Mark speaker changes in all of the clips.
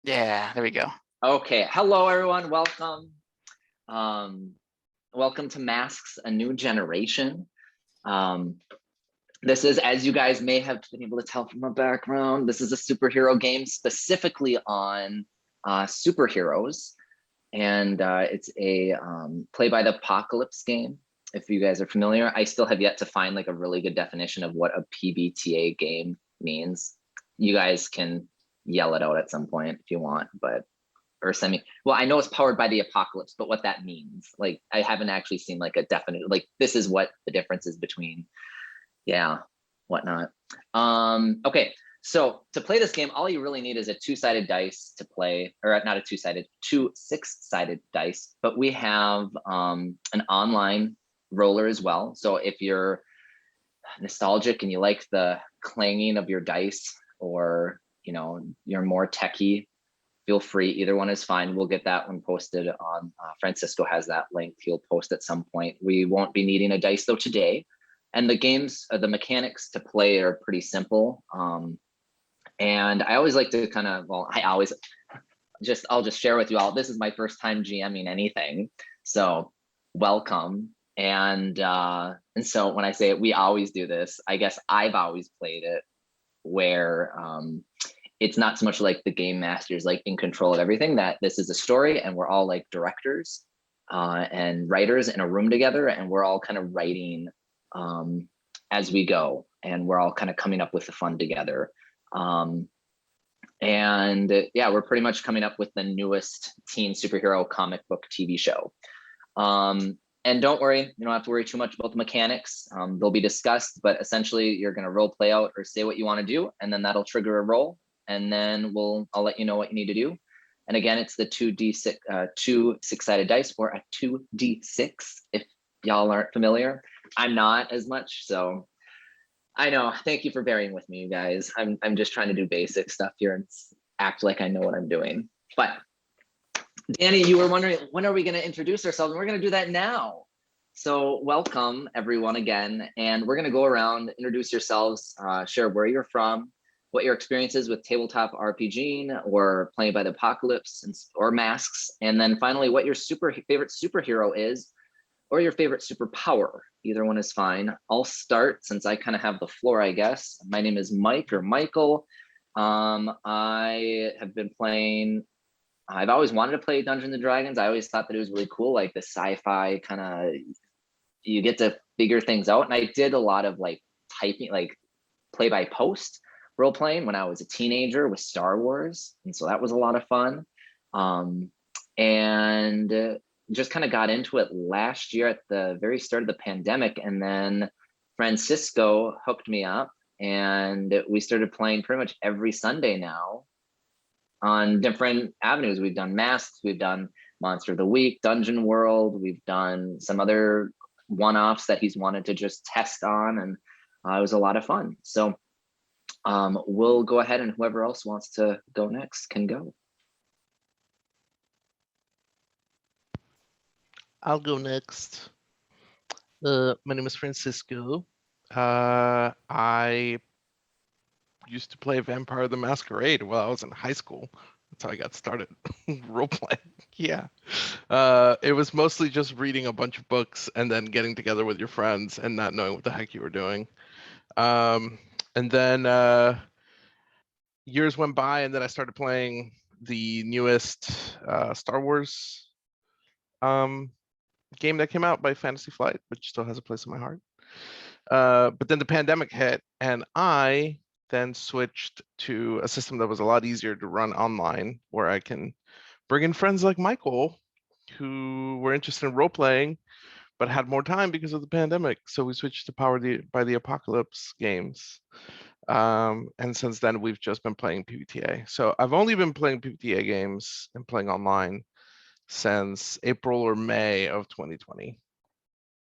Speaker 1: Yeah, there we go.
Speaker 2: Okay, hello everyone, welcome. Welcome to Masks, a New Generation. This is, as you guys may have been able to tell from my background, this is a superhero game specifically on superheroes. And it's a play by the apocalypse game. If you guys are familiar, I still have yet to find like a really good definition of what a PBTA game means. You guys can yell it out at some point if you want, but or well, I know it's powered by the apocalypse, but what that means, like I haven't actually seen like a definite, like this is what the difference is between, yeah, whatnot. Okay, so to play this game, all you really need is a two-sided dice to play, or not a two-sided, two six-sided dice, but we have an online roller as well. So if you're nostalgic and you like the clanging of your dice, or you're more techie, feel free. Either one is fine. We'll get that one posted on, Francisco has that link. He'll post at some point. We won't be needing a dice though today. And the games, the mechanics to play are pretty simple. And I always like to kind of, well, I'll just share with you all, this is my first time GMing anything. So welcome. And so when I say it, we always do this, I guess I've always played it where, it's not so much like the game master's like in control of everything, that this is a story and we're all like directors and writers in a room together, and we're all kind of writing as we go, and we're all kind of coming up with the fun together. And yeah, we're pretty much coming up with the newest teen superhero comic book TV show. And don't worry, you don't have to worry too much about the mechanics. They'll be discussed, but essentially you're going to role play out or say what you want to do, and then that'll trigger a roll, and then I'll let you know what you need to do. And again, it's the 2d6, two six-sided dice, or a 2d6 if y'all aren't familiar. I'm not as much, so I know. Thank you for bearing with me, you guys. I'm just trying to do basic stuff here and act like I know what I'm doing. But Danny, you were wondering, when are we going to introduce ourselves? And we're going to do that now. So welcome everyone again, and we're going to go around, introduce yourselves, share where you're from, what your experience is with tabletop RPGing or playing by the apocalypse or masks, and then finally what your favorite superhero is, or your favorite superpower. Either one is fine. I'll start since I kind of have the floor, I guess. My name is Mike or Michael. I have been playing, I've always wanted to play Dungeons and Dragons. I always thought that it was really cool, like the sci-fi kind of, you get to figure things out. And I did a lot of like typing, like play by post role playing when I was a teenager with Star Wars. And so that was a lot of fun. And just kind of got into it last year at the very start of the pandemic. And then Francisco hooked me up, and we started playing pretty much every Sunday now on different avenues. We've done masks, we've done Monster of the Week, Dungeon World, we've done some other one-offs that he's wanted to just test on, and it was a lot of fun. So we'll go ahead, and whoever else wants to go next can go.
Speaker 3: I'll go next. My name is Francisco. I used to play Vampire the Masquerade while I was in high school. That's how I got started role playing. Yeah. It was mostly just reading a bunch of books and then getting together with your friends and not knowing what the heck you were doing. And then years went by, and then I started playing the newest Star Wars game that came out by Fantasy Flight, which still has a place in my heart. But then the pandemic hit, and I then switched to a system that was a lot easier to run online, where I can bring in friends like Michael who were interested in role playing but had more time because of the pandemic. So we switched to Powered by the Apocalypse games. And since then, we've just been playing PBTA. So I've only been playing PBTA games and playing online since April or May of 2020.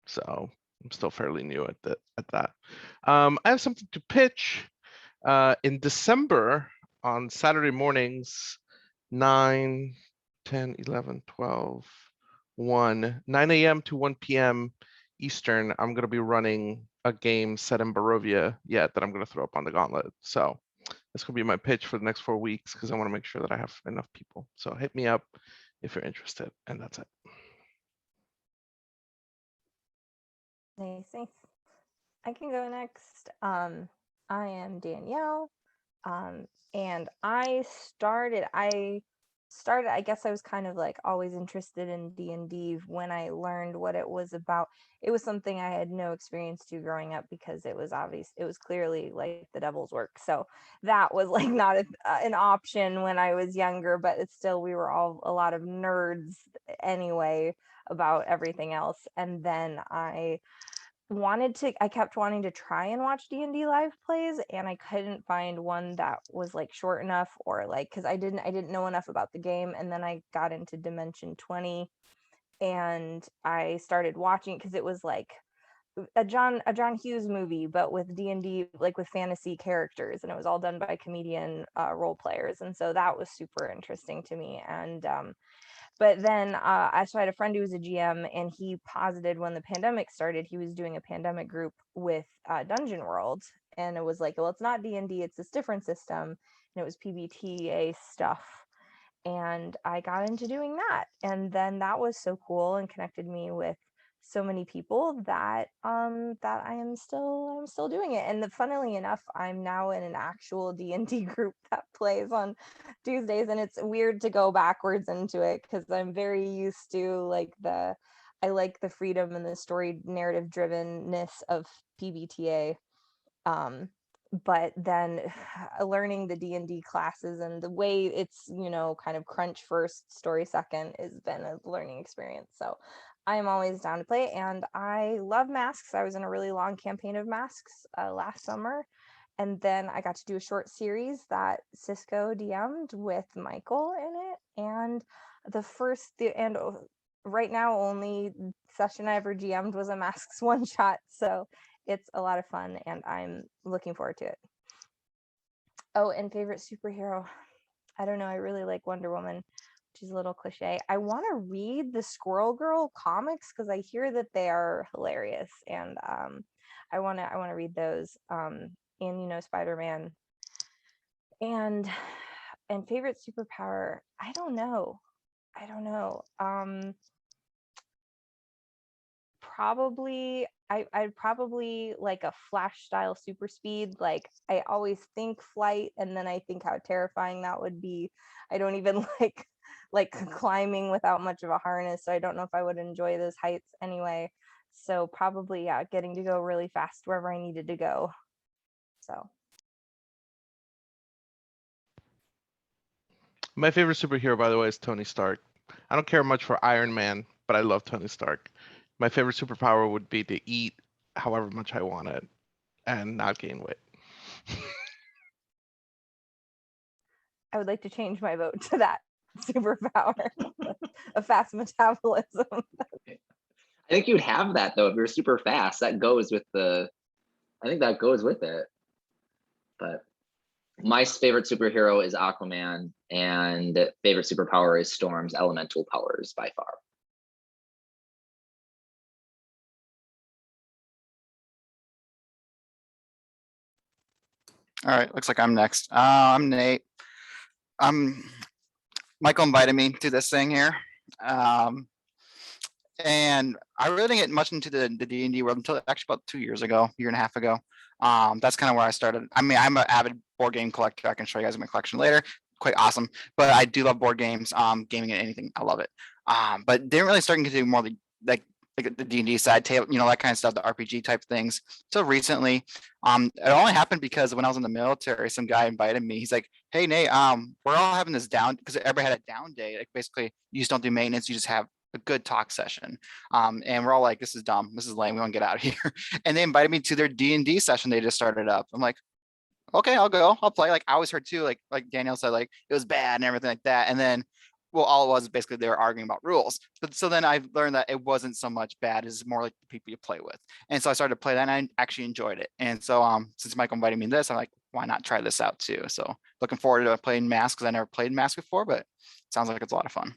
Speaker 3: So I'm still fairly new at that. I have something to pitch. In December, on Saturday mornings, 9, 10, 11, 12, 1, 9 a.m. to 1 p.m. Eastern, I'm going to be running a game set in Barovia that I'm going to throw up on the gauntlet. So This could be my pitch for the next 4 weeks because I want to make sure that I have enough people. So hit me up if you're interested, and that's it.
Speaker 1: Nice, nice. I can go next. I am Danielle. And I started, I guess I was kind of like always interested in D&D when I learned what it was about. It was something I had no experience to growing up because it was obvious, it was clearly like the devil's work. So that was like not an option when I was younger, but it's still, we were all a lot of nerds anyway about everything else. And then I kept wanting to try and watch D&D live plays, and I couldn't find one that was like short enough, or like, because I didn't know enough about the game. And then I got into Dimension 20 and I started watching because it was like a John Hughes movie, but with D&D, like with fantasy characters, and it was all done by comedian role players, and so that was super interesting to me. And but then so I had a friend who was a GM, and he posited when the pandemic started, he was doing a pandemic group with Dungeon World, and it was like, well, it's not D&D, it's this different system, and it was PBTA stuff. And I got into doing that, and then that was so cool and connected me with so many people that that I'm still doing it. And funnily enough, I'm now in an actual D&D group that plays on Tuesdays, and it's weird to go backwards into it because I'm very used to like I like the freedom and the story narrative drivenness of PBTA. But then learning the D&D classes and the way it's, kind of crunch first, story second has been a learning experience. So I'm always down to play, and I love masks. I was in a really long campaign of masks last summer, and then I got to do a short series that Cisco DM'd with Michael in it. And right now only session I ever GM'd was a masks one shot. So it's a lot of fun, and I'm looking forward to it. Oh, and favorite superhero. I don't know. I really like Wonder Woman, which is a little cliche. I want to read the Squirrel Girl comics because I hear that they are hilarious, and I want to read those. And Spider-Man. And favorite superpower. I don't know. Probably I'd probably like a Flash style super speed. Like I always think flight, and then I think how terrifying that would be. I don't even like climbing without much of a harness, so I don't know if I would enjoy those heights anyway. So probably, yeah, getting to go really fast wherever I needed to go. So
Speaker 3: My favorite superhero, by the way, is Tony Stark. I don't care much for Iron Man, but I love Tony Stark. My favorite superpower would be to eat however much I wanted and not gain weight.
Speaker 1: I would like to change my vote to that superpower, a fast metabolism.
Speaker 2: I think you'd have that though if you're super fast. That goes with I think that goes with it. But my favorite superhero is Aquaman, and favorite superpower is Storm's elemental powers by far.
Speaker 4: All right, looks like I'm next. I'm Nate. Michael invited me to this thing here. And I really didn't get much into the D&D world until actually about 2 years ago, year and a half ago. That's kind of where I started. I mean, I'm an avid board game collector. I can show you guys my collection later. Quite awesome. But I do love board games, gaming and anything. I love it. But didn't really start to do more like the D&D side, table, that kind of stuff, the RPG type things. So recently, it only happened because when I was in the military, some guy invited me. He's like, "Hey Nate, we're all having this down because everybody had a down day. Like basically, you just don't do maintenance, you just have a good talk session." And we're all like, "This is dumb. This is lame. We want to get out of here." And they invited me to their D&D session they just started up. I'm like, "Okay, I'll go. I'll play." Like I always heard too, like Danielle said, like it was bad and everything like that. And then, well, all it was basically they were arguing about rules. But so then I learned that it wasn't so much bad; it's more like the people you play with. And so I started to play that, and I actually enjoyed it. And so since Michael invited me to this, I'm like, why not try this out too? So looking forward to playing Mask because I never played Mask before, but it sounds like it's a lot of fun.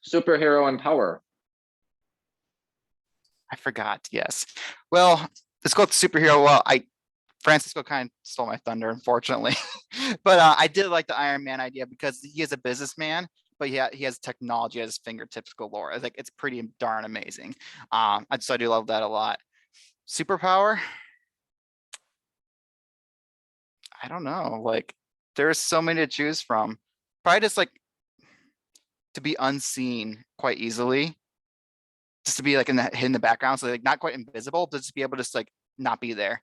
Speaker 2: Superhero and power.
Speaker 4: I forgot. Yes. Well, let's go with superhero. Well, Francisco kind of stole my thunder, unfortunately. But I did like the Iron Man idea because he is a businessman, but he has technology at his fingertips galore. I think it's pretty darn amazing. I do love that a lot. Superpower? I don't know. Like, there's so many to choose from. Probably just like to be unseen quite easily. Just to be like in the background, so like not quite invisible, but just be able to just like not be there.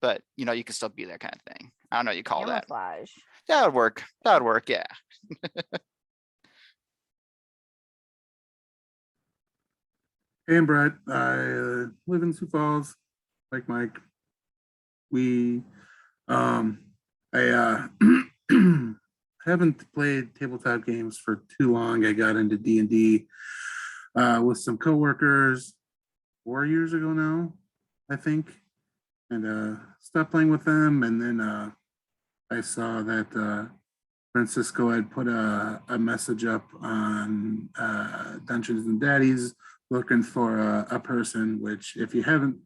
Speaker 4: But you know, you can still be there kind of thing. I don't know what you call that.
Speaker 1: Camouflage.
Speaker 4: That would work. That would work, yeah.
Speaker 5: Hey, I'm Brett. I live in Sioux Falls, like Mike. We, I haven't played tabletop games for too long. I got into D&D with some coworkers 4 years ago now, I think, and stopped playing with them. And then I saw that Francisco had put a message up on Dungeons and Daddies looking for a person, which if you haven't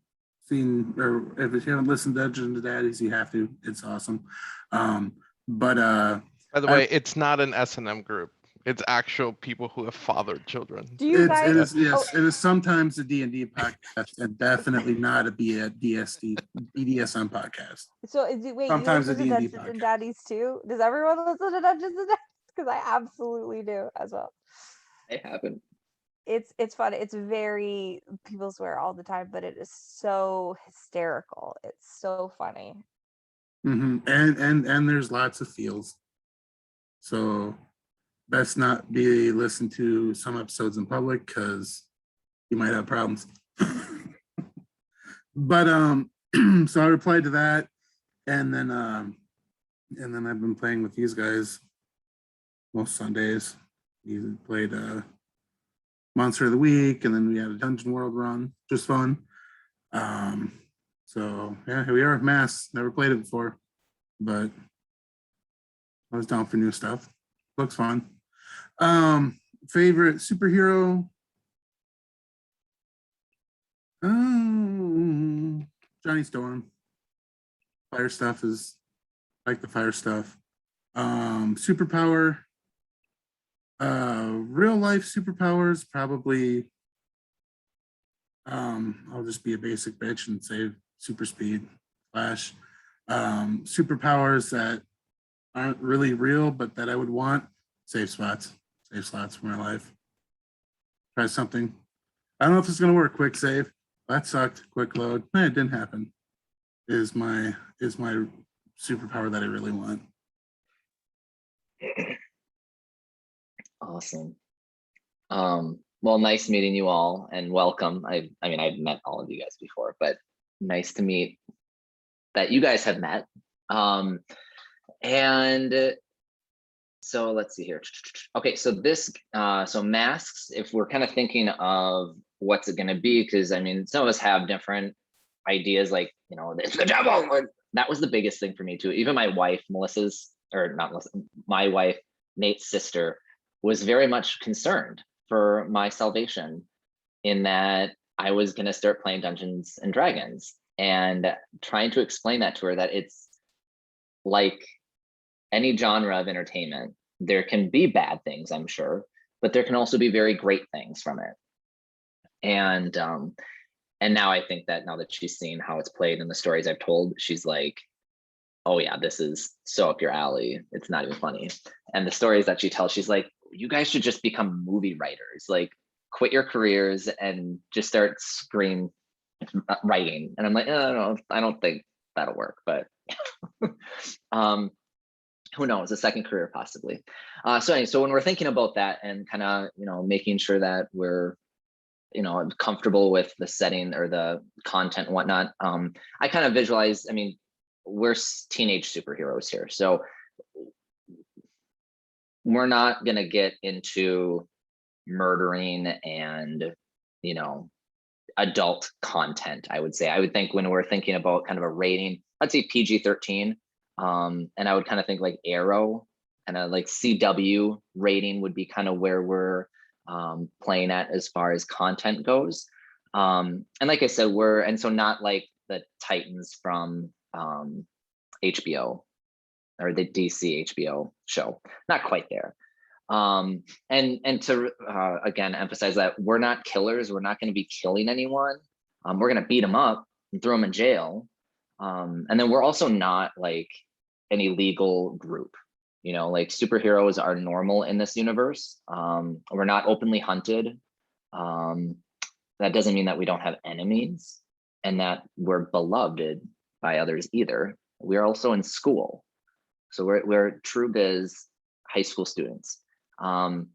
Speaker 5: seen or if you haven't listened to Dungeons and Daddies, you have to. It's awesome. But
Speaker 3: By the way, it's not an S&M group. It's actual people who have fathered children.
Speaker 1: Do you
Speaker 5: it
Speaker 1: guys?
Speaker 5: is yes,
Speaker 1: oh,
Speaker 5: it is sometimes a D&D podcast and definitely not a BDSM podcast.
Speaker 1: so is it, wait,
Speaker 5: Sometimes
Speaker 1: you
Speaker 5: a
Speaker 1: listen to
Speaker 5: D&D
Speaker 1: Dungeons and
Speaker 5: podcast.
Speaker 1: Daddies too? Does everyone listen to Dungeons and Daddies? Because I absolutely do as well.
Speaker 2: I haven't.
Speaker 1: It's fun. It's very, people swear all the time, but it is so hysterical. It's so funny.
Speaker 5: And there's lots of feels. So best not be listened to some episodes in public because you might have problems. But so I replied to that, and then I've been playing with these guys most Sundays. We played Monster of the Week, and then we had a Dungeon World run, just fun. So yeah, here we are, Mass. Never played it before, but I was down for new stuff. Looks fun. Favorite superhero? Johnny Storm. Fire stuff is like the fire stuff. Superpower. Real life superpowers probably. I'll just be a basic bitch and say super speed, Flash. Superpowers that aren't really real, but that I would want. Save slots for my life. Try something. I don't know if it's gonna work. Quick save. That sucked. Quick load. It didn't happen. Is my superpower that I really want.
Speaker 2: Awesome. Well, nice meeting you all and welcome. I mean, I've met all of you guys before, but nice to meet that you guys have met. And so let's see here. Okay, so this, so masks, if we're kind of thinking of what's it gonna be, because I mean, some of us have different ideas, like, you know, it's the devil. That was the biggest thing for me too. Even my wife, my wife, Nate's sister, was very much concerned for my salvation in that I was gonna start playing Dungeons and Dragons, and trying to explain that to her, that it's like any genre of entertainment. There can be bad things, I'm sure, but there can also be very great things from it. And now I think that now that she's seen how it's played and the stories I've told, she's like, oh yeah, this is so up your alley. It's not even funny. And the stories that she tells, she's like, you guys should just become movie writers, like quit your careers and just start screen writing. And I'm like, no, I don't think that'll work, but who knows, a second career possibly. So anyway, so when we're thinking about that and kind of, you know, making sure that we're, you know, comfortable with the setting or the content and whatnot, I kind of visualize, I mean, we're teenage superheroes here. So we're not gonna get into murdering and, you know, adult content, I would say. I would think when we're thinking about kind of a rating, I'd say PG-13. And I would kind of think like Arrow, kind of like CW rating would be kind of where we're playing at as far as content goes. And like I said, so not like the Titans from HBO or the DC HBO show. Not quite there. And to again emphasize that we're not killers. We're not going to be killing anyone. We're going to beat them up and throw them in jail. And then we're also not like an illegal group. You know, like superheroes are normal in this universe. We're not openly hunted. That doesn't mean that we don't have enemies and that we're beloved by others either. We're also in school. So we're true biz high school students. And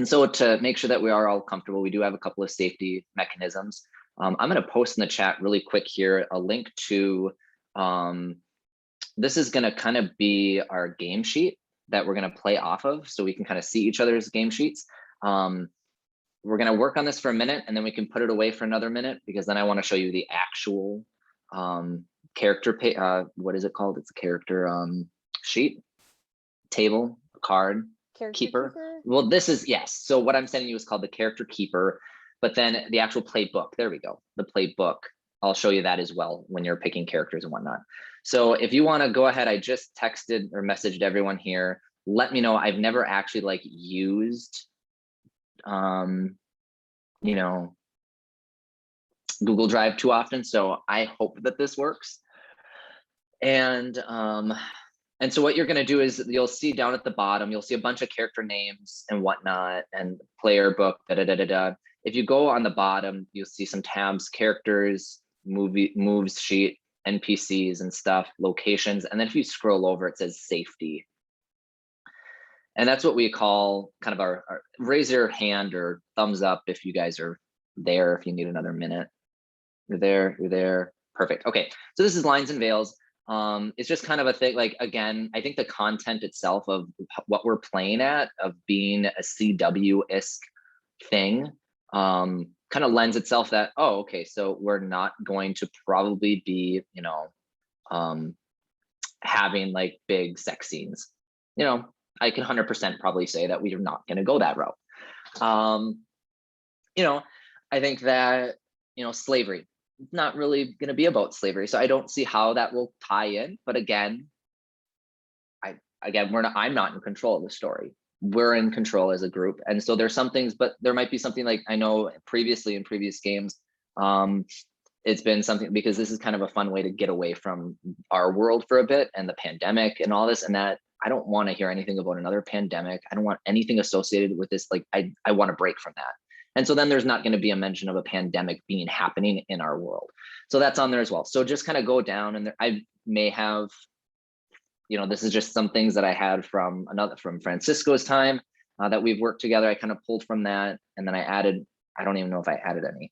Speaker 2: so to make sure that we are all comfortable, we do have a couple of safety mechanisms. I'm going to post in the chat really quick here a link to, this is going to kind of be our game sheet that we're going to play off of so we can kind of see each other's game sheets. We're going to work on this for a minute and then we can put it away for another minute because then I want to show you the actual character, what is it called? It's a character sheet, table, card,
Speaker 1: Character
Speaker 2: keeper. Well, this is, yes. So what I'm sending you is called the character keeper, but then the actual playbook, there we go. The playbook, I'll show you that as well when you're picking characters and whatnot. So if you want to go ahead, I just texted or messaged everyone here. Let me know. I've never actually like used, you know, Google Drive too often. So I hope that this works. And so what you're going to do is you'll see down at the bottom, you'll see a bunch of character names and whatnot and player book, da, da, da, da, da. If you go on the bottom, you'll see some tabs, characters, moves sheet, NPCs and stuff, locations. And then if you scroll over, it says safety. And that's what we call kind of our raise your hand or thumbs up if you guys are there, if you need another minute. You're there. Perfect. Okay. So this is Lines and Veils. It's just kind of a thing, like, again, I think the content itself of what we're playing at, of being a CW-esque thing, kind of lends itself that, oh, okay, so we're not going to probably be, you know, having like big sex scenes. You know, I can 100% probably say that we are not going to go that route. You know, I think that, you know, slavery, it's not really going to be about slavery. So I don't see how that will tie in. But again, I'm not in control of the story. We're in control as a group. And so there's some things, but there might be something like, I know previously in previous games, it's been something, because this is kind of a fun way to get away from our world for a bit and the pandemic and all this, and that I don't want to hear anything about another pandemic. I don't want anything associated with this. Like I want to break from that. And so then there's not going to be a mention of a pandemic being happening in our world. So that's on there as well. So just kind of go down, and I may have, you know, this is just some things that I had from Francisco's time that we've worked together. I kind of pulled from that, and then I added, I don't even know if I added any,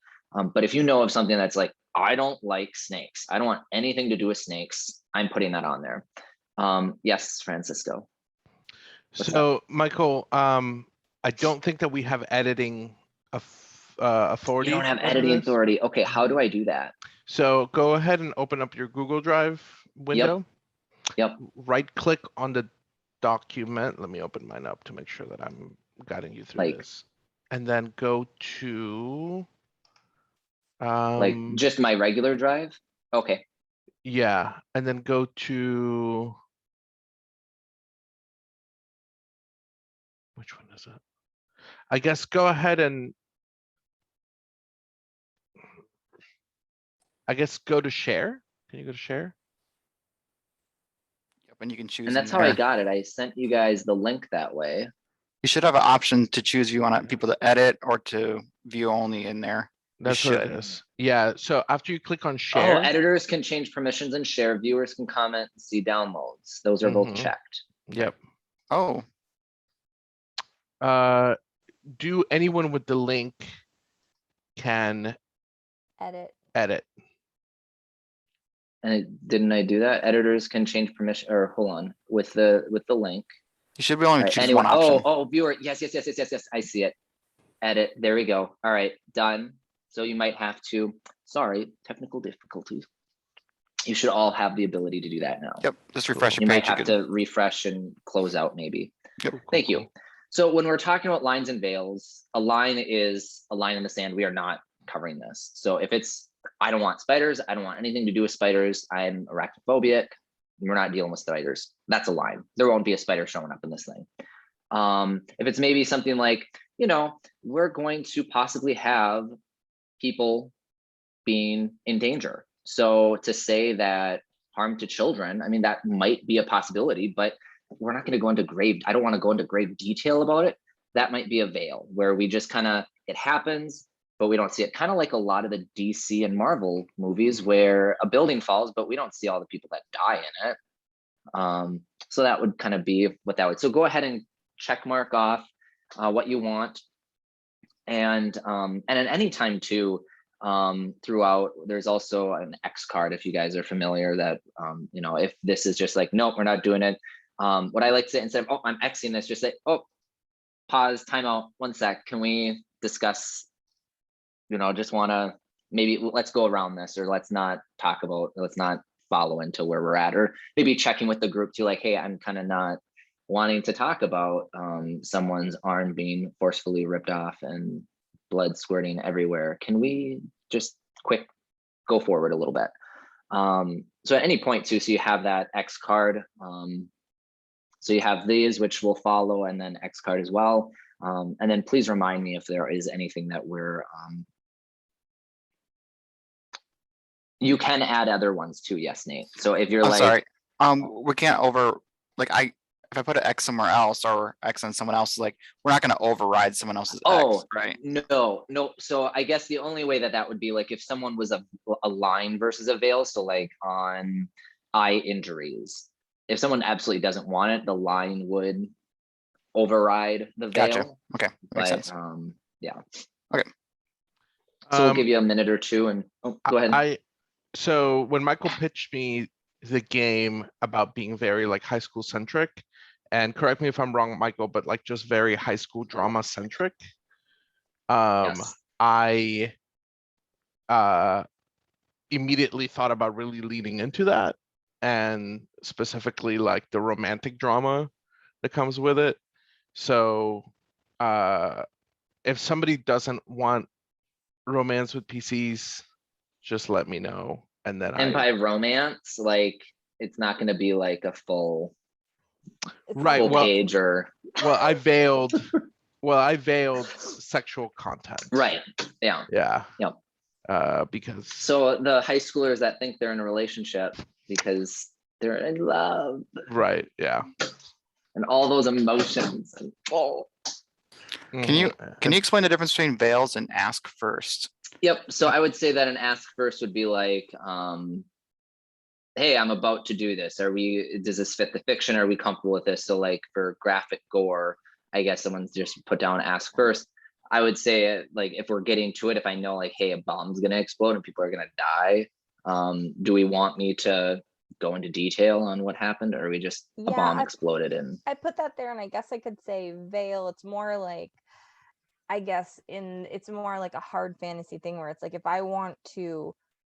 Speaker 2: but if you know of something that's like, I don't like snakes, I don't want anything to do with snakes, I'm putting that on there. Yes, Francisco.
Speaker 3: So Michael, I don't think that we have editing authority.
Speaker 2: You don't have
Speaker 3: over
Speaker 2: editing
Speaker 3: this.
Speaker 2: authority. Okay, how do I do that?
Speaker 3: So go ahead and open up your Google Drive window.
Speaker 2: Yep.
Speaker 3: Right click on the document. Let me open mine up to make sure that I'm guiding you through
Speaker 2: Like-
Speaker 3: this. And then go to
Speaker 2: Like just my regular drive? Okay.
Speaker 3: yeah, and then go to which one is it? I guess go ahead and go to share. Can you go to share?
Speaker 4: Yep, and you can choose.
Speaker 2: And that's
Speaker 4: in
Speaker 2: how I
Speaker 4: there.
Speaker 2: got it. I sent you guys the link that way.
Speaker 4: You should have an option to choose if you want people to edit or to view only in there.
Speaker 3: That's what it
Speaker 4: should.
Speaker 3: is. Yeah. So after you click on
Speaker 2: Oh,
Speaker 3: share,
Speaker 2: editors can change permissions and share. Viewers can comment and see downloads. Those are both
Speaker 3: Mhm.
Speaker 2: checked.
Speaker 3: yep.
Speaker 4: Oh,
Speaker 3: Do anyone with the link can
Speaker 1: Edit.
Speaker 3: edit?
Speaker 2: Didn't I do that? Editors can change permission, or hold on, with the link.
Speaker 4: you should be only
Speaker 2: All right,
Speaker 4: choose
Speaker 2: anyway,
Speaker 4: one option.
Speaker 2: oh, viewer. Yes. I see it. Edit. There we go. All right, done. So you might have to, sorry, technical difficulties. You should all have the ability to do that now.
Speaker 4: Yep, just refresh
Speaker 2: You
Speaker 4: your
Speaker 2: might
Speaker 4: page.
Speaker 2: have to refresh and close out maybe.
Speaker 4: Yep.
Speaker 2: Thank you. So when we're talking about lines and veils, a line is a line in the sand. We are not covering this. So if it's I don't want spiders. I don't want anything to do with spiders. I'm arachnophobic. We're not dealing with spiders. That's a line. There won't be a spider showing up in this thing. If it's maybe something like, we're going to possibly have people being in danger. So to say that harm to children, I mean, that might be a possibility, but we're not going to go into I don't want to go into grave detail about it. That might be a veil where we just kind of, it happens, but we don't see it. Kind of like a lot of the DC and Marvel movies where a building falls, but we don't see all the people that die in it. So that would kind of be what that would. So go ahead and check mark off what you want. And at any time too, throughout, there's also an X card, if you guys are familiar, that if this is just like, nope, we're not doing it. What I like to say, instead of, oh, I'm Xing this, just say, oh, pause, timeout, 1 sec. Can we discuss, just want to, maybe let's go around this, or let's not follow into where we're at, or maybe checking with the group too, like, hey, I'm kind of not wanting to talk about someone's arm being forcefully ripped off and blood squirting everywhere. Can we just quick go forward a little bit? So at any point too, so you have that X card. So you have these, which will follow, and then X card as well. And then please remind me if there is anything that we're, you can add other ones too. Yes, Nate. So if you're
Speaker 4: I'm
Speaker 2: like,
Speaker 4: sorry. We can't if I put an X somewhere else or X on someone else, like, we're not gonna override someone else's X, right?
Speaker 2: No. So I guess the only way that would be like if someone was a line versus a veil. So like on eye injuries, if someone absolutely doesn't want it, the line would override the veil.
Speaker 4: Gotcha. Okay, makes sense.
Speaker 2: Yeah.
Speaker 4: Okay.
Speaker 2: So we'll give you a minute or two, and go ahead.
Speaker 3: So when Michael pitched me the game about being very like high school centric, and correct me if I'm wrong, Michael, but like just very high school drama centric,
Speaker 2: Yes.
Speaker 3: I immediately thought about really leaning into that, and specifically like the romantic drama that comes with it. So if somebody doesn't want romance with PCs, just let me know. And then
Speaker 2: And by romance, like, it's not going to be like a full
Speaker 3: right, well,
Speaker 2: page or
Speaker 3: I veiled sexual content.
Speaker 2: right. Yeah.
Speaker 3: Yep. Because
Speaker 2: so the high schoolers that think they're in a relationship because they're in love.
Speaker 3: Right. Yeah.
Speaker 2: And all those emotions. And,
Speaker 4: Can you explain the difference between veils and ask first?
Speaker 2: Yep. So I would say that an ask first would be like, hey, I'm about to do this. Does this fit the fiction? Are we comfortable with this? So like for graphic gore, I guess someone's just put down ask first. I would say like, if we're getting to it, if I know like, hey, a bomb's going to explode and people are going to die. Do we want me to go into detail on what happened, or are we just a bomb exploded? And
Speaker 1: I put that there, and I guess I could say veil. It's more like, I guess it's more like a hard fantasy thing where it's like, if I want to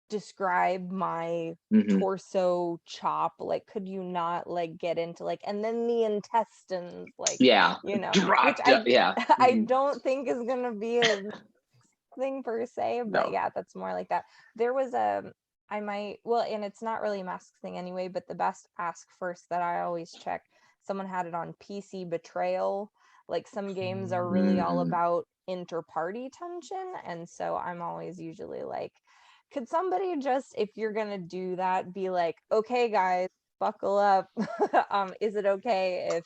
Speaker 1: describe my torso chop, like, could you not like get into like, and then the intestines, like, which I don't think is gonna be a thing per se, but yeah, that's more like that. There was and it's not really a mask thing anyway, but the best ask first that I always check, someone had it on PC Betrayal. Like, some games are really all about inter-party tension, and so I'm always usually like, could somebody just, if you're gonna do that, be like, okay guys, buckle up. Is it okay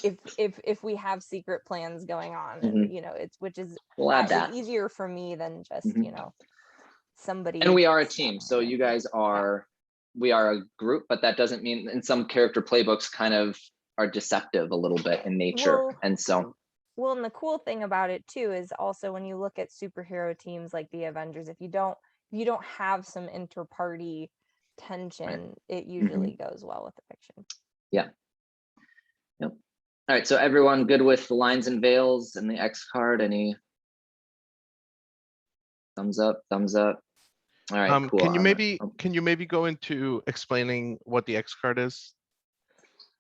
Speaker 1: if we have secret plans going on? And
Speaker 2: we'll add that.
Speaker 1: Easier for me than just somebody.
Speaker 2: And we are a team, so you guys we are a group, but that doesn't mean, in some character playbooks kind of are deceptive a little bit in nature. And
Speaker 1: the cool thing about it too is also when you look at superhero teams like the Avengers, if you don't have some inter-party tension, it usually goes well with the fiction.
Speaker 2: Yeah. Yep. All right, so everyone good with the lines and veils and the X card? Any thumbs up, thumbs up? All right, cool.
Speaker 3: Can you maybe go into explaining what the X card is?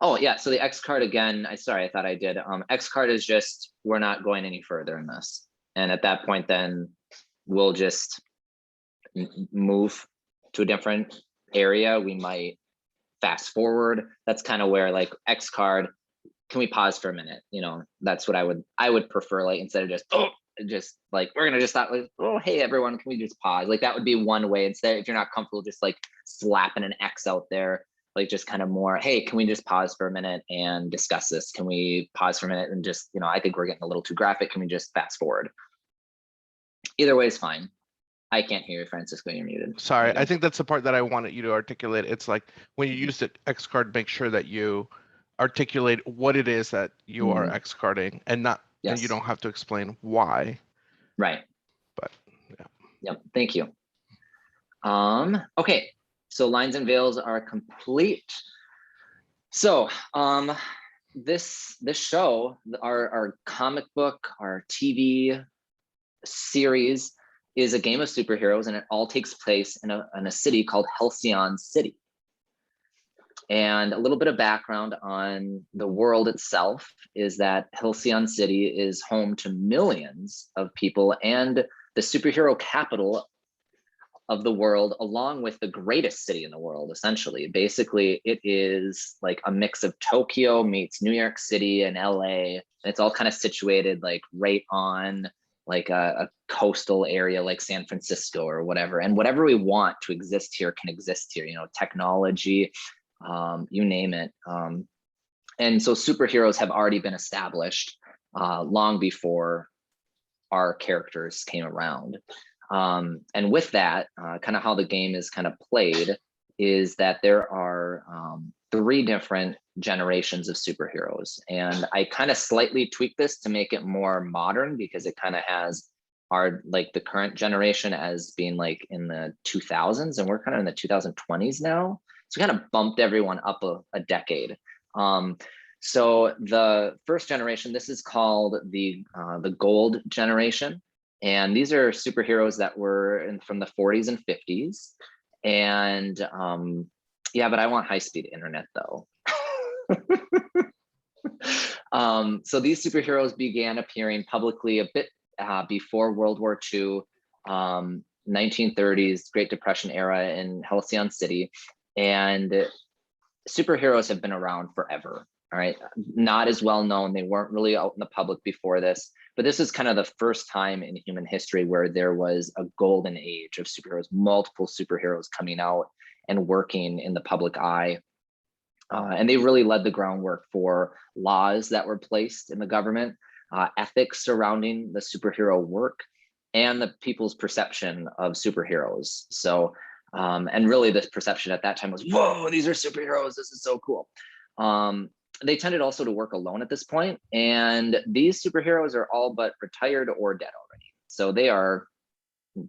Speaker 2: Oh yeah, so the X card again, I thought I did. X card is just, we're not going any further in this. And at that point, then we'll just move to a different area, we might fast forward. That's kind of where like X card, can we pause for a minute? You know, that's what I would prefer, like instead of just like we're gonna just stop like, oh hey everyone, can we just pause? Like that would be one way. Instead, if you're not comfortable just like slapping an X out there, like just kind of more, hey, can we just pause for a minute and discuss this? Can we pause for a minute and just, you know, I think we're getting a little too graphic. Can we just fast forward? Either way is fine. I can't hear you, Francisco, you're muted.
Speaker 3: Sorry,
Speaker 2: Muted.
Speaker 3: I think that's the part that I wanted you to articulate. It's like when you use the X card, make sure that you articulate what it is that you are X carding and not, and you
Speaker 2: Yes.
Speaker 3: don't have to explain why.
Speaker 2: Right.
Speaker 3: But yeah.
Speaker 2: Yep, thank you. Okay, so lines and veils are complete. So this show, our comic book, our TV series is a game of superheroes, and it all takes place in a city called Halcyon City. And a little bit of background on the world itself is that Halcyon City is home to millions of people and the superhero capital of the world, along with the greatest city in the world, essentially. Basically, it is like a mix of Tokyo meets New York City and LA. And it's all kind of situated like right on like a coastal area like San Francisco or whatever. And whatever we want to exist here can exist here, you know, technology, you name it. And so superheroes have already been established long before our characters came around. And with that, kind of how the game is kind of played is that there are 3 different generations of superheroes. And I kind of slightly tweaked this to make it more modern because it kind of has our like the current generation as being like in the 2000s, and we're kind of in the 2020s now. So kind of bumped everyone up a decade. So the first generation, this is called the gold generation. And these are superheroes that were from the 40s and 50s. And yeah, but I want high-speed internet though. So these superheroes began appearing publicly a bit before World War II, 1930s, Great Depression era in Halcyon City. And superheroes have been around forever. All right, not as well known. They weren't really out in the public before this, but this is kind of the first time in human history where there was a golden age of superheroes, multiple superheroes coming out and working in the public eye. And they really led the groundwork for laws that were placed in the government, ethics surrounding the superhero work, and the people's perception of superheroes. So, and really the perception at that time was, whoa, these are superheroes, this is so cool. They tended also to work alone at this point, and these superheroes are all but retired or dead already. So they are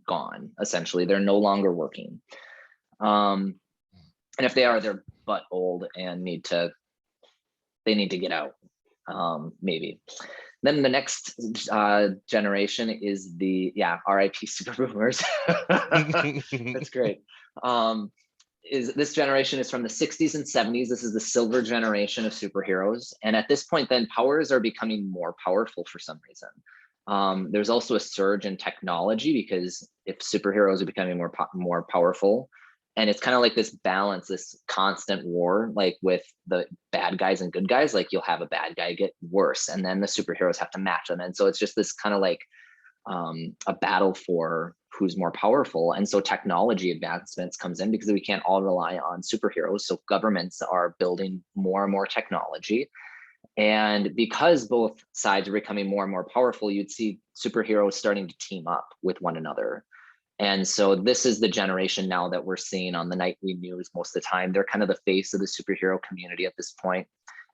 Speaker 2: gone, essentially. They're no longer working. And if they are, they're but old and they need to get out, maybe. Then the next generation is the, yeah, RIP super boomers. That's great. This generation is from the 60s and 70s. This is the silver generation of superheroes. And at this point, then powers are becoming more powerful for some reason. There's also a surge in technology because if superheroes are becoming more powerful, and it's kind of like this balance, this constant war, like with the bad guys and good guys, like you'll have a bad guy get worse and then the superheroes have to match them. And so it's just this kind of like a battle for who's more powerful. And so technology advancements comes in because we can't all rely on superheroes. So governments are building more and more technology. And because both sides are becoming more and more powerful, you'd see superheroes starting to team up with one another. And so this is the generation now that we're seeing on the nightly news most of the time. They're kind of the face of the superhero community at this point.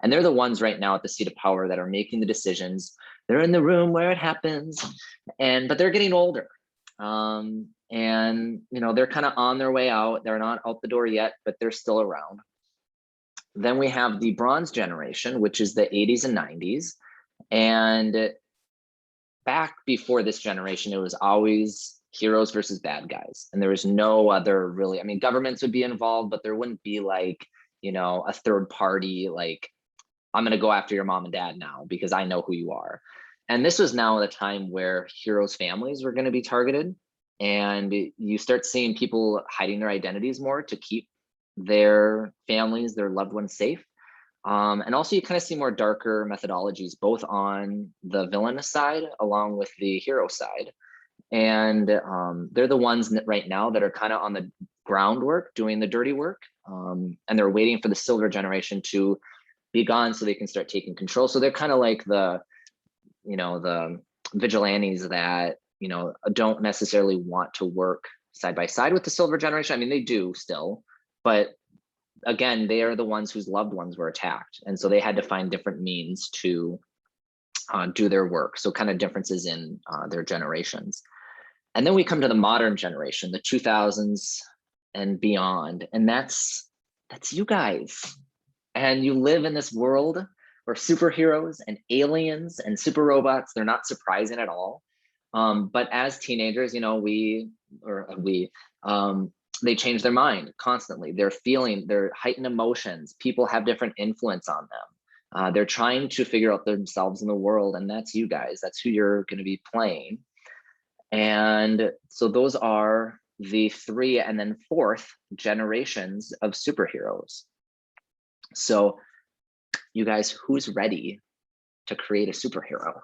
Speaker 2: And they're the ones right now at the seat of power that are making the decisions. They're in the room where it happens, but they're getting older. And you know, they're kind of on their way out. They're not out the door yet, but they're still around. Then we have the bronze generation, which is the 80s and 90s. And back before this generation, it was always heroes versus bad guys. And there was no other really, I mean, governments would be involved, but there wouldn't be like, you know, a third party, like, I'm going to go after your mom and dad now because I know who you are. And this was now the time where heroes' families were going to be targeted. and you start seeing people hiding their identities more to keep their families, their loved ones safe. And also you kind of see more darker methodologies, both on the villainous side along with the hero side. And they're the ones right now that are kind of on the groundwork, doing the dirty work. And they're waiting for the silver generation to be gone so they can start taking control. So they're kind of like the, the vigilantes that, don't necessarily want to work side by side with the silver generation. I mean, they do still, but again, they are the ones whose loved ones were attacked. And so they had to find different means to do their work. So kind of differences in their generations. And then we come to the modern generation, the 2000s and beyond. And that's you guys. And you live in this world where superheroes and aliens and super robots, they're not surprising at all. But as teenagers, they change their mind constantly. They're feeling their heightened emotions. People have different influence on them. They're trying to figure out themselves in the world, and that's you guys. That's who you're going to be playing. And so those are the 3 and then 4th generations of superheroes. So you guys, who's ready to create a superhero?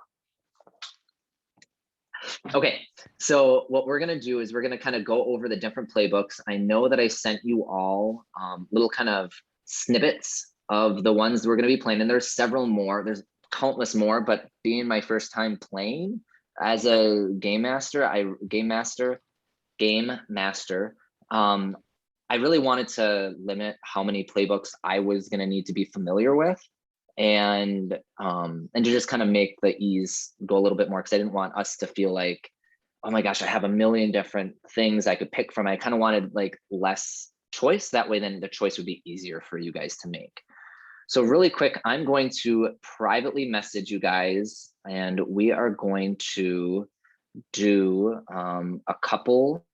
Speaker 2: Okay, so what we're gonna do is we're gonna kind of go over the different playbooks. I know that I sent you all little kind of snippets of the ones we're gonna be playing, and there's several more, there's countless more, but being my first time playing as a game master, I really wanted to limit how many playbooks I was gonna need to be familiar with, and to just kind of make the ease go a little bit more, because I didn't want us to feel like, oh my gosh, I have a million different things I could pick from. I kind of wanted like less choice. That way, then the choice would be easier for you guys to make. So really quick, I'm going to privately message you guys, and we are going to do a couple.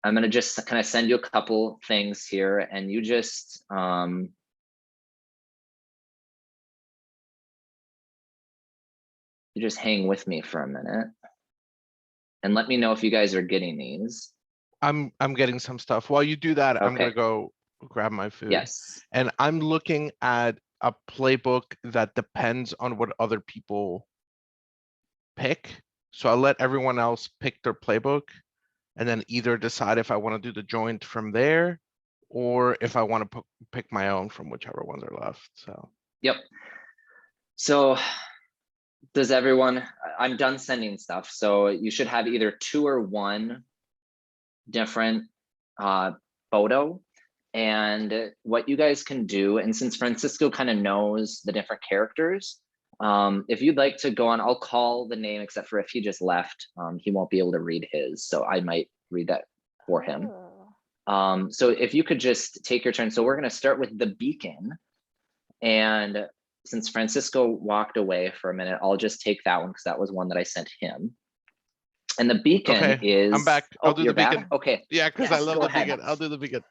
Speaker 2: I'm going to just kind of send you a couple things here, and you just hang with me for a minute and let me know if you guys are getting these.
Speaker 3: I'm getting some stuff. While you do that, I'm
Speaker 2: Okay.
Speaker 3: gonna go grab my food.
Speaker 2: Yes.
Speaker 3: And I'm looking at a playbook that depends on what other people pick. So I'll let everyone else pick their playbook and then either decide if I want to do the joint from there or if I want to pick my own from whichever ones are left. So.
Speaker 2: Yep. So does everyone, I'm done sending stuff. So you should have either 2 or 1 different photo. And what you guys can do, and since Francisco kind of knows the different characters, if you'd like to go on, I'll call the name, except for if he just left, he won't be able to read his, so I might read that for him.
Speaker 1: Oh.
Speaker 2: So if you could just take your turn. So we're going to start with the Beacon. And since Francisco walked away for a minute, I'll just take that one because that was one that I sent him. And the Beacon
Speaker 3: Okay,
Speaker 2: is,
Speaker 3: I'm back. I'll do
Speaker 2: you're
Speaker 3: the Beacon.
Speaker 2: back? Okay.
Speaker 3: Yeah, because I
Speaker 2: Yes,
Speaker 3: love
Speaker 2: go
Speaker 3: the
Speaker 2: ahead.
Speaker 3: Beacon. I'll do the Beacon.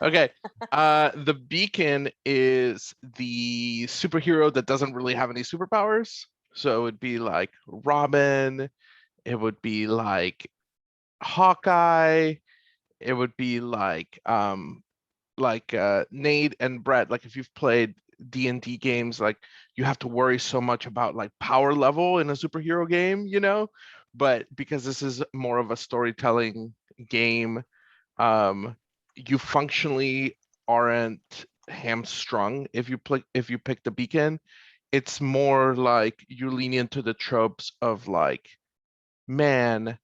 Speaker 3: Okay. The Beacon is the superhero that doesn't really have any superpowers. So it would be like Robin. It would be like Hawkeye. It would be like Nate and Brett. Like if you've played D&D games, like you have to worry so much about like power level in a superhero game, but because this is more of a storytelling game, you functionally aren't hamstrung if you pick the Beacon. It's more like you lean into the tropes of like, man,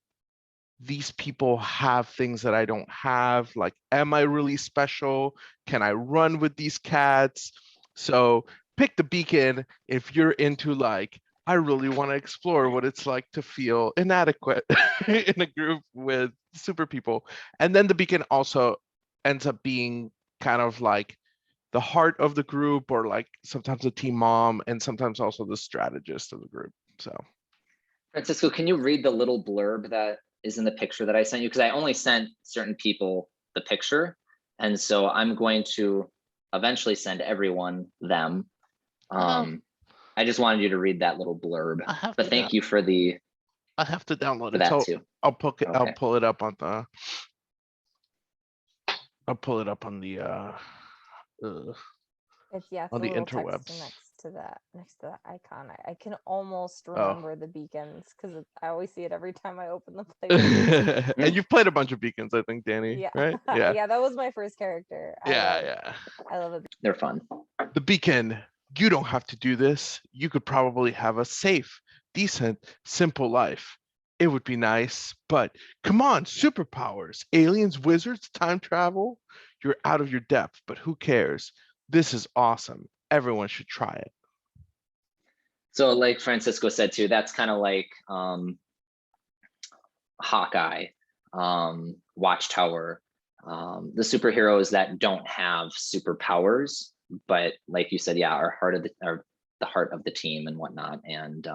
Speaker 3: these people have things that I don't have. Like, am I really special? Can I run with these cats? So pick the Beacon if you're into like, I really want to explore what it's like to feel inadequate in a group with super people. And then the Beacon also ends up being kind of like the heart of the group, or like sometimes a team mom and sometimes also the strategist of the group. So
Speaker 2: Francisco, can you read the little blurb that is in the picture that I sent you? Because I only sent certain people the picture. And so I'm going to eventually send everyone them. I just wanted you to read that little blurb. But thank you for the
Speaker 3: I have to download
Speaker 2: for
Speaker 3: it.
Speaker 2: that
Speaker 3: So
Speaker 2: too.
Speaker 3: I'll
Speaker 2: Okay.
Speaker 3: pull it up on the. I'll pull it up on the
Speaker 1: It's yeah, it's
Speaker 3: on
Speaker 1: the
Speaker 3: the
Speaker 1: little text
Speaker 3: interwebs.
Speaker 1: next to that icon. I can almost
Speaker 3: Oh.
Speaker 1: remember the beacons because I always see it every time I open the playbook.
Speaker 3: And you've played a bunch of beacons, I think, Danny,
Speaker 1: Yeah,
Speaker 3: right? Yeah.
Speaker 1: yeah, that was my first character.
Speaker 3: Yeah.
Speaker 1: I love it.
Speaker 2: They're fun.
Speaker 3: The beacon, you don't have to do this. You could probably have a safe, decent, simple life. It would be nice, but come on, superpowers, aliens, wizards, time travel. You're out of your depth, but who cares? This is awesome. Everyone should try it.
Speaker 2: So like Francisco said too, that's kind of like Hawkeye, Watchtower, the superheroes that don't have superpowers, but like you said, yeah, are the heart of the team and whatnot. And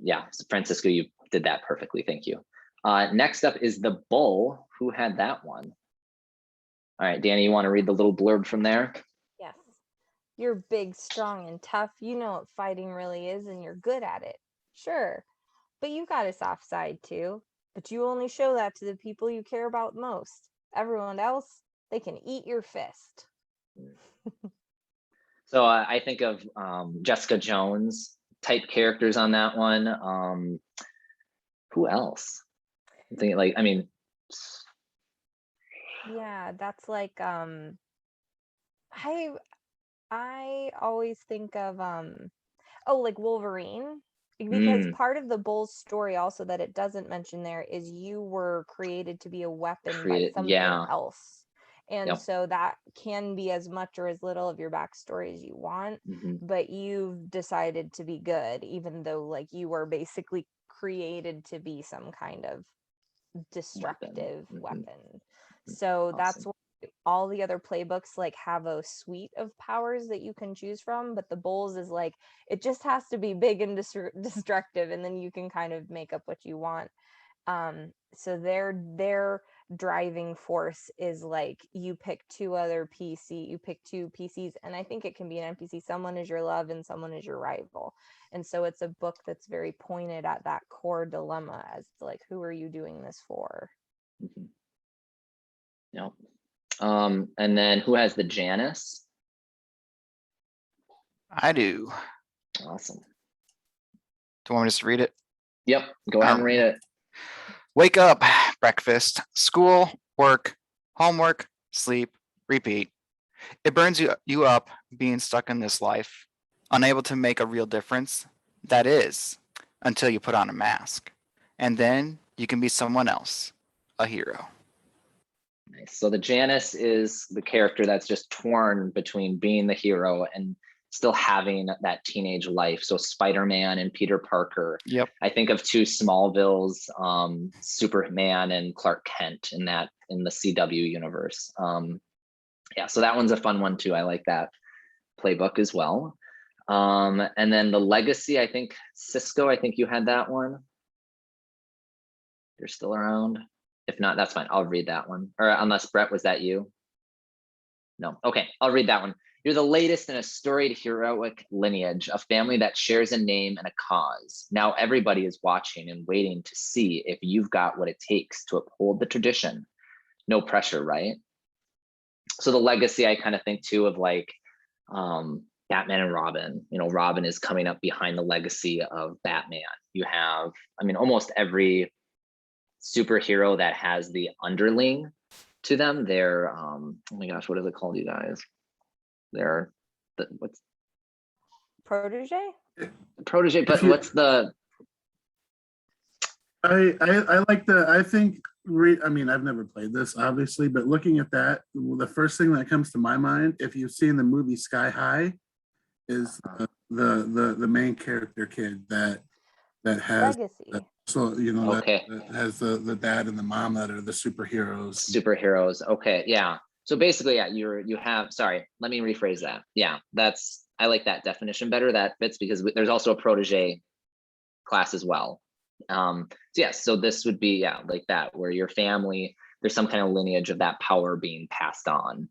Speaker 2: yeah, so Francisco, you did that perfectly. Thank you. Next up is the Bull. Who had that one? All right, Danny, you want to read the little blurb from there?
Speaker 1: Yes. You're big, strong, and tough. You know what fighting really is, and you're good at it. Sure. But you got a soft side too. But you only show that to the people you care about most. Everyone else, they can eat your fist.
Speaker 2: So I think of Jessica Jones type characters on that one. Who else? I'm thinking like, I mean,
Speaker 1: Yeah, that's like I always think of oh, like Wolverine, because
Speaker 2: mm,
Speaker 1: part of the Bull's story also that it doesn't mention there is you were created to be a weapon by something
Speaker 2: yeah,
Speaker 1: else. And
Speaker 2: yep.
Speaker 1: so that can be as much or as little of your backstory as you want,
Speaker 2: Mhm.
Speaker 1: but you've decided to be good, even though like you were basically created to be some kind of destructive
Speaker 2: Mhm.
Speaker 1: weapon. So that's
Speaker 2: Awesome.
Speaker 1: why all the other playbooks like have a suite of powers that you can choose from, but the Bulls is like it just has to be big and destructive, and then you can kind of make up what you want. So their driving force is like you pick two PCs, and I think it can be an NPC. Someone is your love and someone is your rival. And so it's a book that's very pointed at that core dilemma as to like, who are you doing this for?
Speaker 2: Mhm. Yep. And then who has the Janus?
Speaker 4: I do.
Speaker 2: Awesome.
Speaker 4: Do you want me to just read it?
Speaker 2: Yep. Go ahead and read it.
Speaker 4: Wake up, breakfast, school, work, homework, sleep, repeat. It burns you up being stuck in this life, unable to make a real difference. That is, until you put on a mask. And then you can be someone else, a hero.
Speaker 2: Nice. So the Janus is the character that's just torn between being the hero and still having that teenage life. So Spider-Man and Peter Parker.
Speaker 4: Yep.
Speaker 2: I think of two Smallvilles, Superman and Clark Kent in the CW universe. Yeah, so that one's a fun one too. I like that playbook as well. And then the Legacy, I think Cisco, I think you had that one. You're still around. If not, that's fine. I'll read that one. Or unless Brett, was that you? No. Okay, I'll read that one. You're the latest in a storied heroic lineage, a family that shares a name and a cause. Now everybody is watching and waiting to see if you've got what it takes to uphold the tradition. No pressure, right? So the Legacy, I kind of think too of like Batman and Robin. You know, Robin is coming up behind the legacy of Batman. You have, I mean, almost every superhero that has the underling to them, they're oh my gosh, what is it called, you guys? They're what's
Speaker 1: Protege?
Speaker 2: protege, but
Speaker 5: you-
Speaker 2: what's the
Speaker 5: I like I think I mean, I've never played this obviously, but looking at that, the first thing that comes to my mind, if you've seen the movie Sky High, is the main character kid that has
Speaker 1: Legacy.
Speaker 5: so you know
Speaker 2: Okay.
Speaker 5: that has the dad and the mom that are the
Speaker 2: superheroes? Okay, yeah. So basically, yeah, you have, sorry, let me rephrase that. Yeah, I like that definition better. That fits because there's also a protege class as well. So yes, so this would be, yeah, like that, where your family, there's some kind of lineage of that power being passed on.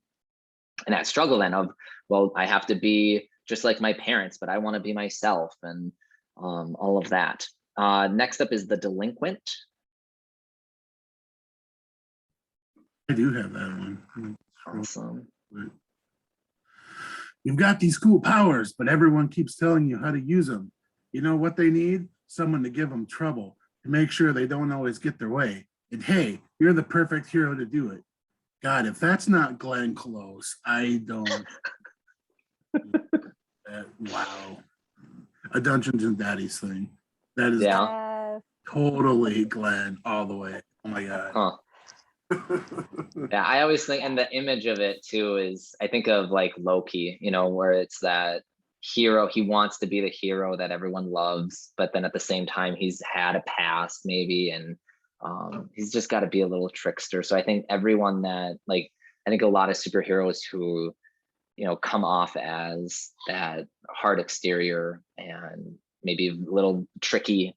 Speaker 2: And that struggle then of, well, I have to be just like my parents, but I want to be myself, and all of that. Next up is the Delinquent.
Speaker 5: I do have that one.
Speaker 2: Awesome.
Speaker 5: You've got these cool powers, but everyone keeps telling you how to use them. You know what they need? Someone to give them trouble, to make sure they don't always get their way. And hey, you're the perfect hero to do it. God, if that's not Glenn Close, I don't. Wow. A Dungeons and Daddies thing. That is
Speaker 2: Yeah.
Speaker 5: totally Glenn all the way. Oh my God.
Speaker 2: Huh. Yeah, I always think, and the image of it too is, I think of like Loki, you know, where it's that hero, he wants to be the hero that everyone loves, but then at the same time, he's had a past maybe, and he's just got to be a little trickster. So I think everyone that, like, I think a lot of superheroes who, you know, come off as that hard exterior and maybe a little tricky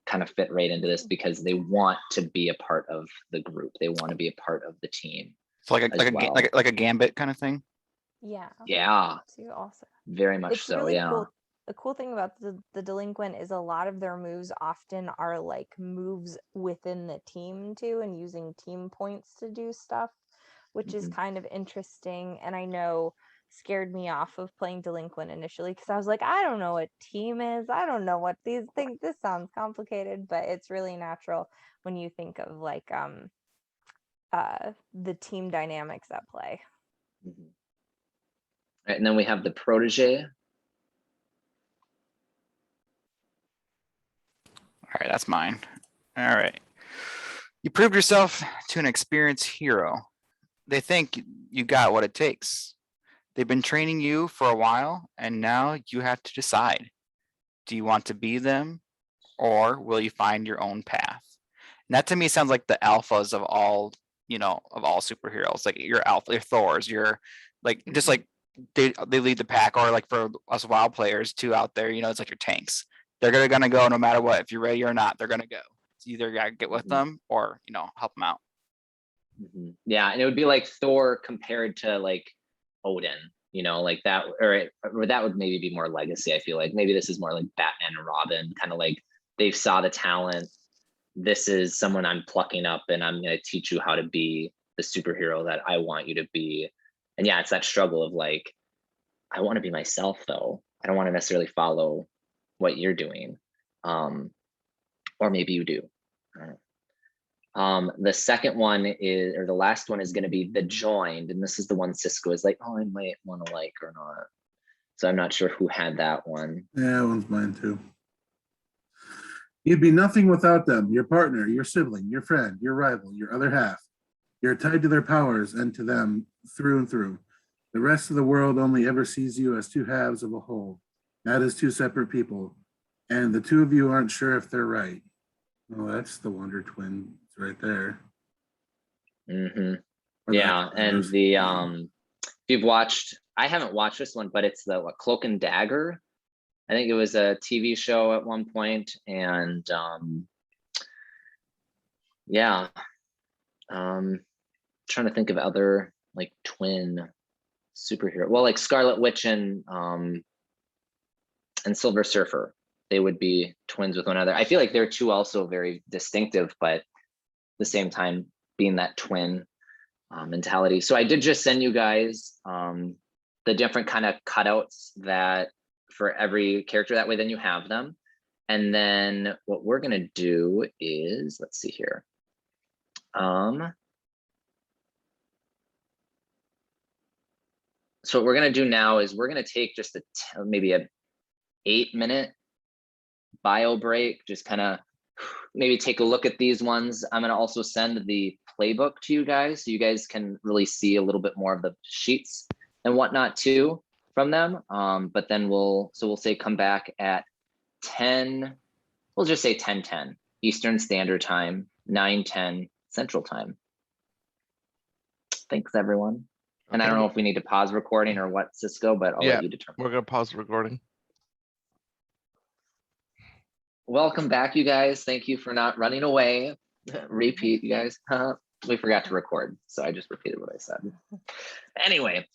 Speaker 2: kind of fit right into this because they want to be a part of the group. They want to be a part of the team.
Speaker 4: So like
Speaker 2: as well.
Speaker 4: like a Gambit kind of thing.
Speaker 1: Yeah.
Speaker 2: Yeah,
Speaker 1: Too also.
Speaker 2: very much
Speaker 1: It's
Speaker 2: so.
Speaker 1: really
Speaker 2: Yeah.
Speaker 1: cool. The cool thing about the Delinquent is a lot of their moves often are like moves within the team too, and using team points to do stuff, which is
Speaker 2: Mhm.
Speaker 1: kind of interesting. And I know scared me off of playing Delinquent initially because I was like, I don't know what team is. I don't know what these things. This sounds complicated, but it's really natural when you think of like the team dynamics at play.
Speaker 2: Mhm. Right, and then we have the Protege.
Speaker 4: All right, that's mine. All right. You proved yourself to an experienced hero. They think you got what it takes. They've been training you for a while, and now you have to decide. Do you want to be them, or will you find your own path? And that to me sounds like the alphas of all, you know, of all superheroes. Like your alpha, your Thors, your like just like they lead the pack, or like for us wild players too out there, you know, it's like your tanks. They're gonna go no matter what. If you're ready or not, they're gonna go. So you either gotta get with
Speaker 2: Mhm.
Speaker 4: them or, you know, help them out.
Speaker 2: Mhm. Yeah, and it would be like Thor compared to like Odin, you know, like that, or that would maybe be more legacy. I feel like maybe this is more like Batman and Robin, kind of like they saw the talent. This is someone I'm plucking up, and I'm going to teach you how to be the superhero that I want you to be. And yeah, it's that struggle of like, I want to be myself though. I don't want to necessarily follow what you're doing, or maybe you do. I don't know. The second one is, or the last one is going to be the Joined, and this is the one Cisco is like, oh, I might want to like or not. So I'm not sure who had that one.
Speaker 5: Yeah, that one's mine too. You'd be nothing without them, your partner, your sibling, your friend, your rival, your other half. You're tied to their powers and to them through and through. The rest of the world only ever sees you as two halves of a whole. That is two separate people. And the two of you aren't sure if they're right. Well, that's the Wonder Twins right there.
Speaker 2: Mm-hmm.
Speaker 5: Or
Speaker 2: Yeah,
Speaker 5: the
Speaker 2: and
Speaker 5: Outsiders.
Speaker 2: the if you've watched, I haven't watched this one, but it's the Cloak and Dagger. I think it was a TV show at one point, and yeah, trying to think of other like twin superhero. Well, like Scarlet Witch and Silver Surfer, they would be twins with one another. I feel like they're two also very distinctive, but at the same time being that twin mentality. So I did just send you guys the different kind of cutouts that for every character, that way then you have them. And then what we're gonna do is, let's see here. So what we're gonna do now is we're gonna take just maybe a 8-minute bio break, just kind of maybe take a look at these ones. I'm gonna also send the playbook to you guys so you guys can really see a little bit more of the sheets and whatnot too from them. But then we'll say come back at 10, we'll just say 10:10 Eastern Standard Time, 9:10 Central Time. Thanks everyone. And I don't know if we need to pause recording or what, Cisco, but I'll
Speaker 3: Yeah,
Speaker 2: let you determine.
Speaker 3: we're gonna pause the recording.
Speaker 2: Welcome back, you guys. Thank you for not running away. Repeat, you guys. We forgot to record, so I just repeated what I said. Anyway,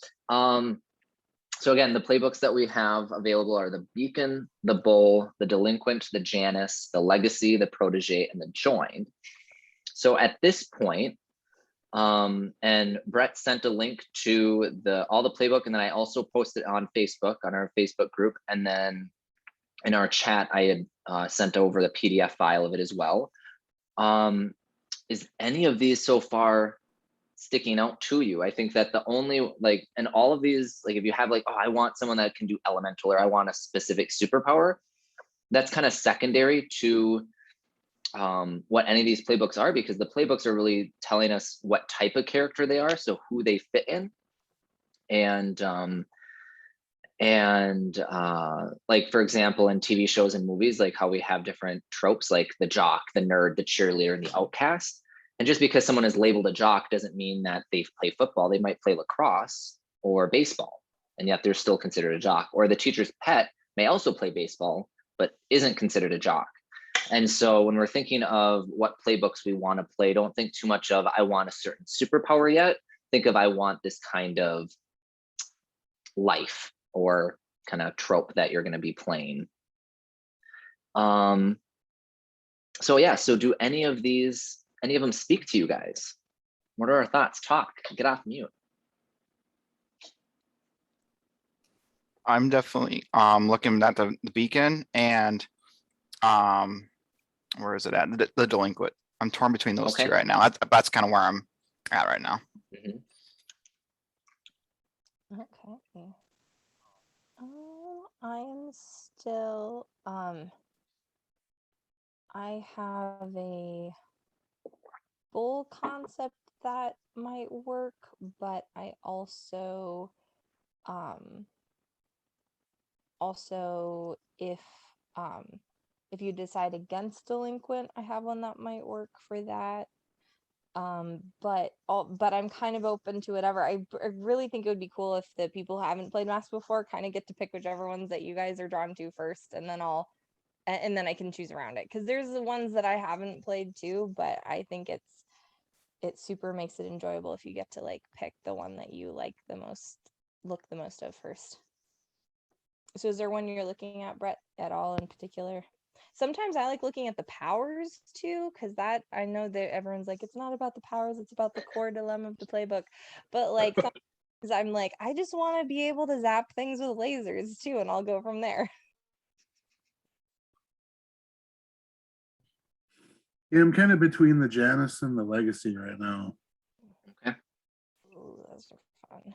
Speaker 2: So again, the playbooks that we have available are the Beacon, the Bull, the Delinquent, the Janus, the Legacy, the Protege, and the Joined. So at this point, and Brett sent a link to all the playbook, and then I also posted on Facebook, on our Facebook group, and then in our chat, I had sent over the PDF file of it as well. Is any of these so far sticking out to you? I think that the only, like, and all of these, like, if you have like, oh, I want someone that can do elemental, or I want a specific superpower, that's kind of secondary to what any of these playbooks are, because the playbooks are really telling us what type of character they are, so who they fit in. And like, for example, in TV shows and movies, like how we have different tropes, like the jock, the nerd, the cheerleader, and the outcast. And just because someone is labeled a jock doesn't mean that they play football. They might play lacrosse or baseball, and yet they're still considered a jock. Or the teacher's pet may also play baseball, but isn't considered a jock. And so when we're thinking of what playbooks we want to play, don't think too much of, I want a certain superpower yet. Think of, I want this kind of life or kind of trope that you're going to be playing. So yeah, so do any of them speak to you guys? What are our thoughts? Talk, get off mute.
Speaker 4: I'm definitely looking at the Beacon and where is it at? The Delinquent. I'm torn between those
Speaker 2: Okay.
Speaker 4: two right now. That's kind of where I'm at right now.
Speaker 2: Mhm.
Speaker 1: Okay. I am still, I have a bull concept that might work, but I also, if you decide against delinquent, I have one that might work for that. But I'm kind of open to whatever. I really think it would be cool if the people who haven't played Mask before kind of get to pick whichever ones that you guys are drawn to first, and then I can choose around it, because there's the ones that I haven't played too, but I think it super makes it enjoyable if you get to like pick the one that you like the most, look the most of first. So is there one you're looking at, Brett, at all in particular? Sometimes I like looking at the powers too, because that, I know that everyone's like, it's not about the powers, it's about the core dilemma of the playbook. But like sometimes I'm like, I just want to be able to zap things with lasers too, and I'll go from there.
Speaker 5: Yeah, I'm kind of between the Janus and the Legacy right now.
Speaker 1: Ooh, those are fun.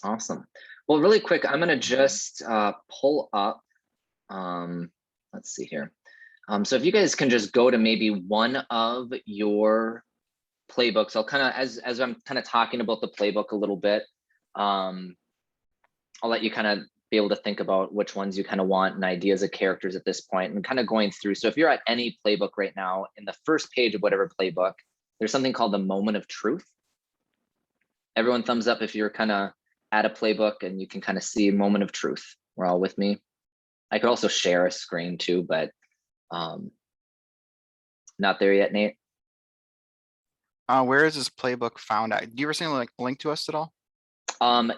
Speaker 2: Awesome. Well, really quick, I'm going to just pull up, let's see here. So if you guys can just go to maybe one of your playbooks, I'll kind of, as I'm kind of talking about the playbook a little bit, I'll let you kind of be able to think about which ones you kind of want and ideas of characters at this point, and kind of going through. So if you're at any playbook right now, in the first page of whatever playbook, there's something called the moment of truth. Everyone thumbs up if you're kind of at a playbook and you can kind of see moment of truth. We're all with me. I could also share a screen too, but not there yet, Nate.
Speaker 4: Where is this playbook found at? Do you ever send like a link to us at all?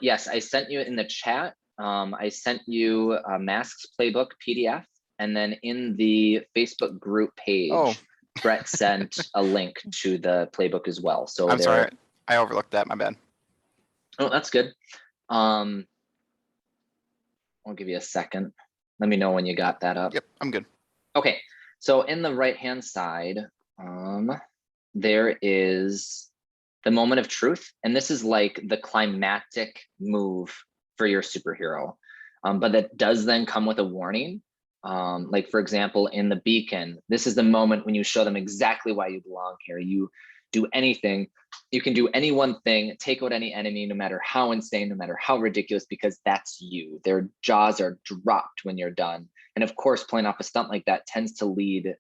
Speaker 2: Yes, I sent you in the chat. I sent you a Masks playbook PDF, and then in the Facebook group page, Brett sent a link to the playbook as well. So
Speaker 4: I'm sorry, I overlooked that. My bad.
Speaker 2: Oh, that's good. I'll give you a second. Let me know when you got that up.
Speaker 4: Yep, I'm good.
Speaker 2: Okay, so in the right-hand side, there is the moment of truth, and this is like the climactic move for your superhero, but that does then come with a warning. Like, for example, in the Beacon, this is the moment when you show them exactly why you belong here. You do anything, you can do any one thing, take out any enemy, no matter how insane, no matter how ridiculous, because that's you. Their jaws are dropped when you're done. And of course, playing off a stunt like that tends to lead,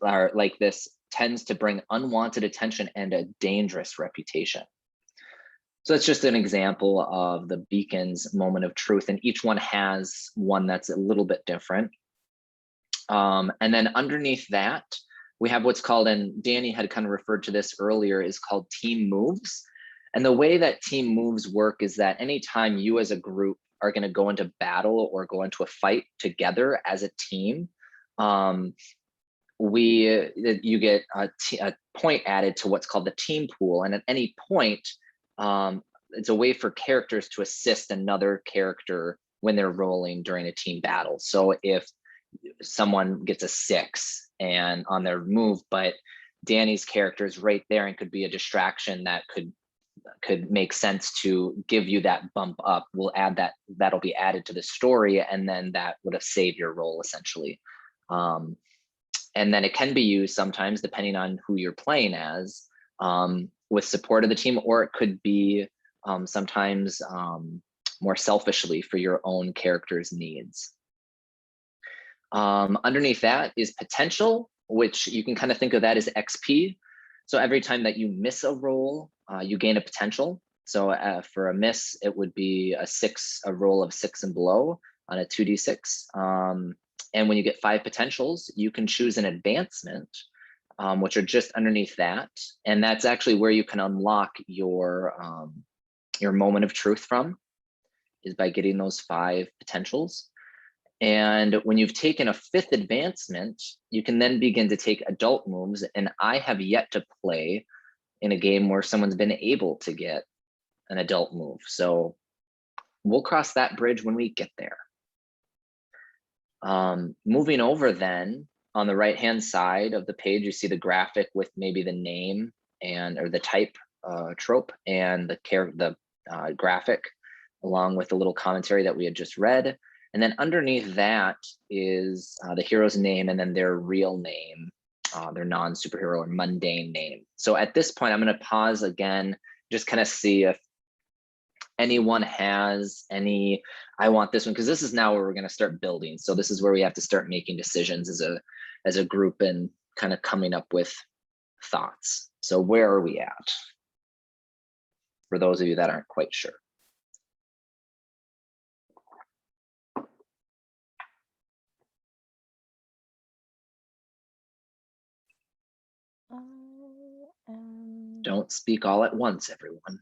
Speaker 2: or like this tends to bring unwanted attention and a dangerous reputation. So that's just an example of the Beacon's moment of truth, and each one has one that's a little bit different. And then underneath that, we have what's called, and Danny had kind of referred to this earlier, is called team moves. And the way that team moves work is that anytime you as a group are going to go into battle or go into a fight together as a team, you get a point added to what's called the team pool, and at any point, it's a way for characters to assist another character when they're rolling during a team battle. So if someone gets a 6 and on their move, but Danny's character is right there and could be a distraction that could make sense to give you that bump up, we'll add that. That'll be added to the story, and then that would have saved your roll essentially. And then it can be used sometimes depending on who you're playing as, with support of the team, or it could be sometimes more selfishly for your own character's needs. Underneath that is potential, which you can kind of think of that as XP. So every time that you miss a roll, you gain a potential. So for a miss, it would be a roll of 6 and below on a 2d6. And when you get 5 potentials, you can choose an advancement, which are just underneath that. And that's actually where you can unlock your moment of truth from, is by getting those 5 potentials. And when you've taken a 5th advancement, you can then begin to take adult moves. And I have yet to play in a game where someone's been able to get an adult move. So we'll cross that bridge when we get there. Moving over then, on the right-hand side of the page, you see the graphic with maybe the name or the type trope and the graphic, along with the little commentary that we had just read. And then underneath that is the hero's name and then their real name, their non-superhero or mundane name. So at this point, I'm going to pause again, just kind of see if anyone has any, I want this one, because this is now where we're going to start building. So this is where we have to start making decisions as a group and kind of coming up with thoughts. So where are we at? For those of you that aren't quite sure. Don't speak all at once, everyone.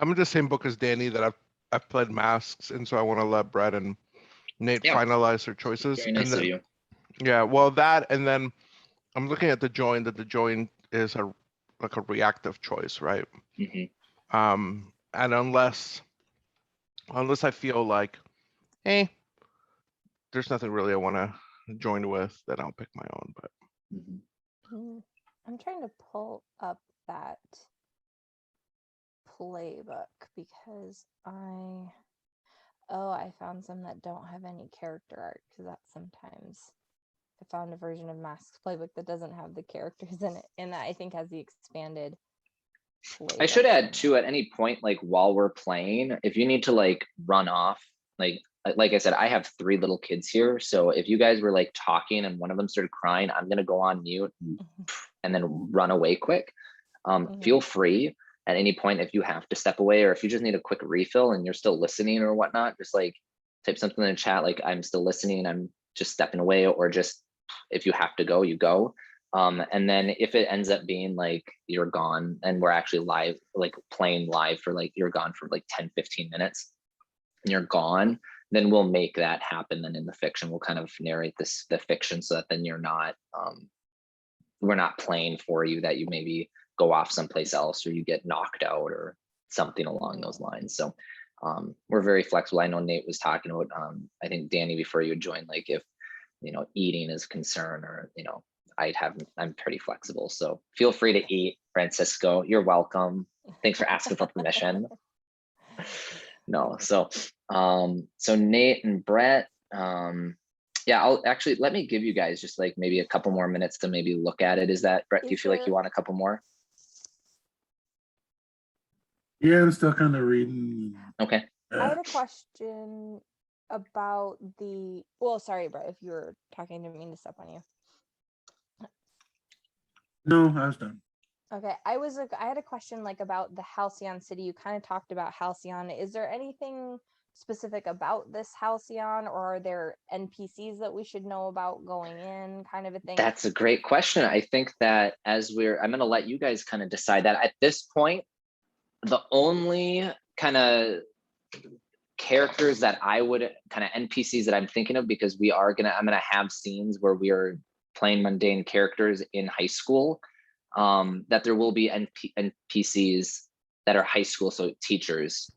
Speaker 3: I'm in the same book as Danny that I've played Masks, and so I want to let Brett and Nate
Speaker 2: Yeah.
Speaker 3: finalize their choices.
Speaker 2: Very nice
Speaker 3: and
Speaker 2: of you.
Speaker 3: Yeah, well, that, and then I'm looking at the join, that the join is like a reactive choice, right?
Speaker 2: Mm-hmm.
Speaker 3: And unless I feel like, hey, there's nothing really I want to join with, then I'll pick my own. But
Speaker 2: Mm-hmm.
Speaker 1: I'm trying to pull up that playbook because I found some that don't have any character art, because that's sometimes I found a version of Masks playbook that doesn't have the characters in it, and that I think has the expanded playbook.
Speaker 2: I should add too, at any point, like while we're playing, if you need to like run off, like I said, I have 3 little kids here. So if you guys were like talking and one of them started crying, I'm gonna go on mute and then run away quick. Feel free at any point if you have to step away, or if you just need a quick refill and you're still listening or whatnot, just like type something in the chat like I'm still listening, I'm just stepping away, or just if you have to go, you go. And then if it ends up being like you're gone and we're actually live, like playing live for like you're gone for like 10-15 minutes and you're gone, then we'll make that happen. Then in the fiction, we'll kind of narrate the fiction, so that then you're not we're not playing for you, that you maybe go off someplace else or you get knocked out or something along those lines. So we're very flexible. I know Nate was talking about I think Danny, before you joined, like if eating is a concern, or I'm pretty flexible, so feel free to eat. Francisco, you're welcome. Thanks for asking for permission. No, so Nate and Brett, yeah, I'll actually, let me give you guys just like maybe a couple more minutes to maybe look at it. Is that, Brett, do you feel like you want a couple more?
Speaker 5: Yeah, I'm still kind of reading.
Speaker 2: Okay.
Speaker 1: I had a question about well, sorry, Brett, if you were talking, I didn't mean to step on you.
Speaker 5: No, I was done.
Speaker 1: Okay, I had a question like about the Halcyon City. You kind of talked about Halcyon. Is there anything specific about this Halcyon, or are there NPCs that we should know about going in, kind of a thing?
Speaker 2: That's a great question. I think that I'm going to let you guys kind of decide that at this point. the only kind of characters that I would kind of NPCs that I'm thinking of, because I'm gonna have scenes where we are playing mundane characters in high school, that there will be NPCs that are high school, so teachers,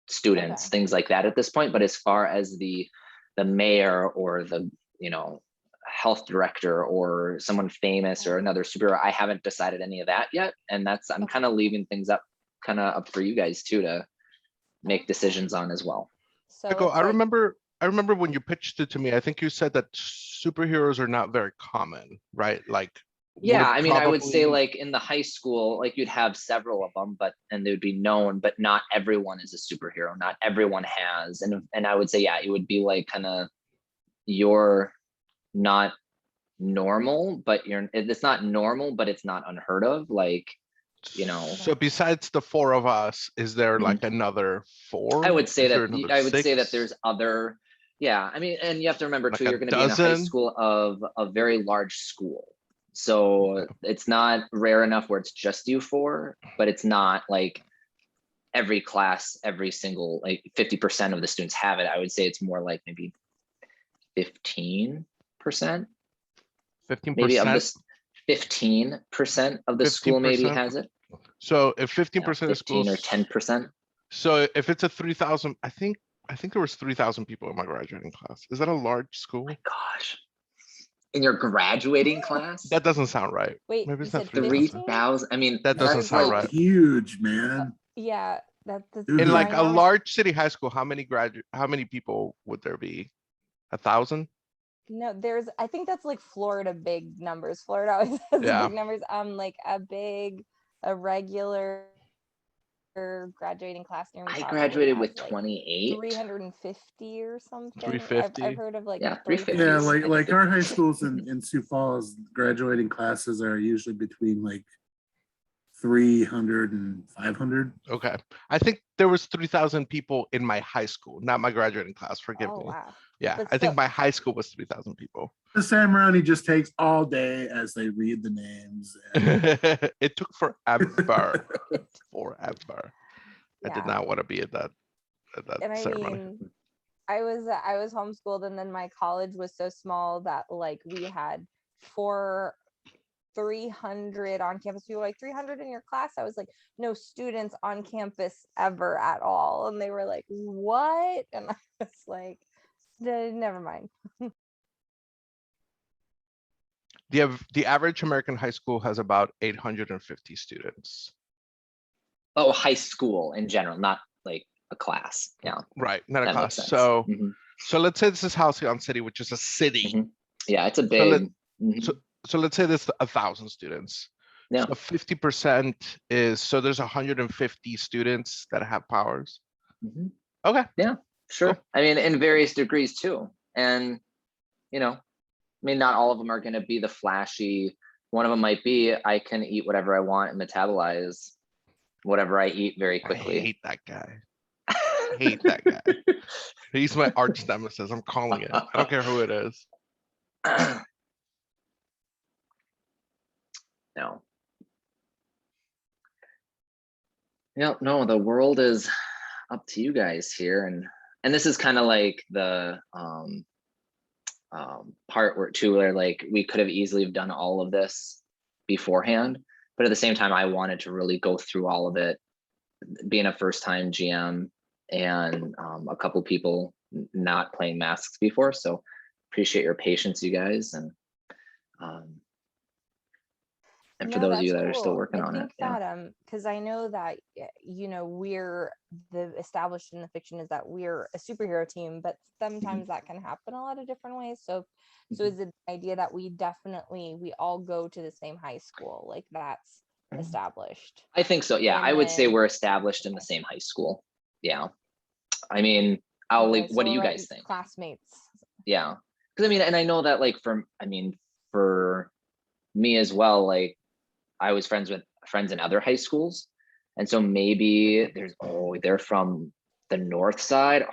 Speaker 2: students,
Speaker 1: Okay.
Speaker 2: things like that at this point. But as far as the mayor or the, you know, health director or someone famous or another superhero, I haven't decided any of that yet. And I'm
Speaker 1: Okay.
Speaker 2: kind of leaving things up for you guys too to make decisions on as well.
Speaker 1: So
Speaker 3: Echo,
Speaker 1: it's
Speaker 3: I
Speaker 1: like,
Speaker 3: remember when you pitched it to me, I think you said that superheroes are not very common, right? Like,
Speaker 2: Yeah,
Speaker 3: would
Speaker 2: I mean, I would say
Speaker 3: probably-
Speaker 2: like in the high school, like you'd have several of them, and they would be known, but not everyone is a superhero. Not everyone has, and I would say, yeah, it would be like kind of, you're not normal, but it's not normal, but it's not unheard of. Like, you know,
Speaker 3: So besides the four of us, is there
Speaker 2: Mhm.
Speaker 3: like another four?
Speaker 2: I would say
Speaker 3: Is there
Speaker 2: that
Speaker 3: another
Speaker 2: I would say that
Speaker 3: six?
Speaker 2: there's other, yeah, I mean, and you have to remember
Speaker 3: Like
Speaker 2: too,
Speaker 3: a
Speaker 2: you're going to be in a high
Speaker 3: dozen?
Speaker 2: school of a very large school. So
Speaker 3: Okay.
Speaker 2: it's not rare enough where it's just you four, but it's not like every class, every single, like 50% of the students have it. I would say it's more like maybe 15%, maybe of
Speaker 3: 15%?
Speaker 2: this 15% of the school maybe
Speaker 3: 15%?
Speaker 2: has it.
Speaker 3: So if
Speaker 2: Yeah,
Speaker 3: 15% of
Speaker 2: 15 or
Speaker 3: schools,
Speaker 2: 10%.
Speaker 3: so if it's a 3,000, I think there was 3,000 people in my graduating class. Is that a large school?
Speaker 2: My gosh. In your graduating class?
Speaker 3: That doesn't sound right.
Speaker 1: wait,
Speaker 3: Maybe
Speaker 1: you
Speaker 3: it's not
Speaker 1: said
Speaker 3: 3,000.
Speaker 2: 3,000. I mean,
Speaker 3: That doesn't
Speaker 2: that's
Speaker 3: sound
Speaker 2: like
Speaker 3: right.
Speaker 5: Huge, man.
Speaker 1: yeah, that's
Speaker 5: Dude.
Speaker 3: In like
Speaker 1: I
Speaker 3: a
Speaker 1: know.
Speaker 3: large city high school, how many people would there be? 1,000?
Speaker 1: No, I think that's like Florida big numbers. Florida always has
Speaker 3: Yeah.
Speaker 1: big numbers. Like a regular graduating class near me.
Speaker 2: I
Speaker 1: probably
Speaker 2: graduated with
Speaker 1: has, like,
Speaker 2: 28.
Speaker 1: 350 or something.
Speaker 3: 350?
Speaker 1: I've heard of like
Speaker 2: Yeah,
Speaker 1: 350.
Speaker 2: 350.
Speaker 5: Yeah, like our high schools in Sioux Falls, graduating classes are usually between like 300 and 500.
Speaker 3: Okay. I think there was 3,000 people in my high school, not my graduating class. Forgive
Speaker 1: Oh
Speaker 3: me.
Speaker 1: wow.
Speaker 3: Yeah,
Speaker 1: But
Speaker 3: I think
Speaker 1: still-
Speaker 3: my high school was 3,000 people.
Speaker 5: The ceremony just takes all day as they read the names.
Speaker 3: It took forever. Forever. I did
Speaker 1: Yeah.
Speaker 3: not want to be at that
Speaker 1: And I
Speaker 3: ceremony.
Speaker 1: mean, I was homeschooled, and then my college was so small that like we had 300 on campus. People were like, 300 in your class? I was like, no students on campus ever at all. And they were like, what? And I was like, never mind.
Speaker 3: The average American high school has about 850 students.
Speaker 2: Oh, high school in general, not like a class. Yeah,
Speaker 3: Right, not a
Speaker 2: that
Speaker 3: class.
Speaker 2: makes sense.
Speaker 3: So
Speaker 2: Mhm,
Speaker 3: so let's say this is Halcyon City, which is a city.
Speaker 2: mhm. Yeah, it's a
Speaker 3: let-
Speaker 2: big. Mhm.
Speaker 3: So let's say there's 1,000 students.
Speaker 2: Yeah.
Speaker 3: So 50% is, so there's 150 students that have powers.
Speaker 2: Mhm.
Speaker 3: Okay.
Speaker 2: Sure.
Speaker 3: Cool.
Speaker 2: I mean, in various degrees too. And, you know, I mean, not all of them are going to be the flashy. One of them might be, I can eat whatever I want and metabolize whatever I eat very
Speaker 3: I
Speaker 2: quickly.
Speaker 3: hate that guy. hate that guy. He's my arch nemesis. I'm calling it. I don't care who it is.
Speaker 2: No. No, the world is up to you guys here. And this is kind of like the part where like we could have easily have done all of this beforehand, but at the same time, I wanted to really go through all of it, being a first-time GM and a couple people not playing Masks before. So appreciate your patience, you guys, and for
Speaker 1: No,
Speaker 2: those of you
Speaker 1: that's
Speaker 2: that are still
Speaker 1: cool.
Speaker 2: working
Speaker 1: I
Speaker 2: on it.
Speaker 1: think that because I know that we're the established in the fiction is that we're a superhero team, but sometimes that can happen a lot of different ways. So is it the idea that we all go to the same high school, like that's
Speaker 2: Mhm.
Speaker 1: established?
Speaker 2: I think so. Yeah,
Speaker 1: And
Speaker 2: I would say
Speaker 1: then-
Speaker 2: we're established in the same high school. Yeah. I mean, I'll
Speaker 1: Okay,
Speaker 2: leave. What
Speaker 1: so
Speaker 2: do you
Speaker 1: we're
Speaker 2: guys
Speaker 1: like
Speaker 2: think?
Speaker 1: classmates.
Speaker 2: Yeah. Because I mean, and I know that like for me as well, like I was friends in other high schools. And so maybe they're from the north side.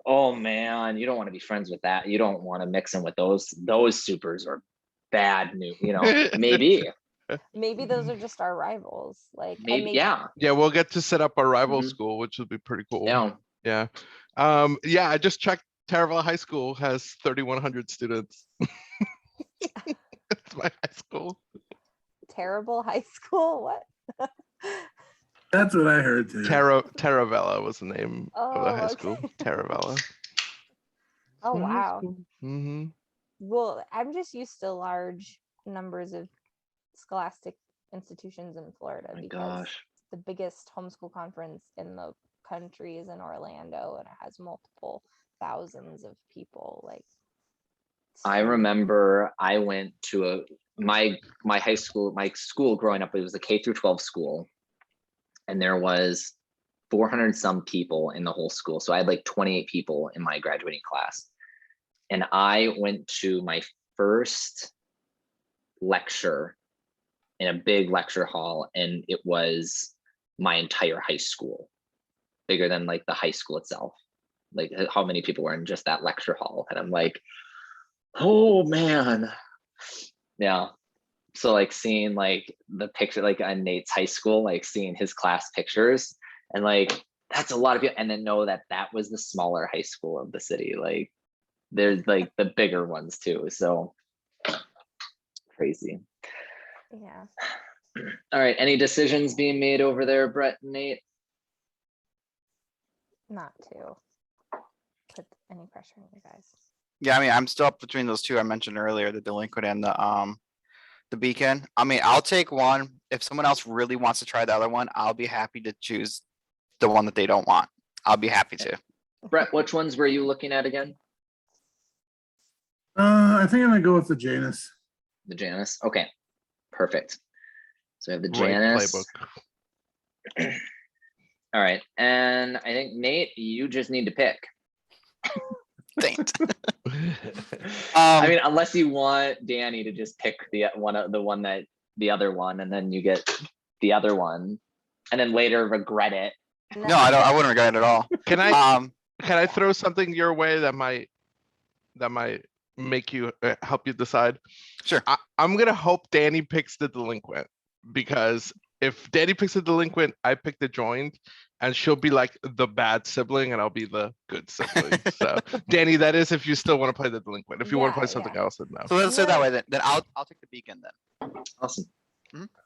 Speaker 2: Oh man, you don't want to be friends with that. You don't want to mix in with those supers or bad news, maybe.
Speaker 1: Maybe those are just our rivals. Like, I
Speaker 2: Maybe,
Speaker 1: make
Speaker 2: yeah,
Speaker 3: Yeah, we'll get to set up our rival
Speaker 2: Mhm.
Speaker 3: school, which would be pretty cool.
Speaker 2: yeah.
Speaker 3: Yeah. Yeah, I just checked. Taravella High School has 3,100 students. It's my high school.
Speaker 1: terrible high school. What?
Speaker 5: That's what I heard too.
Speaker 3: Taravella was the name of the
Speaker 1: Oh,
Speaker 3: high
Speaker 1: okay.
Speaker 3: school. Taravella.
Speaker 1: Oh, wow.
Speaker 3: Mm-hmm.
Speaker 1: Well, I'm just used to large numbers of scholastic institutions in Florida
Speaker 2: Oh my
Speaker 1: because
Speaker 2: gosh.
Speaker 1: the biggest homeschool conference in the country is in Orlando and it has multiple thousands of people. Like,
Speaker 2: I
Speaker 1: huge.
Speaker 2: remember I went to my high school, my school growing up, it was a K through 12 school. And there was 400 some people in the whole school. So I had like 28 people in my graduating class. And I went to my first lecture in a big lecture hall, and it was my entire high school, bigger than like the high school itself. Like how many people were in just that lecture hall. And I'm like, oh man. Yeah. So like seeing like the picture, like on Nate's high school, like seeing his class pictures and like, that's a lot of people. And then know that that was the smaller high school of the city. Like there's like the bigger ones too. So crazy.
Speaker 1: Yeah.
Speaker 2: All right. Any decisions being made over there, Brett and Nate?
Speaker 1: Not to put any pressure on you guys.
Speaker 4: Yeah, I mean, I'm still up between those two I mentioned earlier, the delinquent and the beacon. I mean, I'll take one. If someone else really wants to try the other one, I'll be happy to choose the one that they don't want. I'll be happy to.
Speaker 2: Brett, which ones were you looking at again?
Speaker 5: I think I'm gonna go with the Janus.
Speaker 2: The Janus. Okay, perfect. So we have the
Speaker 3: Great
Speaker 2: Janus.
Speaker 3: playbook.
Speaker 2: All right, and I think Nate, you just need to pick.
Speaker 4: Dang it.
Speaker 2: I mean, unless you want Danny to just pick the other one, and then you get the other one, and then later regret it.
Speaker 4: No, I wouldn't regret it at all.
Speaker 3: Can I
Speaker 4: Um,
Speaker 3: can I throw something your way that might make you help you decide?
Speaker 4: Sure.
Speaker 3: I'm gonna hope Danny picks the delinquent, because if Danny picks the delinquent, I pick the joined, and she'll be like the bad sibling and I'll be the good sibling. So Danny, that is if you still want to play the delinquent. If you want to play
Speaker 1: Yeah,
Speaker 3: something
Speaker 1: yeah.
Speaker 3: else, then no.
Speaker 4: so let's say it that
Speaker 1: No.
Speaker 4: way then. Then I'll take the beacon then.
Speaker 2: Awesome.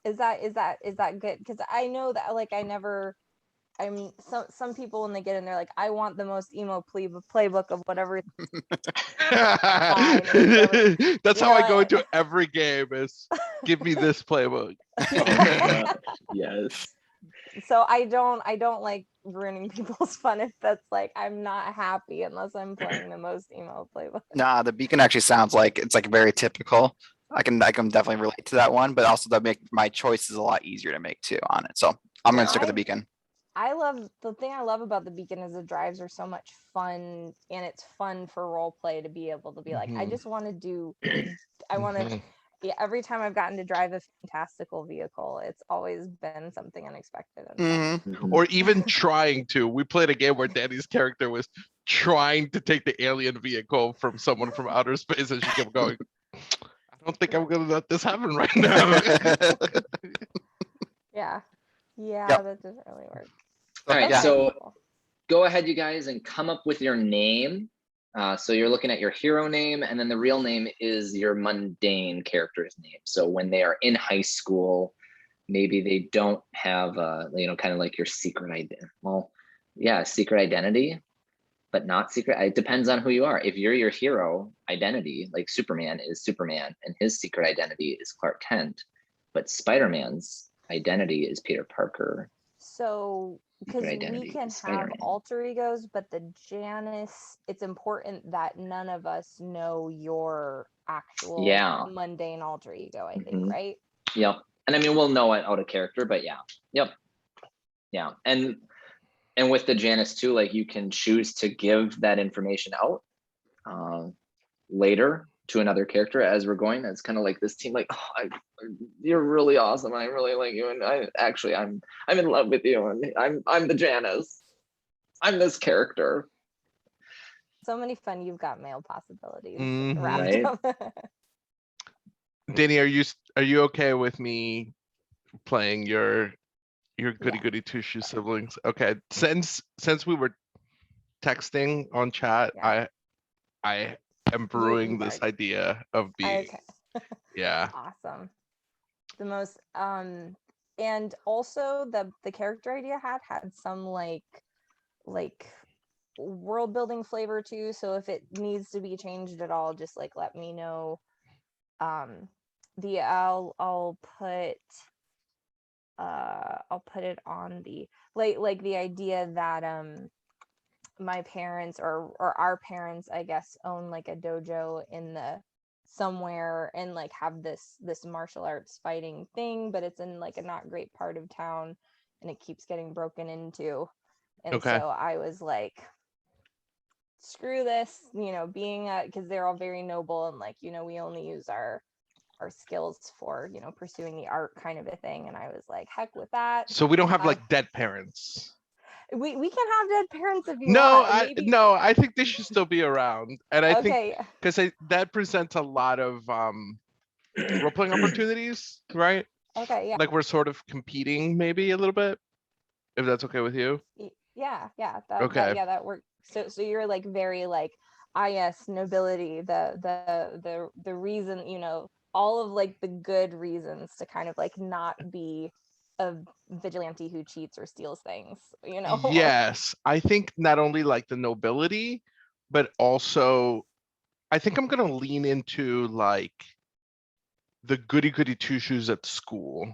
Speaker 1: Is that good? Because I know that like I'm some people when they get in they're like, I want the most emo playbook of whatever.
Speaker 3: That's
Speaker 1: You
Speaker 3: how I
Speaker 1: know
Speaker 3: go
Speaker 1: what?
Speaker 3: into every game is give me this playbook.
Speaker 2: Yes.
Speaker 1: So I don't like ruining people's fun if that's like I'm not happy unless I'm playing the most emo playbook.
Speaker 4: Nah, the beacon actually sounds like it's like very typical. I can definitely relate to that one, but also that make my choices a lot easier to make too on it. So I'm gonna stick with the beacon.
Speaker 1: The thing I love about the beacon is the drives are so much fun, and it's fun for role play to be able to be like, I
Speaker 3: Mhm.
Speaker 1: just want to do, I want to.
Speaker 3: Mhm.
Speaker 1: Yeah, every time I've gotten to drive a fantastical vehicle, it's always been something unexpected and fun.
Speaker 4: Mhm.
Speaker 2: Mhm.
Speaker 3: Or even trying to. We played a game where Danny's character was trying to take the alien vehicle from someone from outer space, and she kept going, I don't think I'm gonna let this happen right now.
Speaker 1: Yeah, yeah,
Speaker 4: Yep.
Speaker 1: that doesn't really work.
Speaker 2: All right,
Speaker 4: Yeah.
Speaker 2: so go ahead, you guys, and come up with your name. So you're looking at your hero name, and then the real name is your mundane character's name. So when they are in high school, maybe they don't have, kind of like your secret identity. Well, yeah, secret identity, but not secret. It depends on who you are. If you're your hero identity, like Superman is Superman, and his secret identity is Clark Kent, but Spider-Man's identity is Peter Parker.
Speaker 1: So, because
Speaker 2: Secret
Speaker 1: we
Speaker 2: identity
Speaker 1: can
Speaker 2: is
Speaker 1: have
Speaker 2: Spider-Man.
Speaker 1: alter egos, but the Janus, it's important that none of us know your actual
Speaker 2: Yeah.
Speaker 1: mundane alter ego, I think,
Speaker 2: Mhm.
Speaker 1: right?
Speaker 2: Yep. And I mean, we'll know it out of character, but yeah. Yep. Yeah. And with the Janus too, like you can choose to give that information out later to another character as we're going. It's kind of like this team, like, oh, you're really awesome. I really like you. And I'm in love with you. And I'm the Janus. I'm this character.
Speaker 1: So many fun. You've got male possibilities
Speaker 3: Mhm.
Speaker 1: wrapped
Speaker 2: Right.
Speaker 1: up.
Speaker 3: Danny, are you okay with me playing your goody
Speaker 1: Yeah.
Speaker 3: goody two shoe siblings? Okay, since we were texting on chat,
Speaker 1: Yeah.
Speaker 3: I am brewing
Speaker 1: You've
Speaker 3: this
Speaker 1: already.
Speaker 3: idea of being,
Speaker 1: Okay.
Speaker 3: yeah.
Speaker 1: Awesome. The most and also the character idea had some like world building flavor too. So if it needs to be changed at all, just like let me know. I'll put it on the like the idea that my parents or our parents, I guess, own like a dojo in the somewhere and like have this martial arts fighting thing, but it's in like a not great part of town and it keeps getting broken into. And
Speaker 3: Okay.
Speaker 1: so I was like, screw this, being because they're all very noble and like, we only use our skills for, pursuing the art kind of a thing. And I was like, heck with that.
Speaker 3: So we don't have
Speaker 1: Uh,
Speaker 3: like dead parents.
Speaker 1: we can have dead parents if you
Speaker 3: No,
Speaker 1: want. And maybe
Speaker 3: no, I think they should still be around. And I think
Speaker 1: okay.
Speaker 3: because that presents a lot of role playing opportunities, right?
Speaker 1: Okay, yeah.
Speaker 3: Like we're sort of competing maybe a little bit, if that's okay with you.
Speaker 1: Yeah,
Speaker 3: Okay.
Speaker 1: that works. So you're like very like yes, nobility, the reason, all of like the good reasons to kind of like not be a vigilante who cheats or steals things,
Speaker 3: Yes, I think not only like the nobility, but also I think I'm gonna lean into like the goody goody two shoes at school,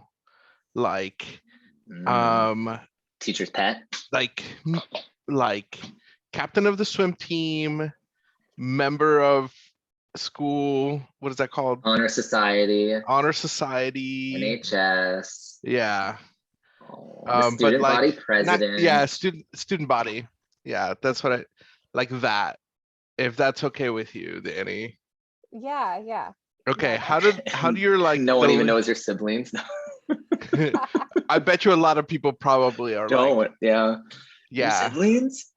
Speaker 3: like
Speaker 2: Mm, teacher's pet.
Speaker 3: like like captain of the swim team, member of school, what is that called?
Speaker 2: Honor Society.
Speaker 3: Honor Society.
Speaker 2: NHS.
Speaker 3: Yeah.
Speaker 2: The
Speaker 3: But
Speaker 2: student body
Speaker 3: like not,
Speaker 2: president.
Speaker 3: yeah, student body. Yeah, that's what I like that. If that's okay with you, Danny.
Speaker 1: yeah.
Speaker 3: Okay,
Speaker 1: No,
Speaker 3: how do your like
Speaker 2: no one even knows your siblings.
Speaker 3: I bet you a lot of people probably are like,
Speaker 2: Don't. Yeah. Your
Speaker 3: yeah.
Speaker 2: siblings.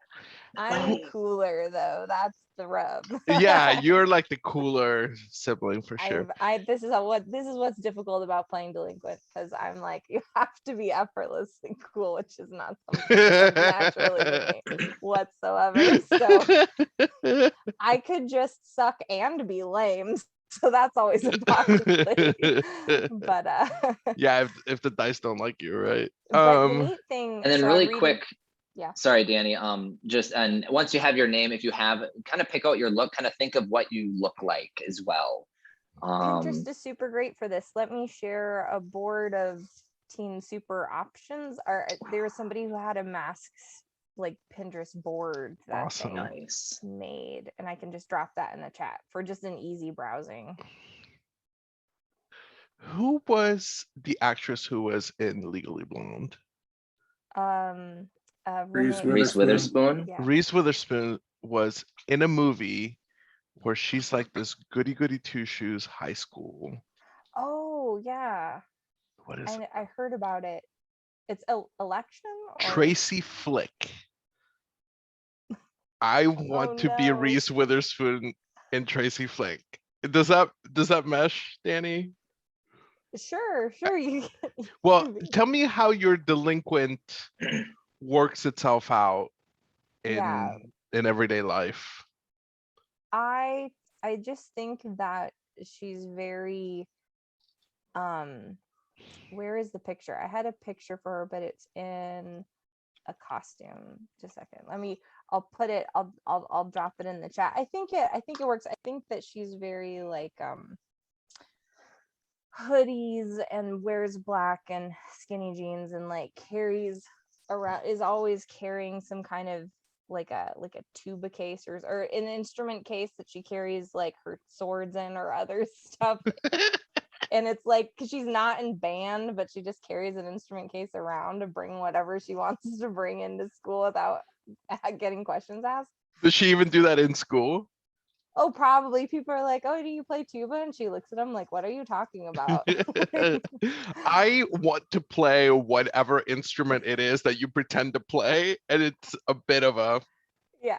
Speaker 1: I'm cooler though. That's the rub.
Speaker 3: Yeah, you're like the cooler sibling for sure.
Speaker 1: This is what's difficult about playing delinquent, because I'm like, you have to be effortlessly cool, which is not something that comes naturally to me whatsoever. So I could just suck and be lame. So that's always a possibility. But
Speaker 3: Yeah, if the dice don't like you, right?
Speaker 1: but the neat thing,
Speaker 2: And then
Speaker 1: so I'm
Speaker 2: really
Speaker 1: reading-
Speaker 2: quick,
Speaker 1: yeah.
Speaker 2: Sorry, Danny. Just and once you have your name, if you have, kind of pick out your look, kind of think of what you look like as well.
Speaker 1: Pinterest is super great for this. Let me share a board of Teen Super options. There was somebody who had a masks like Pinterest board that
Speaker 3: Awesome.
Speaker 1: they
Speaker 2: Nice.
Speaker 1: made, and I can just drop that in the chat for just an easy browsing.
Speaker 3: Who was the actress who was in Legally Blonde?
Speaker 5: Reese
Speaker 2: Reese Witherspoon.
Speaker 1: Yeah.
Speaker 3: Reese Witherspoon was in a movie where she's like this goody goody two shoes high school.
Speaker 1: Oh yeah.
Speaker 3: What is it?
Speaker 1: I heard about it. It's Election.
Speaker 3: Tracy Flick. I want to be
Speaker 1: no.
Speaker 3: Reese Witherspoon in Tracy Flick. Does that mesh, Danny?
Speaker 1: Sure. You
Speaker 3: Well, tell me how your delinquent works itself out in
Speaker 1: Yeah.
Speaker 3: everyday life.
Speaker 1: I just think that she's very where is the picture? I had a picture for her, but it's in a costume. Just a second. I'll put it, I'll drop it in the chat. I think it works. I think that she's very like hoodies and wears black and skinny jeans and like carries around, is always carrying some kind of like a tuba case or an instrument case that she carries like her swords in or other stuff. And it's like, because she's not in band, but she just carries an instrument case around to bring whatever she wants to bring into school without getting questions asked.
Speaker 3: Does she even do that in school?
Speaker 1: Oh, probably. People are like, oh, do you play tuba? And she looks at them like, what are you talking about?
Speaker 3: I want to play whatever instrument it is that you pretend to play, and it's a bit of a
Speaker 1: Yeah.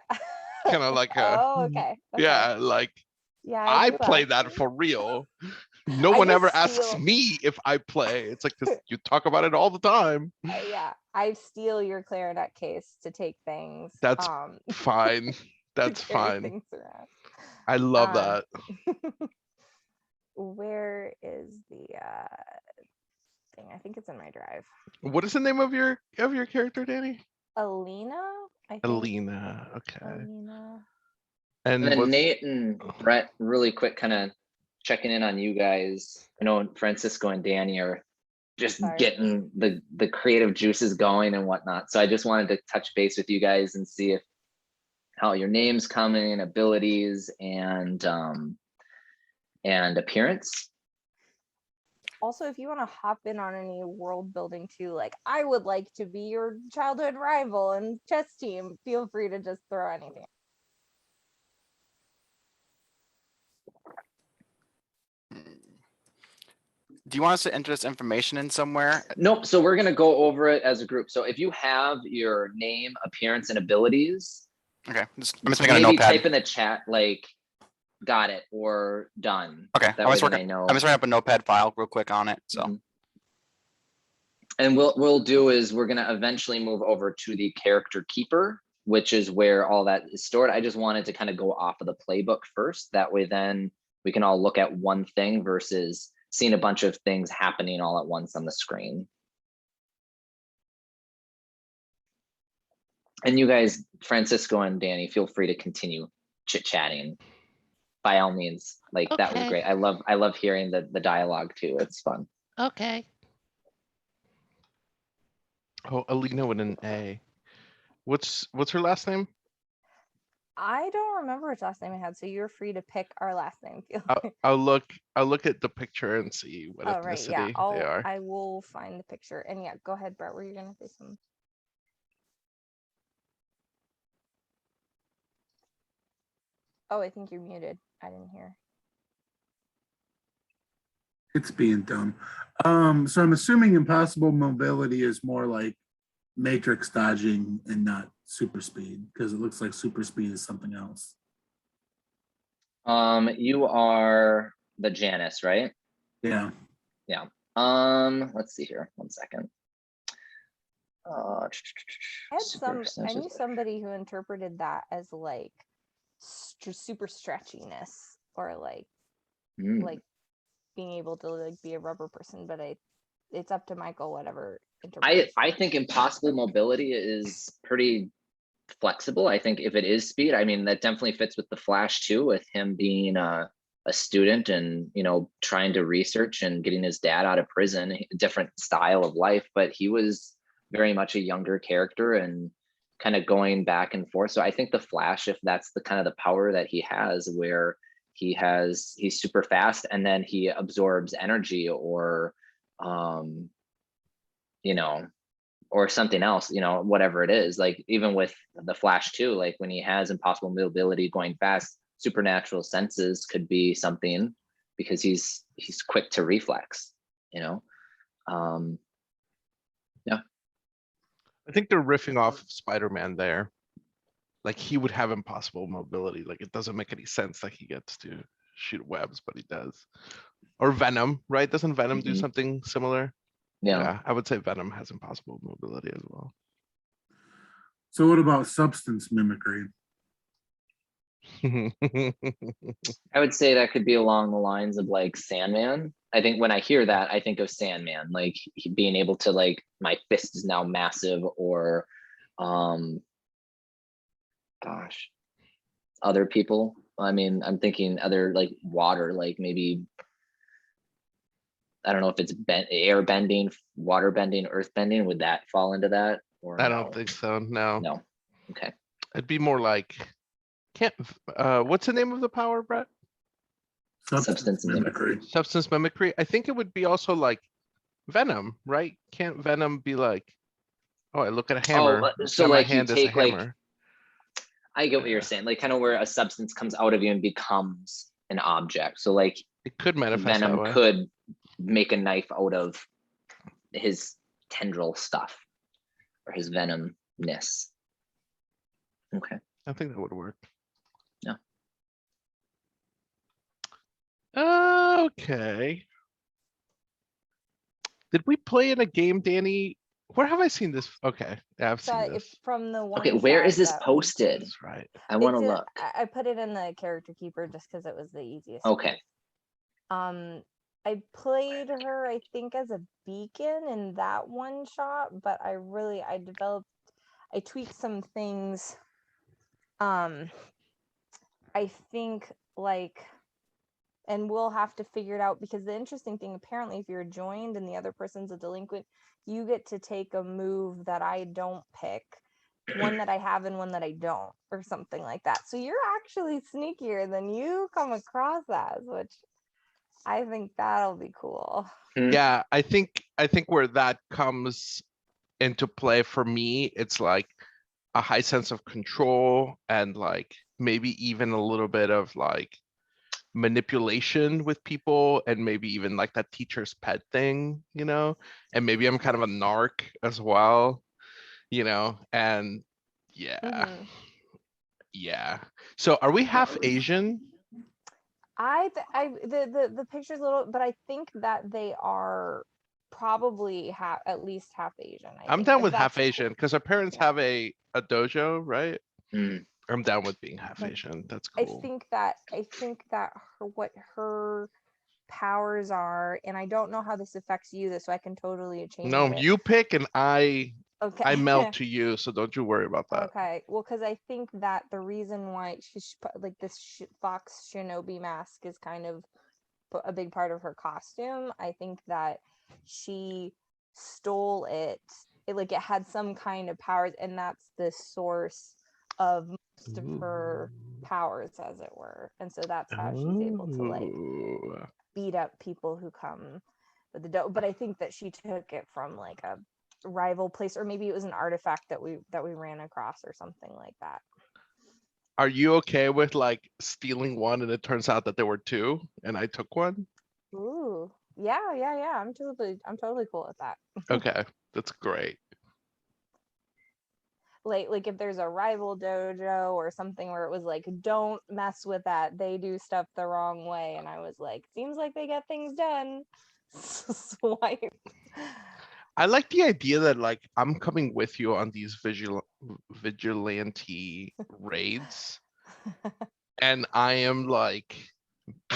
Speaker 3: kind of like a
Speaker 1: Oh, okay.
Speaker 3: yeah, like
Speaker 1: Yeah,
Speaker 3: I
Speaker 1: do
Speaker 3: play
Speaker 1: a-
Speaker 3: that for real. No
Speaker 1: I
Speaker 3: one
Speaker 1: just
Speaker 3: ever asks
Speaker 1: steal-
Speaker 3: me if I play. It's like this, you talk about it all the time.
Speaker 1: Yeah, I steal your clarinet case to take things.
Speaker 3: That's fine.
Speaker 1: to
Speaker 3: That's
Speaker 1: carry
Speaker 3: fine.
Speaker 1: things around.
Speaker 3: I love
Speaker 1: Um,
Speaker 3: that.
Speaker 1: Where is the thing? I think it's in my drive.
Speaker 3: What is the name of your character, Danny?
Speaker 1: Alina, I think.
Speaker 3: Alina. Okay.
Speaker 1: Alina.
Speaker 3: And
Speaker 2: And then
Speaker 3: what's
Speaker 2: Nate and Brett, really quick, kind of checking in on you guys. I know Francisco and Danny are just
Speaker 1: Sorry.
Speaker 2: getting the creative juices going and whatnot. So I just wanted to touch base with you guys and see if how your names coming, abilities, and appearance.
Speaker 1: Also, if you want to hop in on any world building too, like I would like to be your childhood rival and chess team, feel free to just throw anything.
Speaker 4: Do you want us to enter this information in somewhere?
Speaker 2: Nope. So we're gonna go over it as a group. So if you have your name, appearance, and abilities,
Speaker 4: Okay, I'm just making a
Speaker 2: maybe
Speaker 4: notepad.
Speaker 2: type in the chat like got it or done.
Speaker 4: Okay,
Speaker 2: That
Speaker 4: I'm
Speaker 2: way
Speaker 4: just
Speaker 2: then
Speaker 4: working.
Speaker 2: I know.
Speaker 4: I'm just writing up a notepad file real quick on it. So
Speaker 2: Mhm. And we'll do is we're gonna eventually move over to the character keeper, which is where all that is stored. I just wanted to kind of go off of the playbook first. That way then we can all look at one thing versus seeing a bunch of things happening all at once on the screen. And you guys, Francisco and Danny, feel free to continue chit-chatting. By all means, like that was
Speaker 6: Okay.
Speaker 2: great. I love hearing the dialogue too. It's fun.
Speaker 6: Okay.
Speaker 3: Oh, Alina with an A. What's her last name?
Speaker 1: I don't remember which last name I had, so you're free to pick our last name. Feel free.
Speaker 3: I'll look at the picture and see what
Speaker 1: Oh right, yeah.
Speaker 3: ethnicity they are.
Speaker 1: I will find the picture. And yeah, go ahead, Brett. Were you gonna say something? Oh, I think you're muted. I didn't hear.
Speaker 5: It's being dumb. So I'm assuming impossible mobility is more like matrix dodging and not super speed, because it looks like super speed is something else.
Speaker 2: You are the Janice, right?
Speaker 5: Yeah.
Speaker 2: Let's see here. 1 second.
Speaker 1: I knew somebody who interpreted that as like super stretchiness or like being able to like be a rubber person, but it's up to Michael, whatever interpretation.
Speaker 2: I think impossible mobility is pretty flexible. I think if it is speed, I mean, that definitely fits with the Flash too, with him being a student and, you know, trying to research and getting his dad out of prison, a different style of life, but he was very much a younger character and kind of going back and forth. So I think the Flash, if that's the kind of the power that he has, where he's super fast and then he absorbs energy or, you know, or something else, you know, whatever it is, like even with the Flash too, like when he has impossible mobility going fast, supernatural senses could be something because he's quick to reflex, you know. Yeah.
Speaker 3: I think they're riffing off Spider-Man there. Like he would have impossible mobility. Like it doesn't make any sense that he gets to shoot webs, but he does. Or Venom, right? Doesn't Venom do
Speaker 2: Mhm.
Speaker 3: something similar?
Speaker 2: Yeah.
Speaker 3: I would say Venom has impossible mobility as well.
Speaker 5: So what about substance mimicry?
Speaker 2: I would say that could be along the lines of like Sandman. I think when I hear that, I think of Sandman, like being able to like, my fist is now massive, or gosh, other people. I mean, I'm thinking other like water, like maybe, I don't know if it's air bending, water bending, earth bending. Would that fall into that? Or
Speaker 3: I
Speaker 2: no?
Speaker 3: don't think so. No.
Speaker 2: No. Okay.
Speaker 3: It'd be more like what's the name of the power, Brett?
Speaker 2: Substance mimicry.
Speaker 3: Substance mimicry. I think it would be also like Venom, right? Can't Venom be like, oh, I look at a hammer.
Speaker 2: So
Speaker 3: now my
Speaker 2: like you
Speaker 3: hand is a
Speaker 2: take like,
Speaker 3: hammer.
Speaker 2: I get what you're
Speaker 3: Yeah.
Speaker 2: saying, like kind of where a substance comes out of you and becomes an object. So like
Speaker 3: It could manifest that
Speaker 2: Venom
Speaker 3: way.
Speaker 2: could make a knife out of his tendril stuff or his venomness. Okay.
Speaker 3: I think that would work.
Speaker 2: Yeah.
Speaker 3: Okay. Did we play in a game, Danny? Where have I seen this? Okay, yeah, I've
Speaker 1: So
Speaker 3: seen
Speaker 1: if
Speaker 3: this.
Speaker 1: from the one
Speaker 2: Okay, where is
Speaker 1: shot
Speaker 2: this
Speaker 1: that
Speaker 2: posted?
Speaker 3: That's right.
Speaker 2: I want to
Speaker 1: it's
Speaker 2: look.
Speaker 1: I put it in the character keeper just because it was the easiest.
Speaker 2: Okay.
Speaker 1: I played her, I think, as a beacon in that one shot, but I tweaked some things. I think like, and we'll have to figure it out because the interesting thing, apparently, if you're joined and the other person's a delinquent, you get to take a move that I don't pick, one that I have and one that I don't, or something like that. So you're actually sneakier than you come across as, which I think that'll be cool.
Speaker 3: Yeah, I think where that comes into play for me, it's like a high sense of control and like maybe even a little bit of like manipulation with people and maybe even like that teacher's pet thing, you know, and maybe I'm kind of a narc as well, you know, and yeah,
Speaker 1: Mhm.
Speaker 3: yeah. So are we half Asian?
Speaker 1: The picture's a little, but I think that they are probably at least half Asian.
Speaker 3: I'm
Speaker 1: think
Speaker 3: down
Speaker 1: if
Speaker 3: with half
Speaker 1: that's cool.
Speaker 3: Asian because our parents
Speaker 1: Yeah.
Speaker 3: have a dojo, right?
Speaker 2: Mm.
Speaker 3: I'm down with being half
Speaker 1: But
Speaker 3: Asian. That's
Speaker 1: I
Speaker 3: cool.
Speaker 1: think that what her powers are, and I don't know how this affects you, so I can totally change
Speaker 3: No,
Speaker 1: it.
Speaker 3: you pick and I
Speaker 1: Okay.
Speaker 3: meld to you, so don't you worry about that.
Speaker 1: Okay. Well, because I think that the reason why she's like this Fox Shinobi mask is kind of a big part of her costume. I think that she stole it. It had some kind of powers, and that's the source of most of her powers, as it were. And so that's how she's able to like
Speaker 3: Ooh.
Speaker 1: beat up people who come with the dough. But I think that she took it from like a rival place, or maybe it was an artifact that we ran across or something like that.
Speaker 3: Are you okay with like stealing one and it turns out that there were two and I took one?
Speaker 1: Ooh. Yeah. I'm totally cool with that.
Speaker 3: Okay, that's great.
Speaker 1: Like if there's a rival dojo or something where it was like, don't mess with that, they do stuff the wrong way, and I was like, seems like they get things done. Swipe.
Speaker 3: I like the idea that like I'm coming with you on these vigilante raids and I am like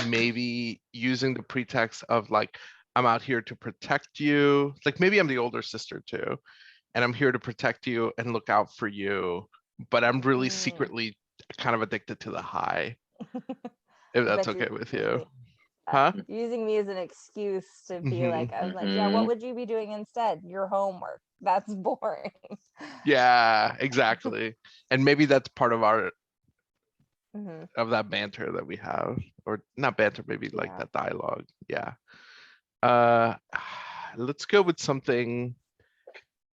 Speaker 3: maybe using the pretext of like I'm out here to protect you. Like maybe I'm the older sister too, and I'm here to protect you and look out for you, but I'm really secretly kind of addicted to the high. If that's okay with you. Huh?
Speaker 1: Using me as an excuse to be like, I was like, yeah, what would you be doing instead? Your homework. That's boring.
Speaker 3: Yeah, exactly. And maybe that's part of our
Speaker 1: Mhm.
Speaker 3: of that banter that we have, or not banter, maybe like
Speaker 1: Yeah.
Speaker 3: that dialogue. Yeah. Let's go with something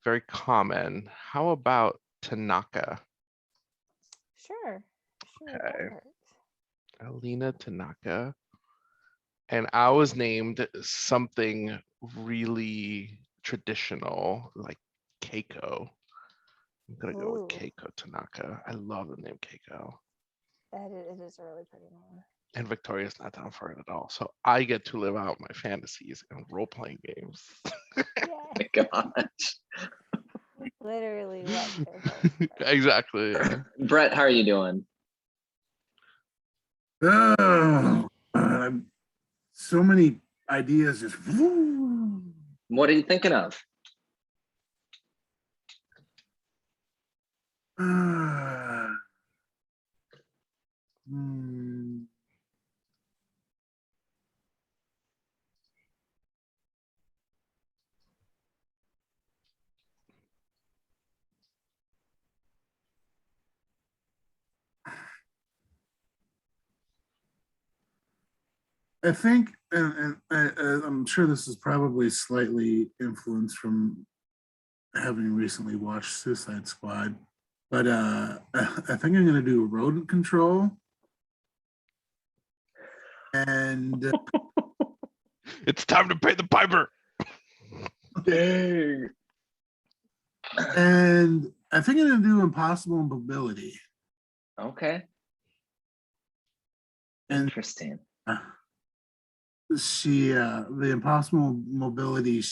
Speaker 3: very common. How about Tanaka?
Speaker 1: Sure.
Speaker 3: Okay.
Speaker 1: That works.
Speaker 3: Alina Tanaka. And I was named something really traditional, like Keiko. I'm gonna go with
Speaker 1: Ooh.
Speaker 3: Keiko Tanaka. I love the name Keiko.
Speaker 1: It is a really pretty name.
Speaker 3: And Victoria's not down for it at all. So I get to live out my fantasies and role-playing games.
Speaker 1: Yeah.
Speaker 2: Gosh.
Speaker 1: Literally what?
Speaker 3: Exactly. Yeah.
Speaker 2: Brett, how are you doing?
Speaker 5: Oh, so many ideas just.
Speaker 2: What are you thinking of?
Speaker 5: I think, and I'm sure this is probably slightly influenced from having recently watched Suicide Squad, but I think I'm going to do rodent control. And
Speaker 3: It's time to pay the piper.
Speaker 2: Dang.
Speaker 5: and I think I'm going to do impossible mobility.
Speaker 2: Okay.
Speaker 5: And
Speaker 2: Interesting.
Speaker 5: She the impossible mobility,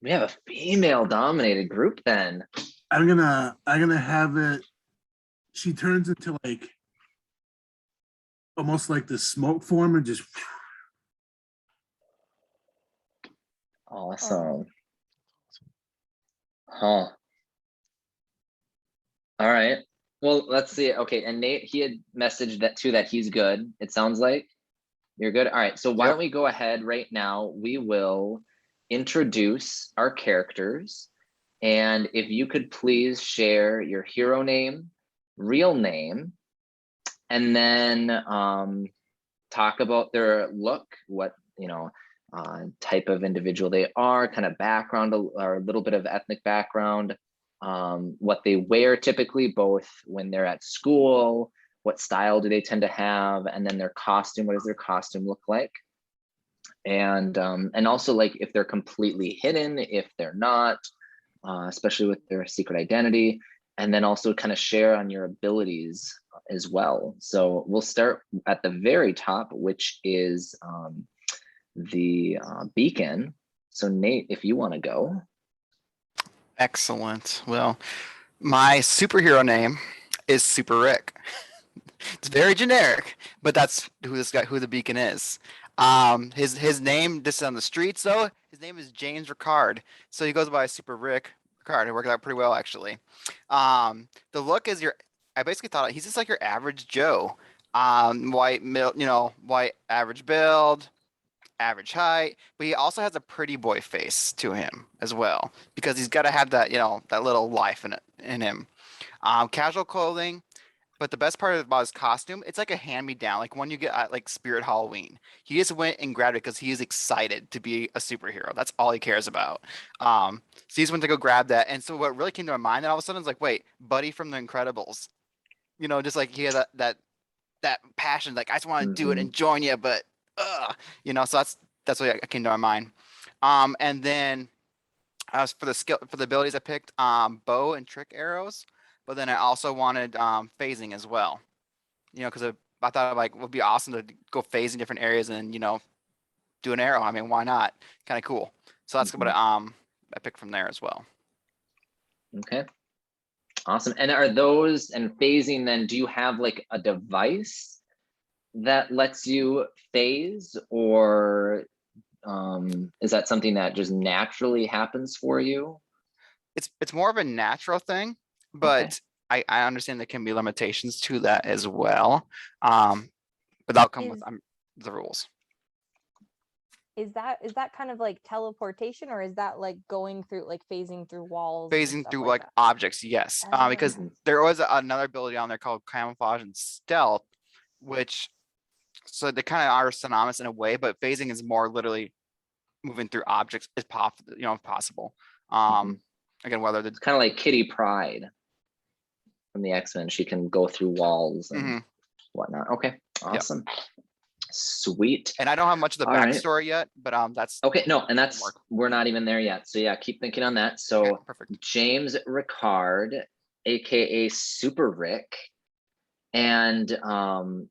Speaker 2: We have a female dominated group then.
Speaker 5: I'm gonna have it. She turns into like almost like the smoke form and just
Speaker 2: Awesome. Huh. All right. Well, let's see. Okay, and Nate, he had messaged that too, that he's good. It sounds like you're good. All right. So why
Speaker 4: Yep.
Speaker 2: don't we go ahead right now? We will introduce our characters. And if you could please share your hero name, real name, and then talk about their look, what, type of individual they are, kind of background or a little bit of ethnic background, what they wear typically, both when they're at school, what style do they tend to have, and then their costume, what does their costume look like? And also like if they're completely hidden, if they're not, especially with their secret identity, and then also kind of share on your abilities as well. So we'll start at the very top, which is the beacon. So Nate, if you want to go.
Speaker 4: Excellent. Well, my superhero name is Super Rick. It's very generic, but that's who the beacon is. His name, this is on the streets though, his name is James Ricard. So he goes by Super Rick Ricard. It worked out pretty well actually. The look is I basically thought he's just like your average Joe. White, white average build, average height, but he also has a pretty boy face to him as well because he's got to have that, that little life in him. Casual clothing, but the best part about his costume, it's like a hand-me-down, like one you get at like Spirit Halloween. He just went and grabbed it because he is excited to be a superhero. That's all he cares about. So he just went to go grab that. And so what really came to my mind then all of a sudden is like, wait, Buddy from The Incredibles. Just like he had that passion, like I just want to do it and join you, but so that's what came to my mind. And then as for the abilities I picked, bow and trick arrows, but then I also wanted phasing as well. Because I thought like it would be awesome to go phase in different areas and do an arrow. I mean, why not? Kind of cool. So that's what I picked from there as well.
Speaker 2: Okay. Awesome. And are those and phasing then, do you have like a device that lets you phase, or is that something that just naturally happens for you?
Speaker 4: It's more of a natural thing, but I understand there can be limitations to that as well. But that'll come with the rules.
Speaker 1: Is that kind of like teleportation, or is that like going through, like phasing through walls?
Speaker 4: Phasing through like objects, yes. Because there was another ability on there called camouflage and stealth, which so they kind of are synonymous in a way, but phasing is more literally moving through objects if possible. Again, whether it's
Speaker 2: kind of like Kitty Pryde from the X-Men. She can go through walls and whatnot. Okay, awesome. Yep. Sweet.
Speaker 4: And I don't have much of the backstory yet, but that's
Speaker 2: okay. No, and we're not even there yet. So yeah, keep thinking on that. So
Speaker 4: perfect.
Speaker 2: James Ricard, aka Super Rick, and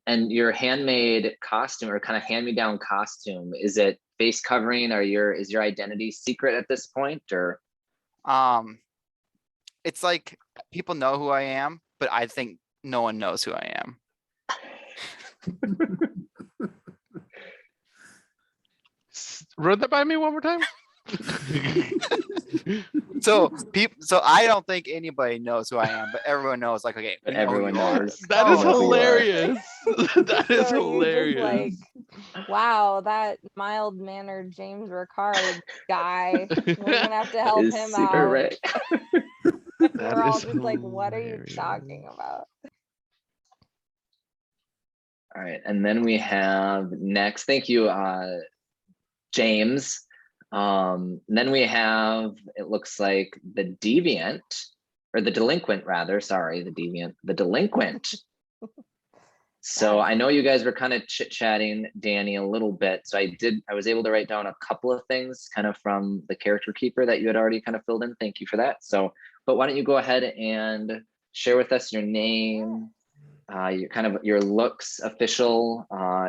Speaker 2: your handmade costume or kind of hand-me-down costume, is it face covering, or is your identity secret at this point, or?
Speaker 4: It's like people know who I am, but I think no one knows who I am.
Speaker 3: Run that by me one more time.
Speaker 4: So I don't think anybody knows who I am, but everyone knows. Like, okay,
Speaker 2: but everyone knows.
Speaker 3: That is hilarious. That is
Speaker 1: so
Speaker 3: hilarious.
Speaker 1: Like, wow, that mild-mannered James Ricard guy. We're gonna have to help him out.
Speaker 2: Right.
Speaker 1: We're all just like, what are you talking about?
Speaker 2: All right, and then we have next. Thank you, James. Then we have, it looks like the deviant, or the delinquent rather, sorry, the delinquent. So I know you guys were kind of chit-chatting, Danny, a little bit. So I was able to write down a couple of things kind of from the character keeper that you had already kind of filled in. Thank you for that. So, but why don't you go ahead and share with us your name, your kind of your looks, official,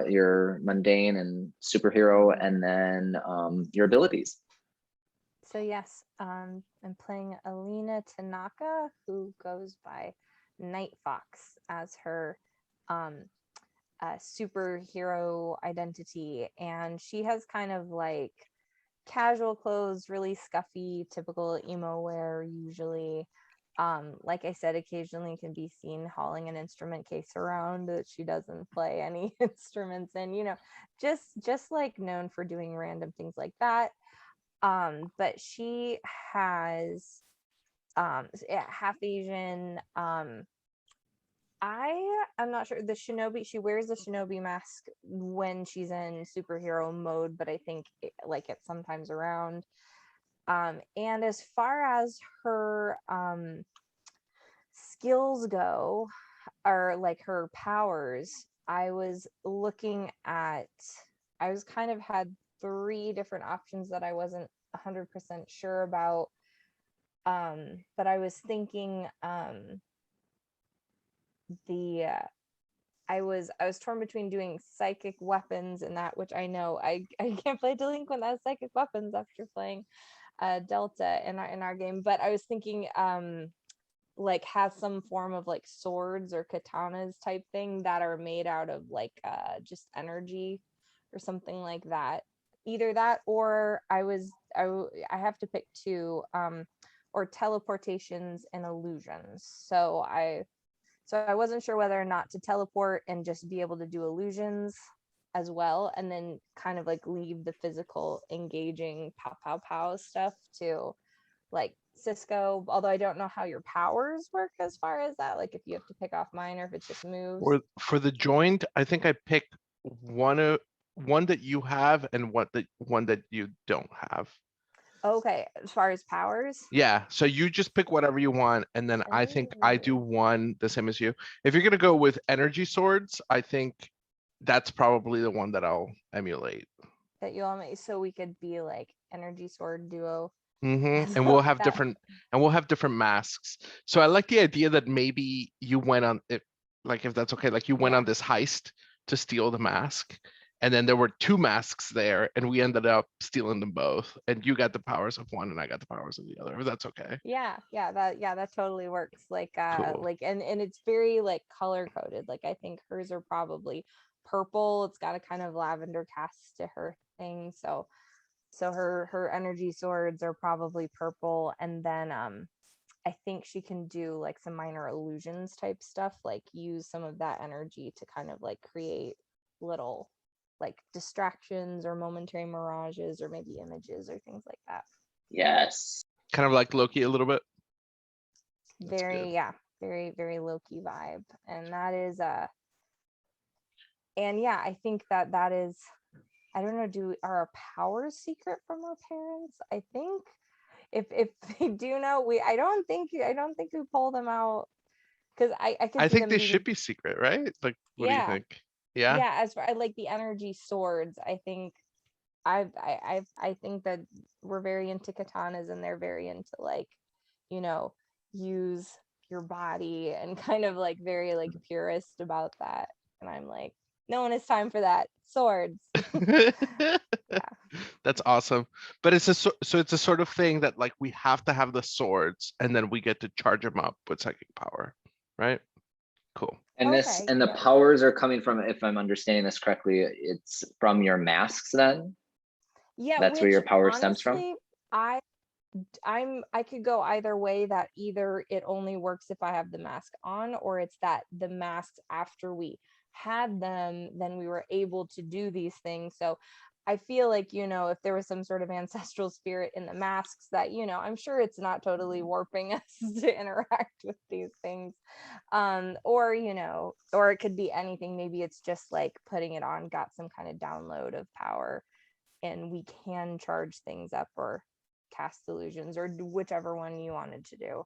Speaker 2: your mundane and superhero, and then your abilities.
Speaker 1: So yes, I'm playing Alina Tanaka, who goes by Night Fox as her superhero identity, and she has kind of like casual clothes, really scuffy, typical emo wear usually. Like I said, occasionally can be seen hauling an instrument case around that she doesn't play any instruments in, just like known for doing random things like that. But she has half Asian. I'm not sure, the shinobi, she wears the shinobi mask when she's in superhero mode, but I think like it's sometimes around. And as far as her skills go, or like her powers, I was kind of had three different options that I wasn't 100% sure about. But I was thinking I was torn between doing psychic weapons and that, which I know I can't play Delinquent as psychic weapons after playing Delta in our game, but I was thinking like has some form of like swords or katanas type thing that are made out of like just energy or something like that. Either that, or I have to pick two, or teleportations and illusions. So I wasn't sure whether or not to teleport and just be able to do illusions as well, and then kind of like leave the physical engaging pow pow pow stuff to like Cisco, although I don't know how your powers work as far as that, like if you have to pick off mine or if it's just moves.
Speaker 3: For the joint, I think I picked one that you have and one that you don't have.
Speaker 1: Okay, as far as powers.
Speaker 3: Yeah, so you just pick whatever you want, and then I think I do
Speaker 1: Oh.
Speaker 3: one the same as you. If you're gonna go with energy swords, I think that's probably the one that I'll emulate.
Speaker 1: That you all make, so we could be like energy sword duo.
Speaker 3: And
Speaker 1: So
Speaker 3: we'll have
Speaker 1: that-
Speaker 3: different masks. So I like the idea that maybe you went on it, like if that's okay, like you went
Speaker 1: Yeah.
Speaker 3: on this heist to steal the mask, and then there were two masks there, and we ended up stealing them both. And you got the powers of one, and I got the powers of the other. If that's okay.
Speaker 1: that totally works. Like
Speaker 3: Cool.
Speaker 1: like and it's very like color coded. Like I think hers are probably purple. It's got a kind of lavender cast to her thing. So her energy swords are probably purple, and then I think she can do like some minor illusions type stuff, like use some of that energy to kind of like create little like distractions or momentary mirages or maybe images or things like that.
Speaker 2: Yes.
Speaker 3: Kind of like Loki a little bit. That's
Speaker 1: Very
Speaker 3: good.
Speaker 1: yeah, very Loki vibe. And that is and yeah, I think that is, I don't know, are our powers secret from our parents? I think if they do know, I don't think we pull them out, because I can
Speaker 3: I
Speaker 1: see
Speaker 3: think
Speaker 1: them
Speaker 3: they
Speaker 1: being,
Speaker 3: should be secret, right? Like, what do you
Speaker 1: yeah,
Speaker 3: think? Yeah.
Speaker 1: yeah, as far like the energy swords, I think I think that we're very into katanas, and they're very into like, you know, use your body and kind of like very like purist about that. And I'm like, no one has time for that. Swords.
Speaker 3: That's awesome. But it's so it's a sort of thing that like we have to have the swords, and then we get to charge them up with psychic power, right? Cool.
Speaker 2: And this
Speaker 1: Okay,
Speaker 2: and the
Speaker 1: yeah.
Speaker 2: powers are coming from, if I'm understanding this correctly, it's from your masks then?
Speaker 1: Yeah,
Speaker 2: That's where
Speaker 1: which
Speaker 2: your power stems from?
Speaker 1: honestly, I could go either way, that either it only works if I have the mask on, or it's that the masks after we had them, then we were able to do these things. So I feel like, if there was some sort of ancestral spirit in the masks, that, I'm sure it's not totally warping us to interact with these things. Or, or it could be anything. Maybe it's just like putting it on, got some kind of download of power, and we can charge things up or cast illusions, or whichever one you wanted to do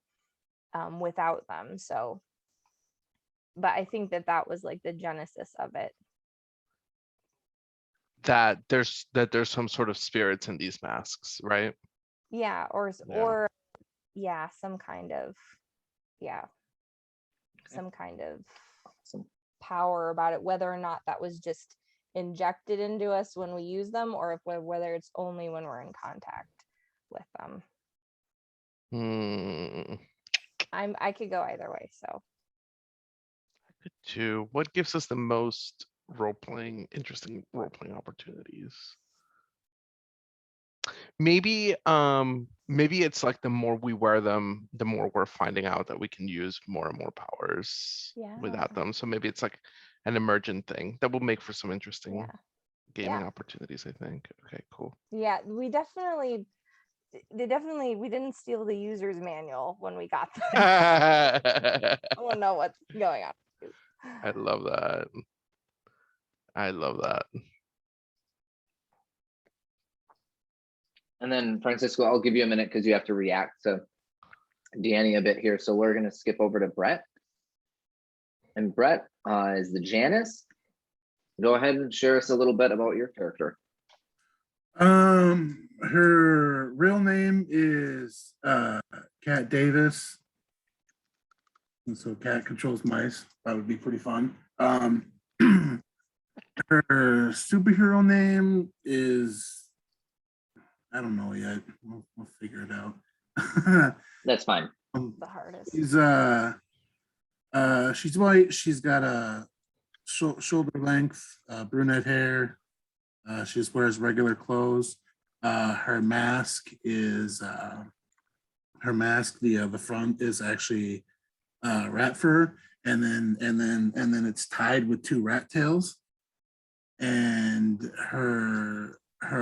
Speaker 1: without them. So, but I think that was like the genesis of it.
Speaker 3: That there's some sort of spirits in these masks, right?
Speaker 1: Yeah, or yeah, some kind of
Speaker 2: Okay. Awesome.
Speaker 1: power about it, whether or not that was just injected into us when we use them, or if whether it's only when we're in contact with them. I could go either way. So
Speaker 3: Two. What gives us the most interesting role-playing opportunities? Maybe it's like the more we wear them, the more we're finding out that we can use more and more powers without
Speaker 1: Yeah.
Speaker 3: them. So maybe it's like an emergent thing that will make for some interesting
Speaker 1: yeah,
Speaker 3: gaming
Speaker 1: Yeah.
Speaker 3: opportunities, I think. Okay, cool.
Speaker 1: yeah, we definitely we didn't steal the user's manual when we got them.
Speaker 3: I
Speaker 1: I don't know what's going on.
Speaker 3: love that. I love that.
Speaker 2: And then Francisco, I'll give you a minute because you have to react to Danny a bit here. So we're gonna skip over to Brett. And Brett is the Janice. Go ahead and share us a little bit about your character.
Speaker 5: Her real name is Kat Davis. And so Kat controls mice. That would be pretty fun. Her superhero name is, I don't know yet. We'll figure it out.
Speaker 2: That's fine.
Speaker 1: The hardest.
Speaker 5: She's white. She's got a shoulder length brunette hair. She just wears regular clothes. Her mask, the front is actually rat fur, and then it's tied with two rat tails. And her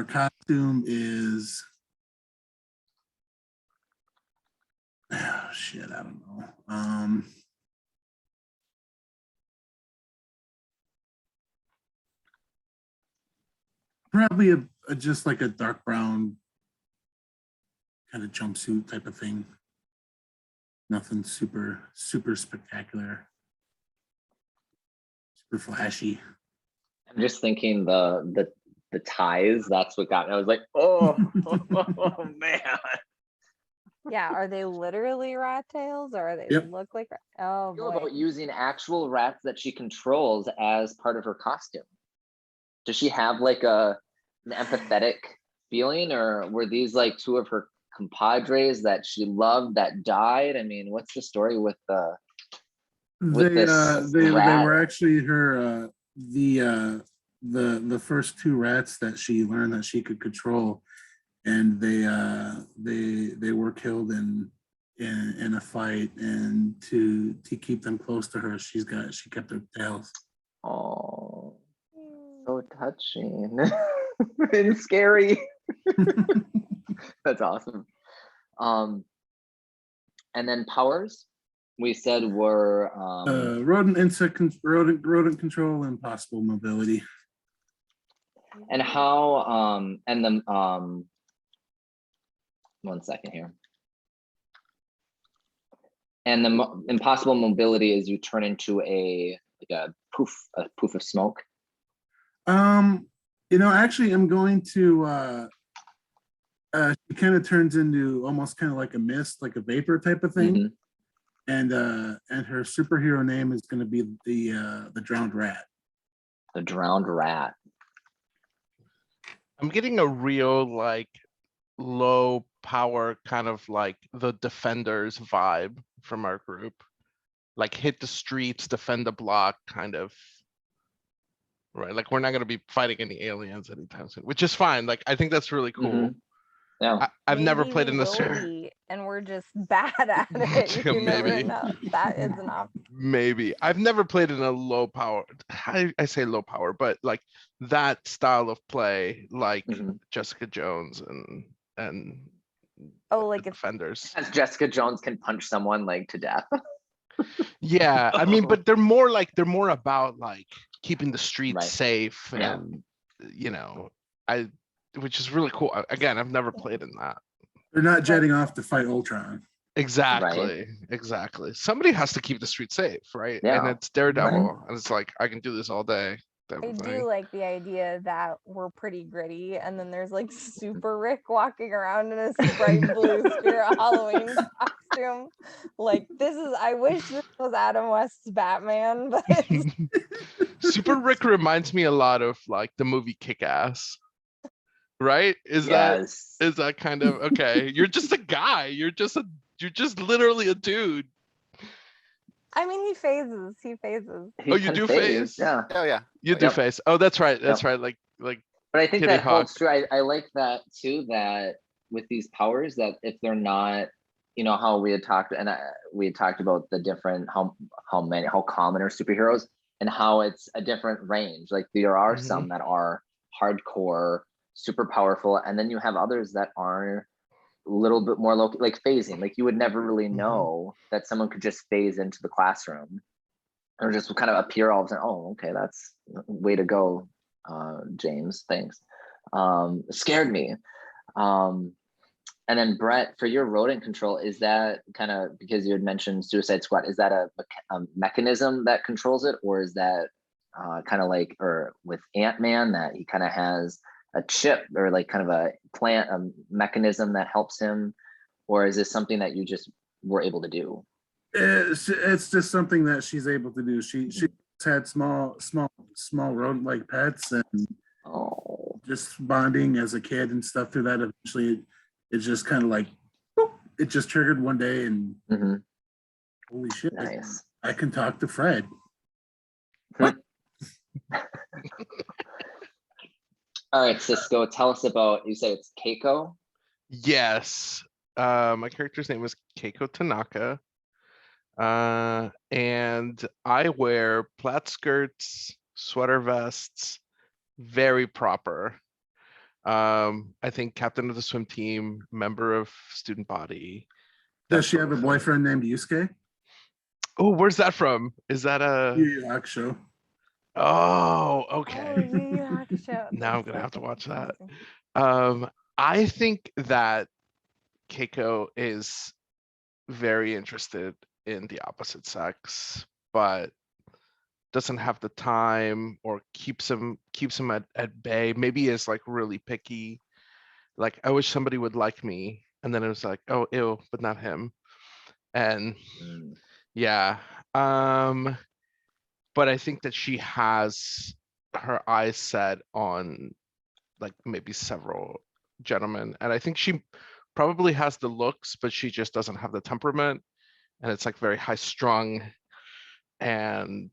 Speaker 5: costume is, oh shit, I don't know. Probably just like a dark brown kind of jumpsuit type of thing. Nothing super spectacular, super flashy.
Speaker 2: I'm just thinking the ties. That's what got me. I was like, oh, oh man.
Speaker 1: Yeah, are they literally rat tails, or are they
Speaker 5: Yep.
Speaker 1: look like? Oh
Speaker 2: Feel
Speaker 1: boy.
Speaker 2: about using actual rats that she controls as part of her costume. Does she have like an empathetic feeling, or were these like two of her compadres that she loved that died? I mean, what's the story with with
Speaker 5: They
Speaker 2: this
Speaker 5: they
Speaker 2: rat?
Speaker 5: were actually her the first two rats that she learned that she could control, and they were killed in a fight, and to keep them close to her, she kept their tails.
Speaker 2: Oh, so touching and scary. That's awesome. And then powers we said were
Speaker 5: Rodent control and possible mobility.
Speaker 2: and how and then 1 second here. And the impossible mobility is you turn into a poof of smoke.
Speaker 5: Actually, I'm going to she kind of turns into almost kind of like a mist, like a vapor type of thing.
Speaker 2: Mhm.
Speaker 5: And her superhero name is going to be the drowned rat.
Speaker 2: The drowned rat.
Speaker 3: I'm getting a real like low power kind of like the Defenders vibe from our group. Like hit the streets, defend the block kind of. Right. Like we're not going to be fighting any aliens anytime soon, which is fine. Like I think that's really cool.
Speaker 2: Mhm. Yeah.
Speaker 3: I've never
Speaker 1: Maybe
Speaker 3: played
Speaker 1: we
Speaker 3: in this.
Speaker 1: will be, and we're just bad at it. You never
Speaker 3: Maybe.
Speaker 1: know. That is an option.
Speaker 3: Maybe I've never played in a low power. I say low power, but like that style of play, like
Speaker 2: Mhm.
Speaker 3: Jessica Jones and
Speaker 1: Oh,
Speaker 3: the
Speaker 1: like it's
Speaker 3: Defenders.
Speaker 2: As Jessica Jones can punch someone like to death.
Speaker 3: Yeah, I mean, but they're more about like keeping the streets
Speaker 2: Right.
Speaker 3: safe,
Speaker 2: Yeah.
Speaker 3: and which is really cool. Again, I've never played in that.
Speaker 5: They're not jetting off to fight Ultron.
Speaker 3: Exactly. Somebody has to keep the street safe, right? And
Speaker 2: Yeah.
Speaker 3: it's Daredevil,
Speaker 2: Right.
Speaker 3: and it's like I can do this all day. Type
Speaker 1: I
Speaker 3: of
Speaker 1: do
Speaker 3: thing.
Speaker 1: like the idea that we're pretty gritty, and then there's like Super Rick walking around in a bright blue Spirit Halloween costume. costume. Like this is, I wish this was Adam West's Batman, but
Speaker 3: Super Rick reminds me a lot of like the movie Kick-Ass, right?
Speaker 2: Yes.
Speaker 3: Is that kind of okay? You're just a guy. You're just literally a dude.
Speaker 1: I mean, he phases. He phases.
Speaker 2: He
Speaker 3: Oh, you
Speaker 2: can
Speaker 3: do
Speaker 2: phase,
Speaker 3: phase?
Speaker 2: yeah.
Speaker 4: Oh, yeah.
Speaker 3: You do
Speaker 2: Yep.
Speaker 3: face. Oh, that's right. That's
Speaker 2: Yep.
Speaker 3: right. Like
Speaker 2: But I think
Speaker 3: Kitty
Speaker 2: that holds
Speaker 3: Hawk.
Speaker 2: true. I like that too, that with these powers, that if they're not, you know, how we had talked, and we had talked about the different, how common are superheroes and how it's a different range. Like there are
Speaker 3: Mhm.
Speaker 2: some that are hardcore, super powerful, and then you have others that are a little bit more local, like phasing. Like you would never really
Speaker 3: Mhm.
Speaker 2: know that someone could just phase into the classroom or just kind of appear all of a sudden. Oh, okay, that's way to go, James. Thanks. Scared me. And then Brett, for your rodent control, is that kind of because you had mentioned Suicide Squad? Is that a mechanism that controls it, or is that kind of like, or with Ant-Man that he kind of has a chip or like kind of a mechanism that helps him, or is this something that you just were able to do?
Speaker 5: It's just something that she's able to do. She's had small rodent like pets and
Speaker 2: Oh,
Speaker 5: just bonding as a kid and stuff through that. Eventually, it's just kind of like boop, it just triggered one day, and
Speaker 2: mhm.
Speaker 5: holy shit,
Speaker 2: Nice.
Speaker 5: I can talk to Fred.
Speaker 2: All right, Cisco, tell us about, you say it's Keiko?
Speaker 3: Yes. My character's name is Keiko Tanaka. And I wear plaid skirts, sweater vests, very proper. I think captain of the swim team, member of student body.
Speaker 5: Does she have a boyfriend named Yusuke?
Speaker 3: Oh, where's that from? Is that a?
Speaker 5: Yu Yu Hakusho.
Speaker 3: Oh,
Speaker 1: Oh,
Speaker 3: okay.
Speaker 1: Yu Yu Hakusho.
Speaker 3: Now I'm
Speaker 1: That's
Speaker 3: gonna have to
Speaker 1: fucking
Speaker 3: watch that.
Speaker 1: amazing.
Speaker 3: I think that Keiko is very interested in the opposite sex, but doesn't have the time or keeps him at bay. Maybe is like really picky. Like I wish somebody would like me, and then it was like, oh, ew, but not him. And
Speaker 2: Mm.
Speaker 3: yeah, but I think that she has her eyes set on like maybe several gentlemen, and I think she probably has the looks, but she just doesn't have the temperament, and it's like very high strung, and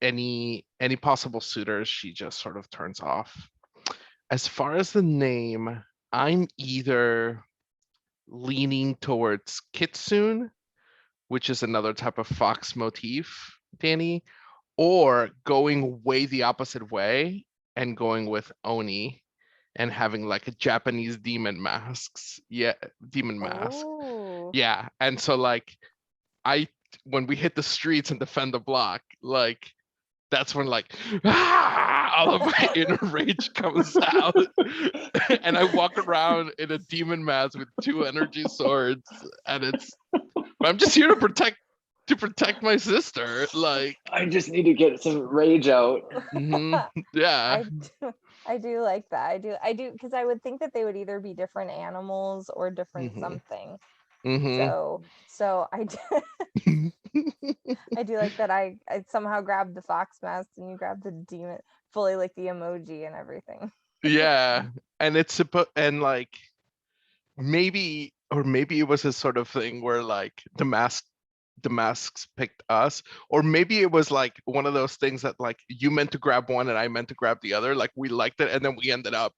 Speaker 3: any possible suitors she just sort of turns off. As far as the name, I'm either leaning towards Kitsune, which is another type of fox motif, Danny, or going way the opposite way and going with Oni and having like a Japanese demon masks. Yeah, demon mask.
Speaker 1: Oh.
Speaker 3: Yeah. And so like when we hit the streets and defend the block, like that's when like all of my inner rage comes out. And I walk around in a demon mask with 2 energy swords, and I'm just here to protect my sister. Like
Speaker 2: I just need to get some rage out.
Speaker 3: yeah.
Speaker 1: I do like that. I do because I would think that they would either be different animals or different
Speaker 3: Mhm.
Speaker 1: something.
Speaker 3: Mhm.
Speaker 1: So I do like that. I somehow grabbed the fox mask and you grabbed the demon, fully like the emoji and everything.
Speaker 3: Yeah, and it's supposed, and like maybe it was a sort of thing where like the masks picked us, or maybe it was like one of those things that like you meant to grab one and I meant to grab the other, like we liked it and then we ended up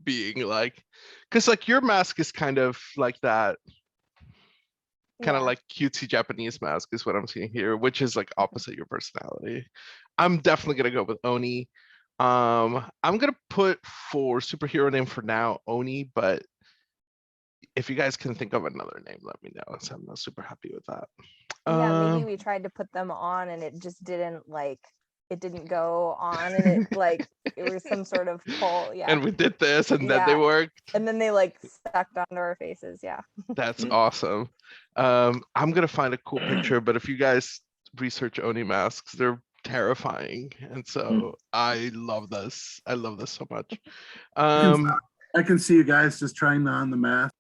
Speaker 3: being like, because like your mask is kind of like that, kind of
Speaker 1: Yeah.
Speaker 3: like cutesy Japanese mask is what I'm seeing here, which is like opposite your personality. I'm definitely gonna go with Oni. I'm gonna put for superhero name for now Oni, but if you guys can think of another name, let me know. So I'm not super happy with that.
Speaker 1: Yeah, maybe we tried to put them on and it just didn't it didn't go on, and it was some sort of pull. Yeah.
Speaker 3: And we did this, and then they
Speaker 1: Yeah.
Speaker 3: worked.
Speaker 1: And then they stuck onto our faces. Yeah.
Speaker 3: That's awesome. I'm gonna find a cool picture, but if you guys research Oni masks, they're terrifying, and so I love this. I love this so much.
Speaker 5: I can see you guys just trying on the mask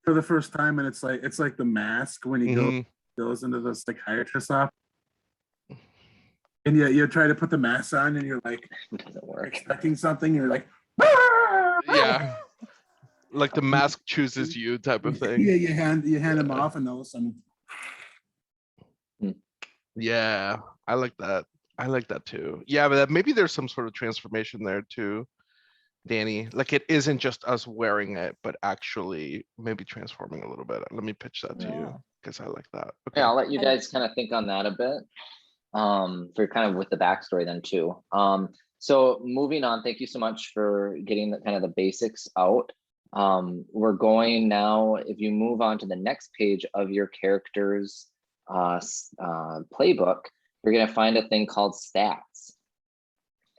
Speaker 5: for the first time, and it's like the mask when he
Speaker 3: Mhm.
Speaker 5: goes into the psychiatrist's office, and you try to put the mask on, and you're like
Speaker 2: It doesn't work.
Speaker 5: expecting something, and you're like,
Speaker 3: Yeah. Like the mask chooses you type of
Speaker 5: yeah,
Speaker 3: thing.
Speaker 5: you hand him
Speaker 3: Yeah.
Speaker 5: off, and all of a sudden,
Speaker 3: Yeah, I like that. I like that too. Yeah, but maybe there's some sort of transformation there too, Danny. Like it isn't just us wearing it, but actually maybe transforming a little bit. Let me pitch that to
Speaker 1: Yeah.
Speaker 3: you because I like that.
Speaker 2: Yeah,
Speaker 3: Okay.
Speaker 2: I'll let you
Speaker 1: I-
Speaker 2: guys kind of think on that a bit. For kind of with the backstory then too. So moving on, thank you so much for getting the kind of the basics out. We're going now, if you move on to the next page of your character's playbook, you're going to find a thing called stats.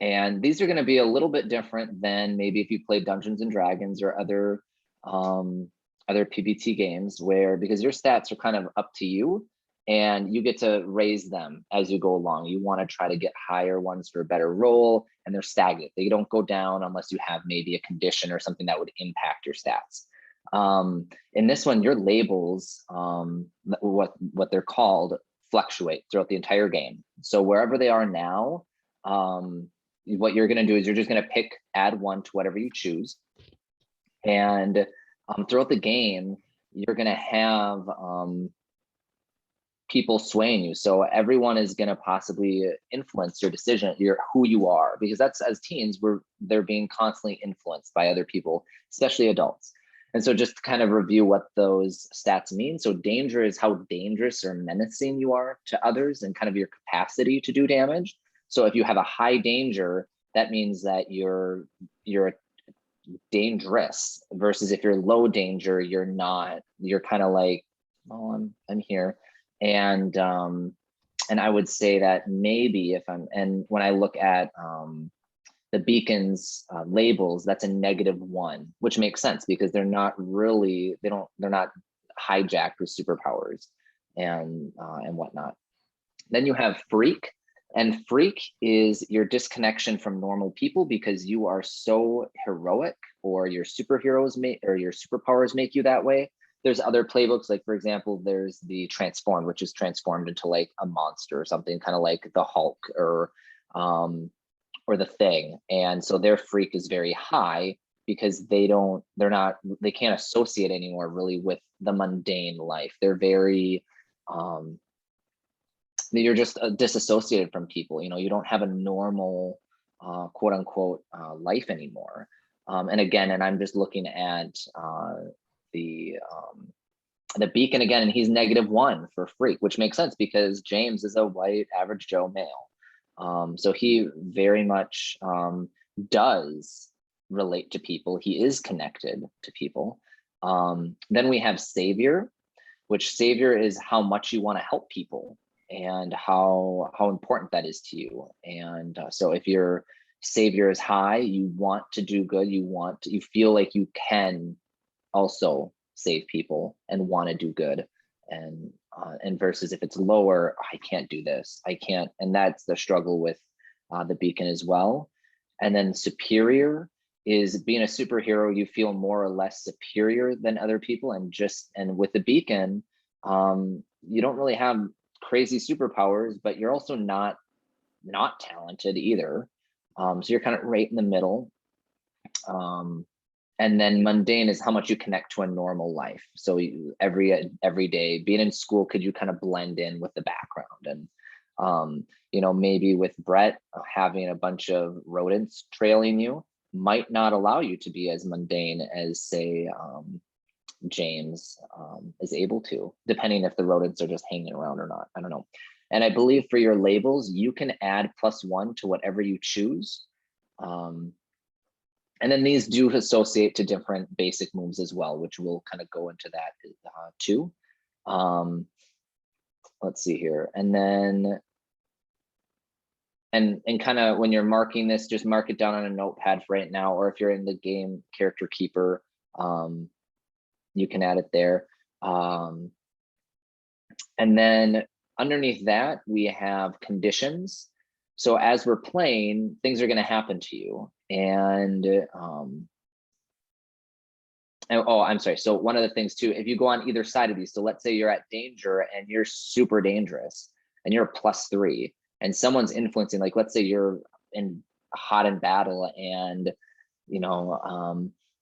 Speaker 2: And these are going to be a little bit different than maybe if you play Dungeons and Dragons or other PBT games, where because your stats are kind of up to you and you get to raise them as you go along. You want to try to get higher ones for a better roll, and they're stagnant. They don't go down unless you have maybe a condition or something that would impact your stats. In this one, your labels, what they're called, fluctuate throughout the entire game. So wherever they are now, what you're going to do is you're just going to add one to whatever you choose. And throughout the game, you're going to have people swaying you. So everyone is going to possibly influence your decision, who you are, because that's, as teens, they're being constantly influenced by other people, especially adults. And so just to kind of review what those stats mean. So danger is how dangerous or menacing you are to others and kind of your capacity to do damage. So if you have a high danger, that means that you're dangerous, versus if you're low danger, you're not. You're kind of like, oh, I'm here. And I would say that maybe and when I look at the beacons labels, that's a -1, which makes sense because they're not hijacked with superpowers and whatnot. Then you have freak, and freak is your disconnection from normal people because you are so heroic, or your superheroes or your superpowers make you that way. There's other playbooks, like for example, there's the transformed, which is transformed into like a monster or something, kind of like the Hulk or the Thing. And so their freak is very high because they can't associate anymore really with the mundane life. They're very you're just disassociated from people. You don't have a normal quote unquote life anymore. And again, and I'm just looking at the beacon again, and he's -1 for freak, which makes sense because James is a white average Joe male. So he very much does relate to people. He is connected to people. Then we have savior, which savior is how much you want to help people and how important that is to you. And so if your savior is high, you want to do good, you feel like you can also save people and want to do good. And versus if it's lower, I can't do this, I can't. And that's the struggle with the beacon as well. And then superior is being a superhero, you feel more or less superior than other people. And with the beacon, you don't really have crazy superpowers, but you're also not talented either. So you're kind of right in the middle. And then mundane is how much you connect to a normal life. So every day being in school, could you kind of blend in with the background? And maybe with Brett, having a bunch of rodents trailing you might not allow you to be as mundane as, say, James is able to, depending if the rodents are just hanging around or not. I don't know. And I believe for your labels, you can add +1 to whatever you choose. And then these do associate to different basic moves as well, which we'll kind of go into that too. Let's see here. And then, and kind of when you're marking this, just mark it down on a notepad for right now, or if you're in the game character keeper, you can add it there. And then underneath that, we have conditions. So as we're playing, things are going to happen to you. And oh, I'm sorry. So one of the things too, if you go on either side of these, so let's say you're at danger and you're super dangerous and you're a +3 and someone's influencing, like let's say you're in hot in battle and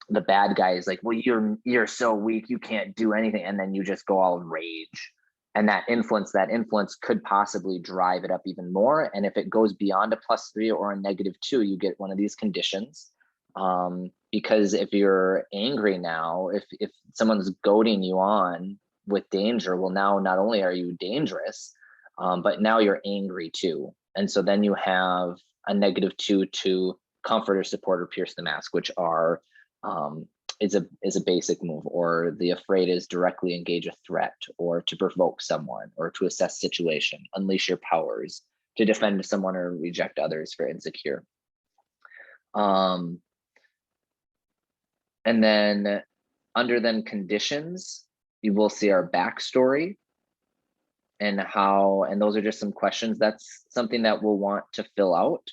Speaker 2: the bad guy is like, well, you're so weak, you can't do anything, and then you just go all rage. And that influence could possibly drive it up even more. And if it goes beyond a +3 or a -2, you get one of these conditions. Because if you're angry now, if someone's goading you on with danger, well, now not only are you dangerous, but now you're angry too. And so then you have a -2 to comfort or support or pierce the mask, which are is a basic move, or the afraid is directly engage a threat, or to provoke someone, or to assess situation, unleash your powers, to defend someone or reject others for insecure. And then under then conditions, you will see our backstory and those are just some questions. That's something that we'll want to fill out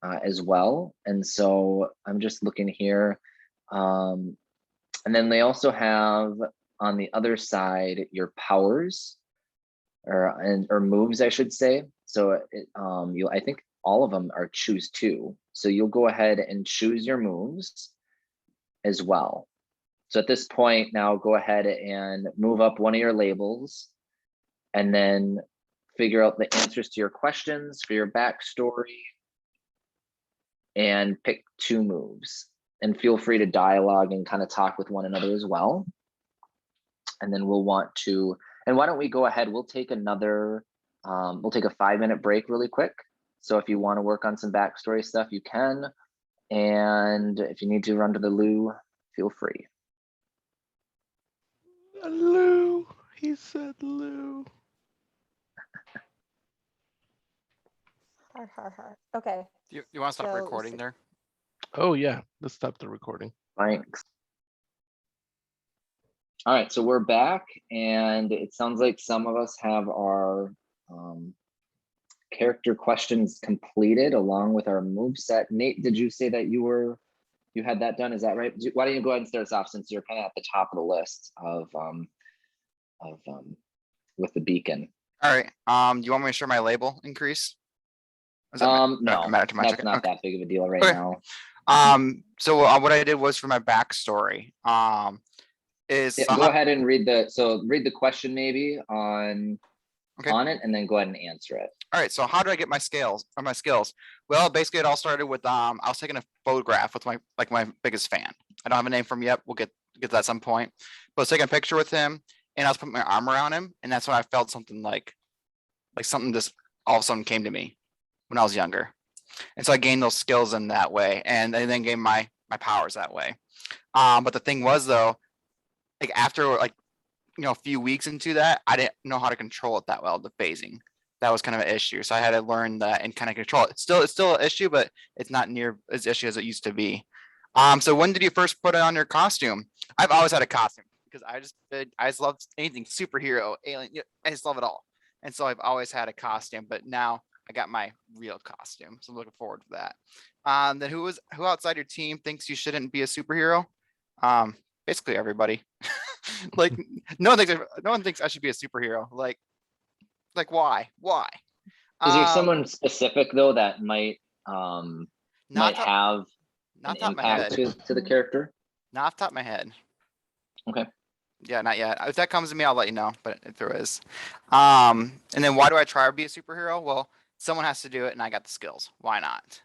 Speaker 2: as well. And so I'm just looking here. And then they also have on the other side your powers or moves, I should say. So I think all of them are choose 2. So you'll go ahead and choose your moves as well. So at this point now, go ahead and move up one of your labels and then figure out the answers to your questions for your backstory and pick 2 moves. And feel free to dialogue and kind of talk with one another as well. And then we'll want to, and why don't we go ahead, we'll take another, we'll take a 5-minute break really quick. So if you want to work on some backstory stuff, you can. And if you need to run to the loo, feel free.
Speaker 3: Lou, he said Lou.
Speaker 1: Okay.
Speaker 4: You want to stop
Speaker 1: So,
Speaker 4: recording there?
Speaker 3: Oh yeah, let's stop the recording.
Speaker 2: Thanks. All right, so we're back, and it sounds like some of us have our character questions completed along with our move set. Nate, did you say that you had that done? Is that right? Why don't you go ahead and start us off, since you're kind of at the top of the list of with the beacon.
Speaker 4: All right. Do you want me to share my label increase?
Speaker 2: No,
Speaker 4: matter too much?
Speaker 2: that's not that big of a deal right
Speaker 4: Okay.
Speaker 2: now.
Speaker 4: So what I did was for my backstory.
Speaker 2: Go ahead and read the question maybe on it, and then go ahead and answer it.
Speaker 4: All right. So how do I get my skills? Well, basically it all started with I was taking a photograph with my biggest fan. I don't have a name for him yet. We'll get to that at some point. But I was taking a picture with him, and I was putting my arm around him, and that's when I felt something like something just all of a sudden came to me when I was younger. And so I gained those skills in that way, and I then gained my powers that way. But the thing was though, like after a few weeks into that, I didn't know how to control it that well, the phasing. That was kind of an issue. So I had to learn that and kind of control it. It's still an issue, but it's not near as issue as it used to be. So when did you first put it on your costume? I've always had a costume because I just loved anything superhero, alien, I just love it all. And so I've always had a costume, but now I got my real costume. So I'm looking forward to that. Then who outside your team thinks you shouldn't be a superhero? Basically everybody. Like no one thinks I should be a superhero. Like why?
Speaker 2: Is there someone specific though that might have an impact to the character?
Speaker 4: Not off the top of my head.
Speaker 2: Okay.
Speaker 4: Yeah, not yet. If that comes to me, I'll let you know. But if there is, and then why do I try to be a superhero? Well, someone has to do it, and I got the skills. Why not?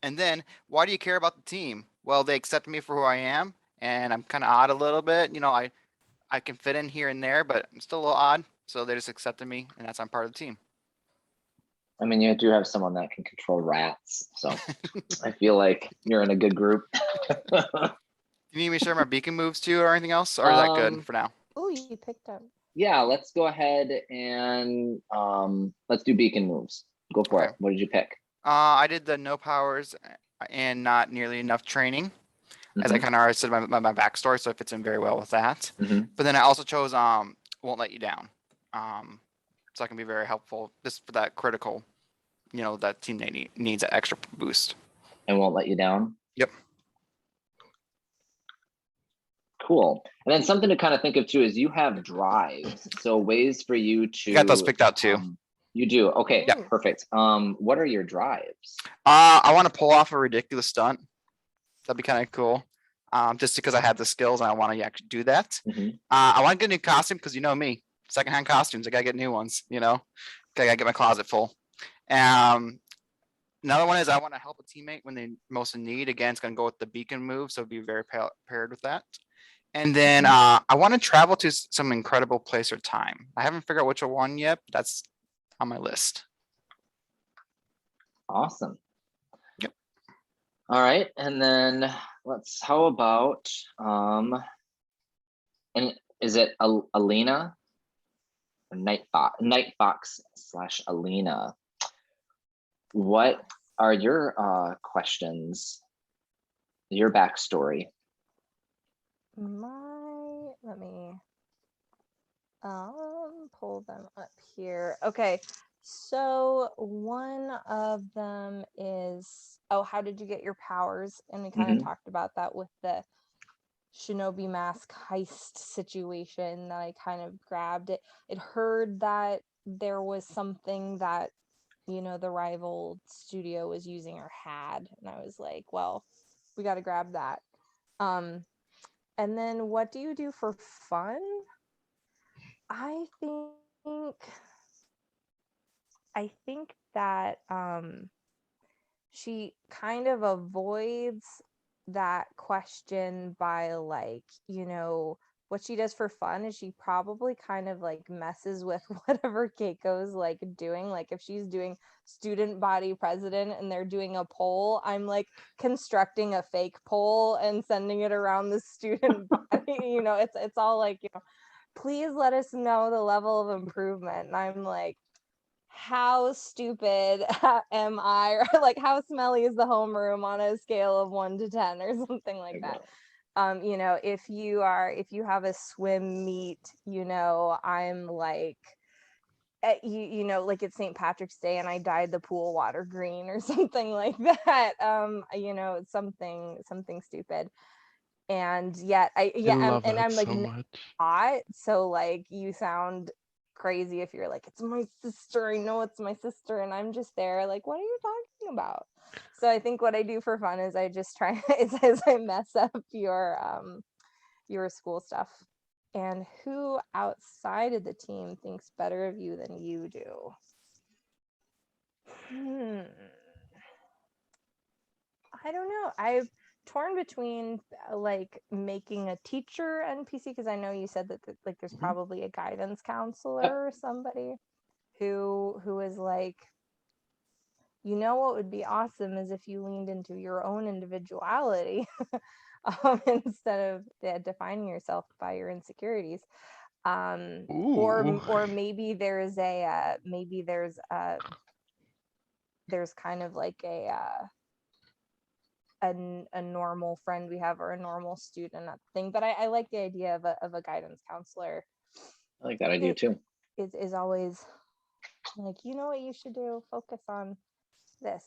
Speaker 4: And then why do you care about the team? Well, they accept me for who I am, and I'm kind of odd a little bit. I can fit in here and there, but I'm still a little odd. So they just accepted me, and I'm part of the team.
Speaker 2: I mean, you do have someone that can control rats, so I feel like you're in a good group.
Speaker 4: You need me to share my beacon moves too, or anything else, or is that good for now?
Speaker 1: Oh, you picked up.
Speaker 2: Yeah, let's go ahead and let's do beacon moves. Go for it. What did you pick?
Speaker 4: I did the no powers and not nearly enough training, as I kind of already said my backstory, so it fits in very well with that. But then I also chose won't let you down, so I can be very helpful just for that critical, that team needs an extra boost.
Speaker 2: And won't let you down.
Speaker 4: Yep.
Speaker 2: Cool. And then something to kind of think of too is you have drives. So ways for you to.
Speaker 4: I got those picked out too.
Speaker 2: You do. Okay,
Speaker 1: Yeah.
Speaker 2: perfect. What are your drives?
Speaker 4: I want to pull off a ridiculous stunt. That'd be kind of cool. Just because I have the skills and I want to actually do that.
Speaker 2: Mhm.
Speaker 4: I want to get a new costume because you know me, secondhand costumes. I gotta get new ones. You know, I gotta get my closet full. Another one is I want to help a teammate when they most in need. Again, it's gonna go with the beacon move, so be very paired with that. And then I want to travel to some incredible place or time. I haven't figured out which one yet, but that's on my list.
Speaker 2: Awesome.
Speaker 4: Yep.
Speaker 2: All right, and then how about and is it Alina or Night Fox / Alina? What are your questions? Your backstory?
Speaker 1: Let me pull them up here. Okay, so one of them is, oh, how did you get your powers? And we kind of talked about that with the shinobi mask heist situation that I kind of grabbed it. It heard that there was something that, you know, the rival studio was using or had, and I was like, well, we got to grab that. And then what do you do for fun? I think that she kind of avoids that question by, like, you know, what she does for fun is she probably kind of like messes with whatever Keiko's like doing. Like if she's doing student body president and they're doing a poll, I'm like constructing a fake poll and sending it around the student body. You know, it's all like, you know, please let us know the level of improvement. And I'm like, how stupid am I? Or like, how smelly is the homeroom on a scale of 1 to 10 or something like that. You know, if you have a swim meet, you know, I'm like, you know, like it's St. Patrick's Day and I dyed the pool water green or something like that. You know, something stupid. And yet
Speaker 3: I love
Speaker 1: and
Speaker 3: that
Speaker 1: I'm like
Speaker 3: so much.
Speaker 1: not, so like you sound crazy if you're like, it's my sister, I know it's my sister, and I'm just there like, what are you talking about? So I think what I do for fun is I just try is I mess up your school stuff. And who outside of the team thinks better of you than you do? I don't know. I've torn between like making a teacher NPC, because I know you said that like there's probably a guidance counselor or somebody who is like, you know, what would be awesome is if you leaned into your own individuality instead of defining yourself by your insecurities.
Speaker 3: Ooh.
Speaker 1: Or maybe there's kind of like a normal friend we have or a normal student thing. But I like the idea of a guidance counselor.
Speaker 2: I like that idea too.
Speaker 1: Is always like, you know what you should do? Focus on this.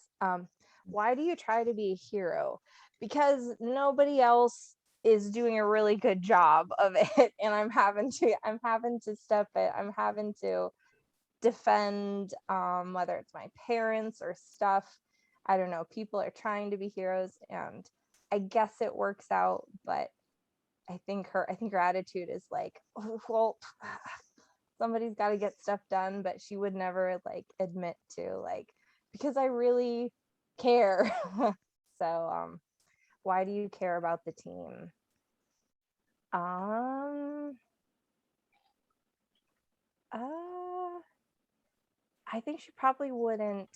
Speaker 1: Why do you try to be a hero? Because nobody else is doing a really good job of it, and I'm having to step it. I'm having to defend, whether it's my parents or stuff. I don't know. People are trying to be heroes, and I guess it works out. But I think her attitude is like, oh, well, somebody's got to get stuff done, but she would never like admit to, like, because I really care. So why do you care about the team? I think she probably wouldn't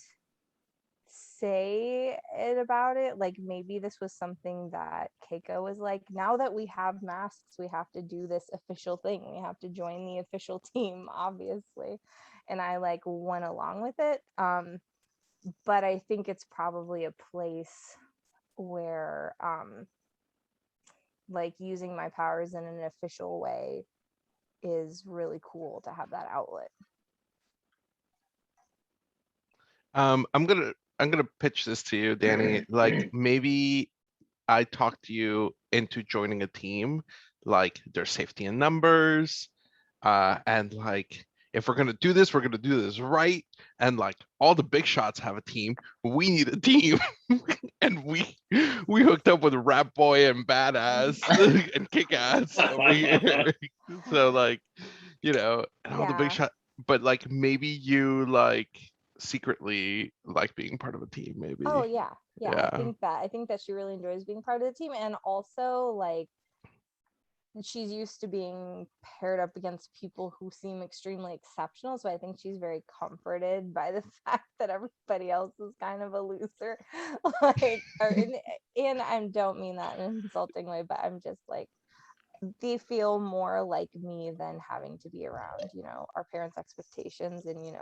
Speaker 1: say it about it. Like maybe this was something that Keiko was like, now that we have masks, we have to do this official thing. We have to join the official team, obviously. And I like went along with it. But I think it's probably a place where like using my powers in an official way is really cool to have that outlet.
Speaker 3: I'm gonna pitch this to you, Danny. Like maybe I talked you into joining a team. like there's safety in numbers, and like if we're gonna do this, we're gonna do this right. And like all the big shots have a team. We need a team, and we hooked up with Rap Boy and Badass and Kick Ass over here. So like, and all the big
Speaker 1: Yeah.
Speaker 3: shot. But like maybe you like secretly like being part of a team, maybe.
Speaker 1: Oh yeah.
Speaker 3: Yeah.
Speaker 1: I think that she really enjoys being part of the team, and also like she's used to being paired up against people who seem extremely exceptional. So I think she's very comforted by the fact that everybody else is kind of a loser. And I don't mean that in an insulting way, but I'm just like, they feel more like me than having to be around, our parents' expectations and,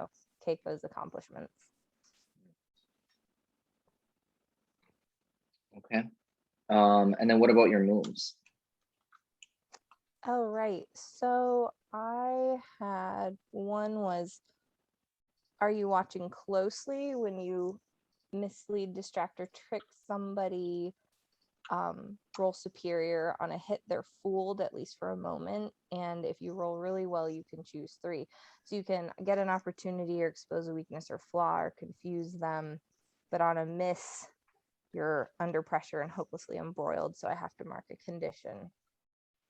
Speaker 1: Keiko's accomplishments.
Speaker 2: Okay. And then what about your moves?
Speaker 1: Oh, right. So I had one was, are you watching closely? When you mislead, distract, or trick somebody, roll superior. On a hit, they're fooled, at least for a moment. And if you roll really well, you can choose 3. So you can get an opportunity or expose a weakness or flaw or confuse them. But on a miss, you're under pressure and hopelessly embroiled. So I have to mark a condition.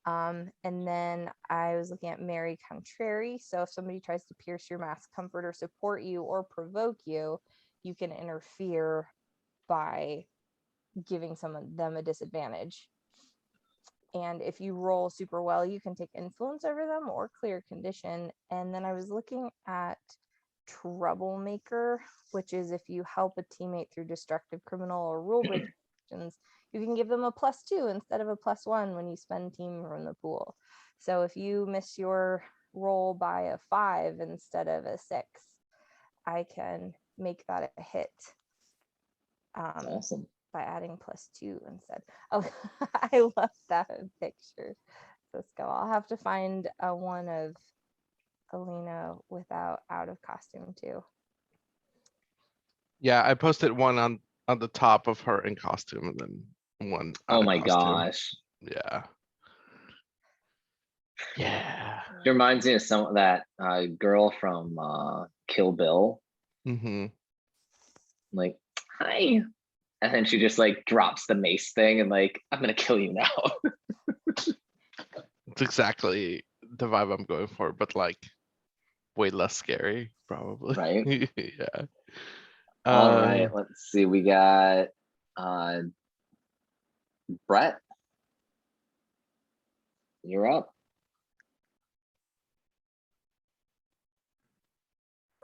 Speaker 1: And then I was looking at Mary Contrary. So if somebody tries to pierce your mask, comfort, or support you, or provoke you, you can interfere by giving them a disadvantage. And if you roll super well, you can take influence over them or clear condition. And then I was looking at Troublemaker, which is if you help a teammate through destructive, criminal, or rule breaking actions, you can give them a +2 instead of a +1 when you spend team from the pool. So if you miss your roll by a 5 instead of a 6, I can make that a hit.
Speaker 2: Awesome.
Speaker 1: By adding +2 instead. Oh, I love that picture. Cisco. I'll have to find one of Alina out of costume too.
Speaker 3: Yeah, I posted one on the top of her in costume, and then one out
Speaker 2: Oh
Speaker 3: of
Speaker 2: my
Speaker 3: costume.
Speaker 2: gosh.
Speaker 3: Yeah. Yeah.
Speaker 2: It reminds me of that girl from Kill Bill.
Speaker 3: Mm-hmm.
Speaker 2: Like, hi. And then she just like drops the mace thing and like, I'm gonna kill you now.
Speaker 3: It's exactly the vibe I'm going for, but like way less scary, probably.
Speaker 2: Right.
Speaker 3: Yeah.
Speaker 2: All right, let's see. We got Brett. You're up.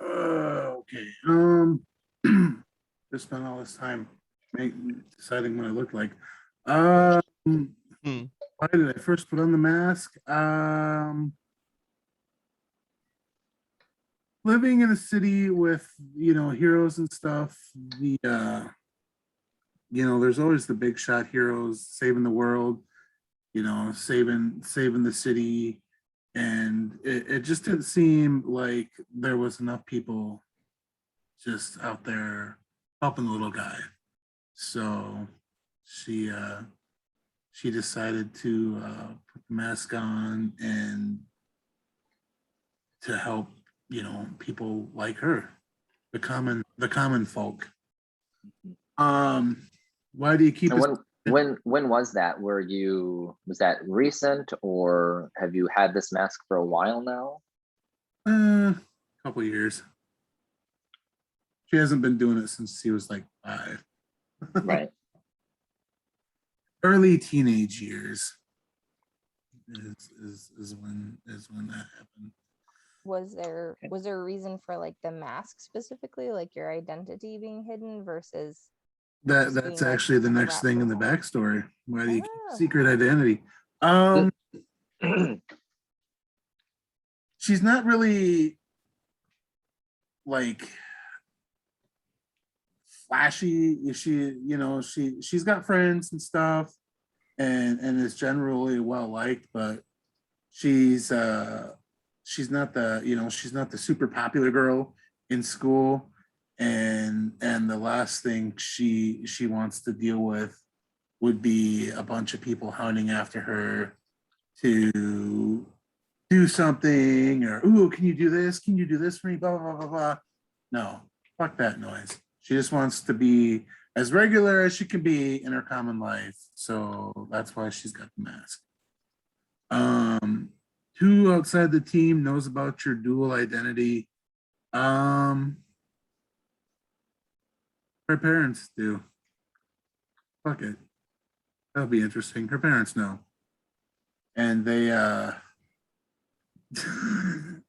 Speaker 5: Okay. Just spent all this time deciding what I look like. Why did I first put on the mask? Living in a city with heroes and stuff. There's always the big shot heroes saving the world. Saving the city. And it just didn't seem like there was enough people just out there helping the little guy. So she decided to put the mask on and to help, people like her, the common folk. Why do you keep
Speaker 2: And when was that? Was that recent, or have you had this mask for a while now?
Speaker 5: A couple years. She hasn't been doing it since she was like 5.
Speaker 2: Right.
Speaker 5: Early teenage years is when that happened.
Speaker 1: Was there a reason for like the mask specifically, like your identity being hidden versus
Speaker 5: That's actually the next thing in the backstory. Why do you keep secret identity? She's not really like flashy. She's got friends and stuff, and is generally well liked, but she's not the super popular girl in school. And the last thing she wants to deal with would be a bunch of people hounding after her to do something, or ooh, can you do this? Can you do this for me? Blah blah blah blah blah. No, fuck that noise. She just wants to be as regular as she can be in her common life. So that's why she's got the mask. Who outside the team knows about your dual identity? Her parents do. Fuck it. That'll be interesting. Her parents know. And they super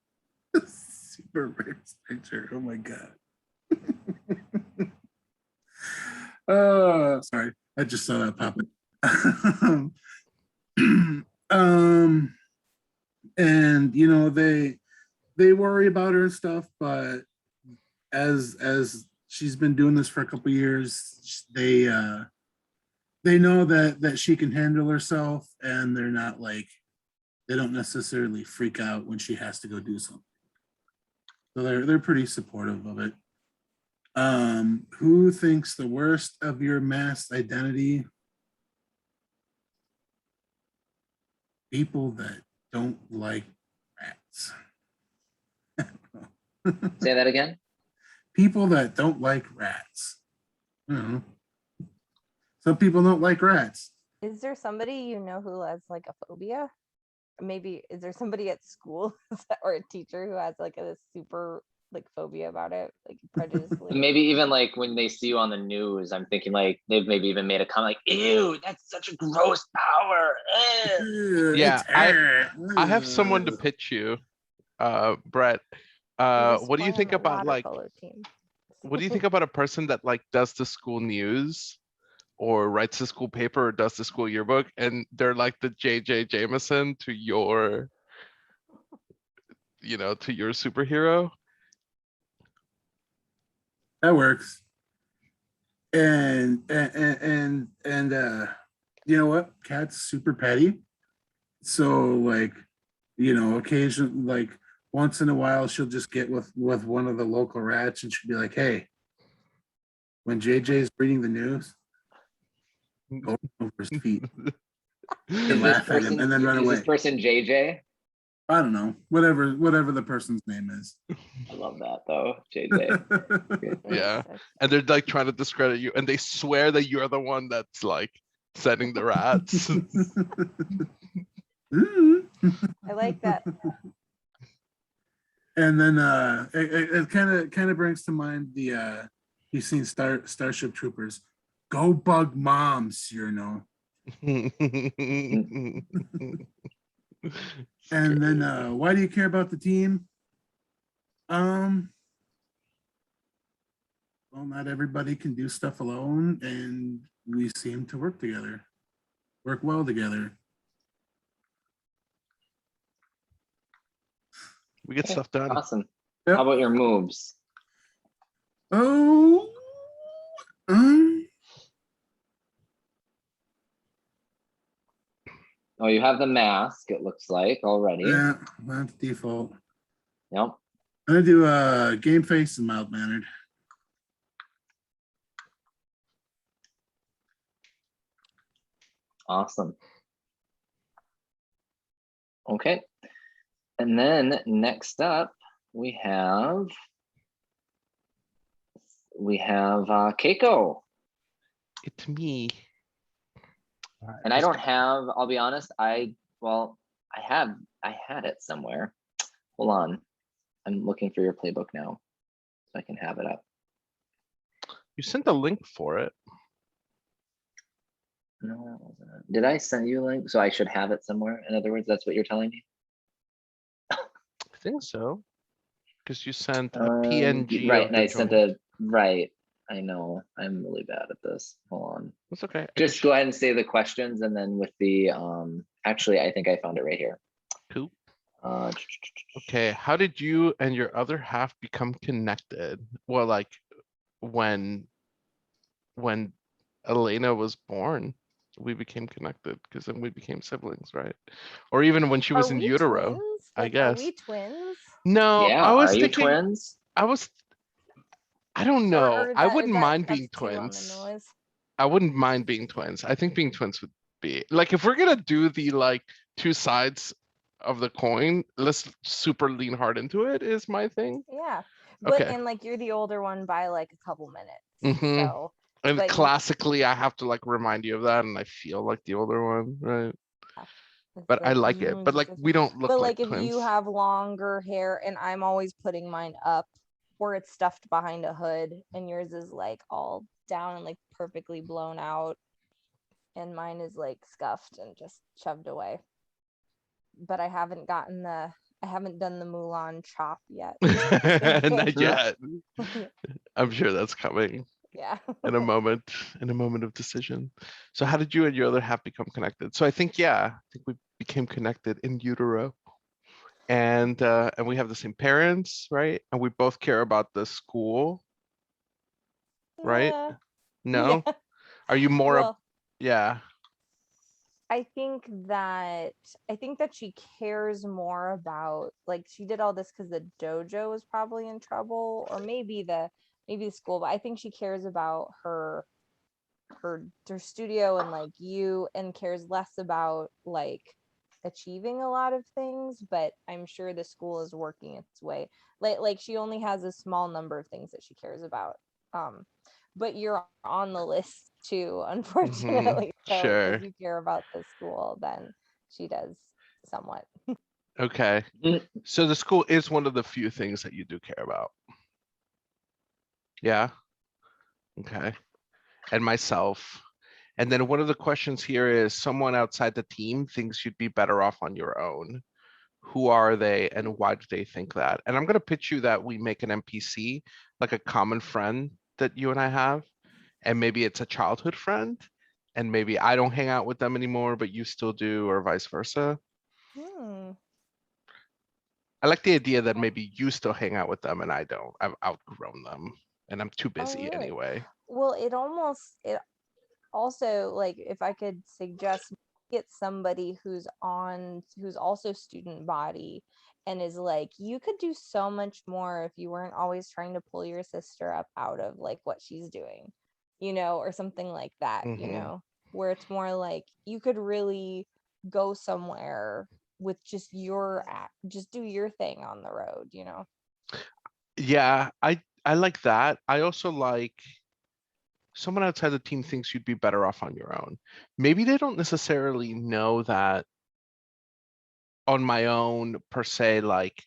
Speaker 5: rare picture. Oh my god. Sorry. I just saw that pop in. And you know, they worry about her and stuff, but as she's been doing this for a couple years, they know that she can handle herself, and they're not like, they don't necessarily freak out when she has to go do something. So they're pretty supportive of it. Who thinks the worst of your masked identity? People that don't like rats.
Speaker 2: Say that again.
Speaker 5: People that don't like rats. I don't know. Some people don't like rats.
Speaker 1: Is there somebody you know who has like a phobia? Maybe is there somebody at school or a teacher who has like a super like phobia about it, like prejudice?
Speaker 2: Maybe even like when they see you on the news, I'm thinking like they've maybe even made a comment like, ew, that's such a gross power.
Speaker 3: Yeah,
Speaker 5: It's
Speaker 3: I have someone to pitch you, Brett. What do you think about like, what do you think about a person that like does the school news or writes the school paper or does the school yearbook, and they're like the JJ Jameson to your, you know, to your superhero?
Speaker 5: That works. And you know what? Kat's super petty. So like, you know, occasionally, like once in a while, she'll just get with one of the local rats, and she'll be like, "Hey, when JJ's reading the news, go over his feet and laugh at him, and then run
Speaker 2: Is
Speaker 5: away."
Speaker 2: this person JJ?
Speaker 5: I don't know, whatever the person's name is.
Speaker 2: I love that though, JJ.
Speaker 3: Yeah. And they're like trying to discredit you, and they swear that you're the one that's like sending the rats.
Speaker 1: I like that.
Speaker 5: And then it kind of brings to mind the you've seen Starship Troopers. Go bug moms, you know. And then why do you care about the team? Well, not everybody can do stuff alone, and we seem to work well together.
Speaker 3: We get stuff done.
Speaker 2: Awesome.
Speaker 5: Yep.
Speaker 2: How about your moves?
Speaker 5: Oh,
Speaker 2: Oh, you have the mask, it looks like already.
Speaker 5: yeah, that's default.
Speaker 2: Yep.
Speaker 5: I'm gonna do game face and mild mannered.
Speaker 2: Awesome. Okay. And then next up, we have Keiko.
Speaker 3: It's me.
Speaker 2: And I don't have, I'll be honest, I had it somewhere. Hold on. I'm looking for your playbook now so I can have it up.
Speaker 3: You sent a link for it.
Speaker 2: No, that wasn't it. Did I send you a link? So I should have it somewhere. In other words, that's what you're telling me?
Speaker 3: I think so. Because you sent a PNG.
Speaker 2: Right,
Speaker 3: of
Speaker 2: and
Speaker 3: the
Speaker 2: I sent
Speaker 3: joint.
Speaker 2: right. I know, I'm really bad at this. Hold on.
Speaker 3: That's okay.
Speaker 2: Just go ahead and say the questions, and then with the, actually, I think I found it right here.
Speaker 3: Cool.
Speaker 2: Uh,
Speaker 3: Okay, how did you and your other half become connected? Well, like when Elena was born, we became connected because then we became siblings, right? Or even when she was
Speaker 1: Are
Speaker 3: in
Speaker 1: we
Speaker 3: utero,
Speaker 1: twins?
Speaker 3: I
Speaker 1: Like,
Speaker 3: guess.
Speaker 1: Are we twins?
Speaker 3: No,
Speaker 2: yeah,
Speaker 3: I was
Speaker 2: are you
Speaker 3: thinking,
Speaker 2: twins?
Speaker 3: I don't know.
Speaker 1: Or
Speaker 3: I
Speaker 1: is
Speaker 3: wouldn't
Speaker 1: that
Speaker 3: mind being
Speaker 1: us two on the
Speaker 3: twins.
Speaker 1: noise?
Speaker 3: I wouldn't mind being twins. I think being twins would be like, if we're gonna do the like two sides of the coin. Let's super lean hard into it is my thing.
Speaker 1: Yeah. But
Speaker 3: Okay.
Speaker 1: and like you're the older one by like a couple minutes.
Speaker 3: Mhm.
Speaker 1: So
Speaker 3: And
Speaker 1: but you-
Speaker 3: classically, I have to like remind you of that, and I feel like the older one, right?
Speaker 1: it's
Speaker 3: But I like it. But
Speaker 1: "Mm,
Speaker 3: like
Speaker 1: just-"
Speaker 3: we don't look
Speaker 1: but
Speaker 3: like
Speaker 1: like if
Speaker 3: twins.
Speaker 1: you have longer hair and I'm always putting mine up or it's stuffed behind a hood and yours is like all down and like perfectly blown out and mine is like scuffed and just shoved away. But I haven't done the Mulan chop yet.
Speaker 3: Not yet.
Speaker 1: Yeah.
Speaker 3: I'm sure that's coming
Speaker 1: Yeah.
Speaker 3: in a moment of decision. So how did you and your other half become connected? So I think we became connected in utero. And we have the same parents, right? And we both care about the school, right?
Speaker 1: Yeah.
Speaker 3: No?
Speaker 1: Yeah.
Speaker 3: Are you more
Speaker 1: Well,
Speaker 3: yeah.
Speaker 1: I think that she cares more about like she did all this because the dojo was probably in trouble, or maybe the school, but I think she cares about her studio and like you, and cares less about like achieving a lot of things, but I'm sure the school is working its way. Like she only has a small number of things that she cares about. Um, but you're on the list too, unfortunately. So
Speaker 3: Sure.
Speaker 1: because you care about the school, then she does somewhat.
Speaker 3: Okay.
Speaker 2: Mm.
Speaker 3: So the school is one of the few things that you do care about. Yeah. Okay. And myself. And then one of the questions here is someone outside the team thinks you'd be better off on your own. Who are they and why do they think that? And I'm going to pitch you that we make an NPC, like a common friend that you and I have. And maybe it's a childhood friend. And maybe I don't hang out with them anymore, but you still do, or vice versa.
Speaker 1: Hmm.
Speaker 3: I like the idea that
Speaker 1: Okay.
Speaker 3: maybe you still hang out with them and I don't. I've outgrown them and I'm too
Speaker 1: Oh,
Speaker 3: busy
Speaker 1: really?
Speaker 3: anyway.
Speaker 1: Well, it also, like, if I could suggest, get somebody who's also student body and is like, you could do so much more if you weren't always trying to pull your sister up out of like what she's doing, or something like that,
Speaker 3: Mhm.
Speaker 1: where it's more like you could really go somewhere with just just do your thing on the road.
Speaker 3: Yeah, I like that. I also like someone outside the team thinks you'd be better off on your own. Maybe they don't necessarily know that on my own per se, like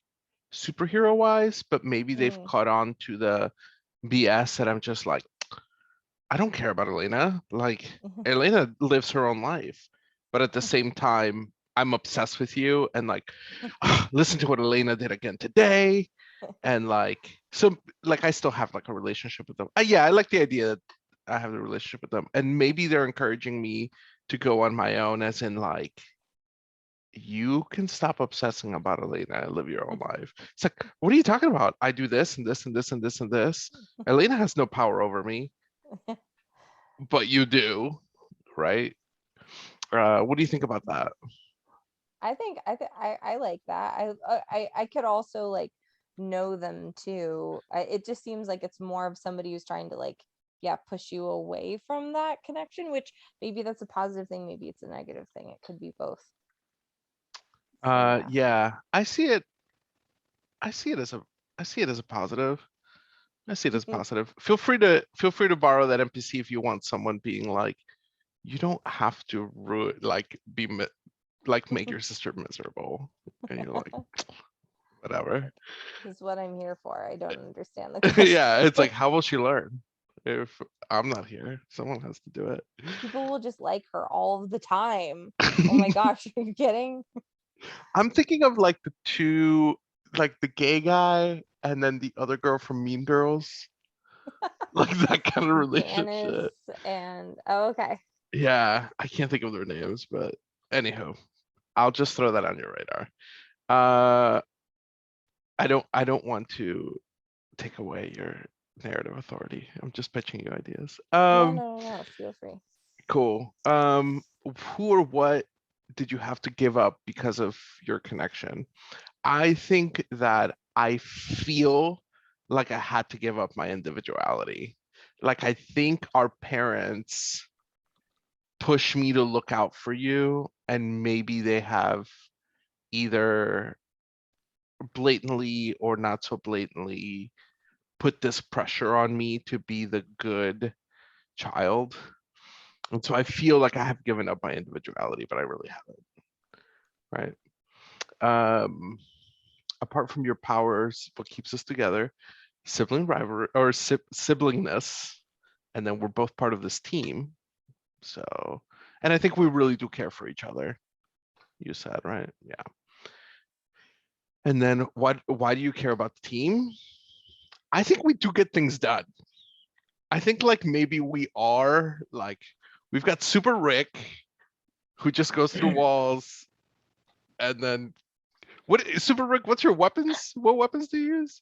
Speaker 3: superhero wise, but maybe they've
Speaker 1: Mm.
Speaker 3: caught on to the BS that I'm just like, I don't care about Elena. Like Elena lives her own life, but at the same time, I'm obsessed with you and like, listen to what Elena did again today. And like, so like I still have like a relationship with them. Yeah, I like the idea that I have a relationship with them. And maybe they're encouraging me to go on my own, as in like, you can stop obsessing about Elena and live your own life. It's like, what are you talking about? I do this and this and this and this and this. Elena has no power over me, but you do, right? What do you think about that?
Speaker 1: I like that. I could also like know them too. It just seems like it's more of somebody who's trying to like, yeah, push you away from that connection, which maybe that's a positive thing, maybe it's a negative thing. It could be both. So yeah.
Speaker 3: Yeah, I see it. I see it as a positive. I see it as positive. Feel free to borrow that NPC if you want someone being like, you don't have to like like make your sister miserable. And you're like, whatever.
Speaker 1: This is what I'm here for. I don't understand the question.
Speaker 3: Yeah, it's like, how will she learn if I'm not here? Someone has to do it.
Speaker 1: People will just like her all the time. Oh my gosh, are you kidding?
Speaker 3: I'm thinking of like the two, like the gay guy and then the other girl from Mean Girls. Like that kind of
Speaker 1: Janice
Speaker 3: relationship.
Speaker 1: and oh, okay.
Speaker 3: Yeah, I can't think of their names, but anyhow, I'll just throw that on your radar. Uh, I don't want to take away your narrative authority. I'm just pitching you ideas.
Speaker 1: No. Feel free.
Speaker 3: Cool. Who or what did you have to give up because of your connection? I think that I feel like I had to give up my individuality. Like I think our parents push me to look out for you, and maybe they have either blatantly or not so blatantly put this pressure on me to be the good child. And so I feel like I have given up my individuality, but I really haven't. Right. Apart from your powers, what keeps us together? Sibling rivalry or siblingness. And then we're both part of this team. So, and I think we really do care for each other. You said, right? Yeah. And then why do you care about the team? I think we do get things done. I think like maybe we are like, we've got Super Rick who just goes through walls, and then Super Rick, what's your weapons? What weapons do you use?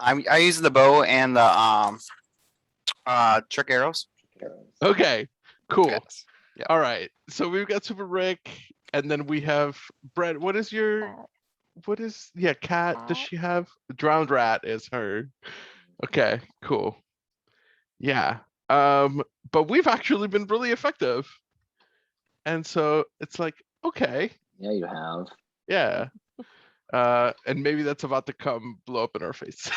Speaker 4: I use the bow and the trick arrows.
Speaker 2: Arrows.
Speaker 3: Okay, cool.
Speaker 4: Yes. Yeah.
Speaker 3: All right. So we've got Super Rick, and then we have Brett. What is Cat? Does
Speaker 1: Cat.
Speaker 3: she have Drowned Rat is her? Okay, cool. Yeah. But we've actually been really effective. And so it's like, okay,
Speaker 2: Yeah, you have.
Speaker 3: yeah. And maybe that's about to come blow up in our faces.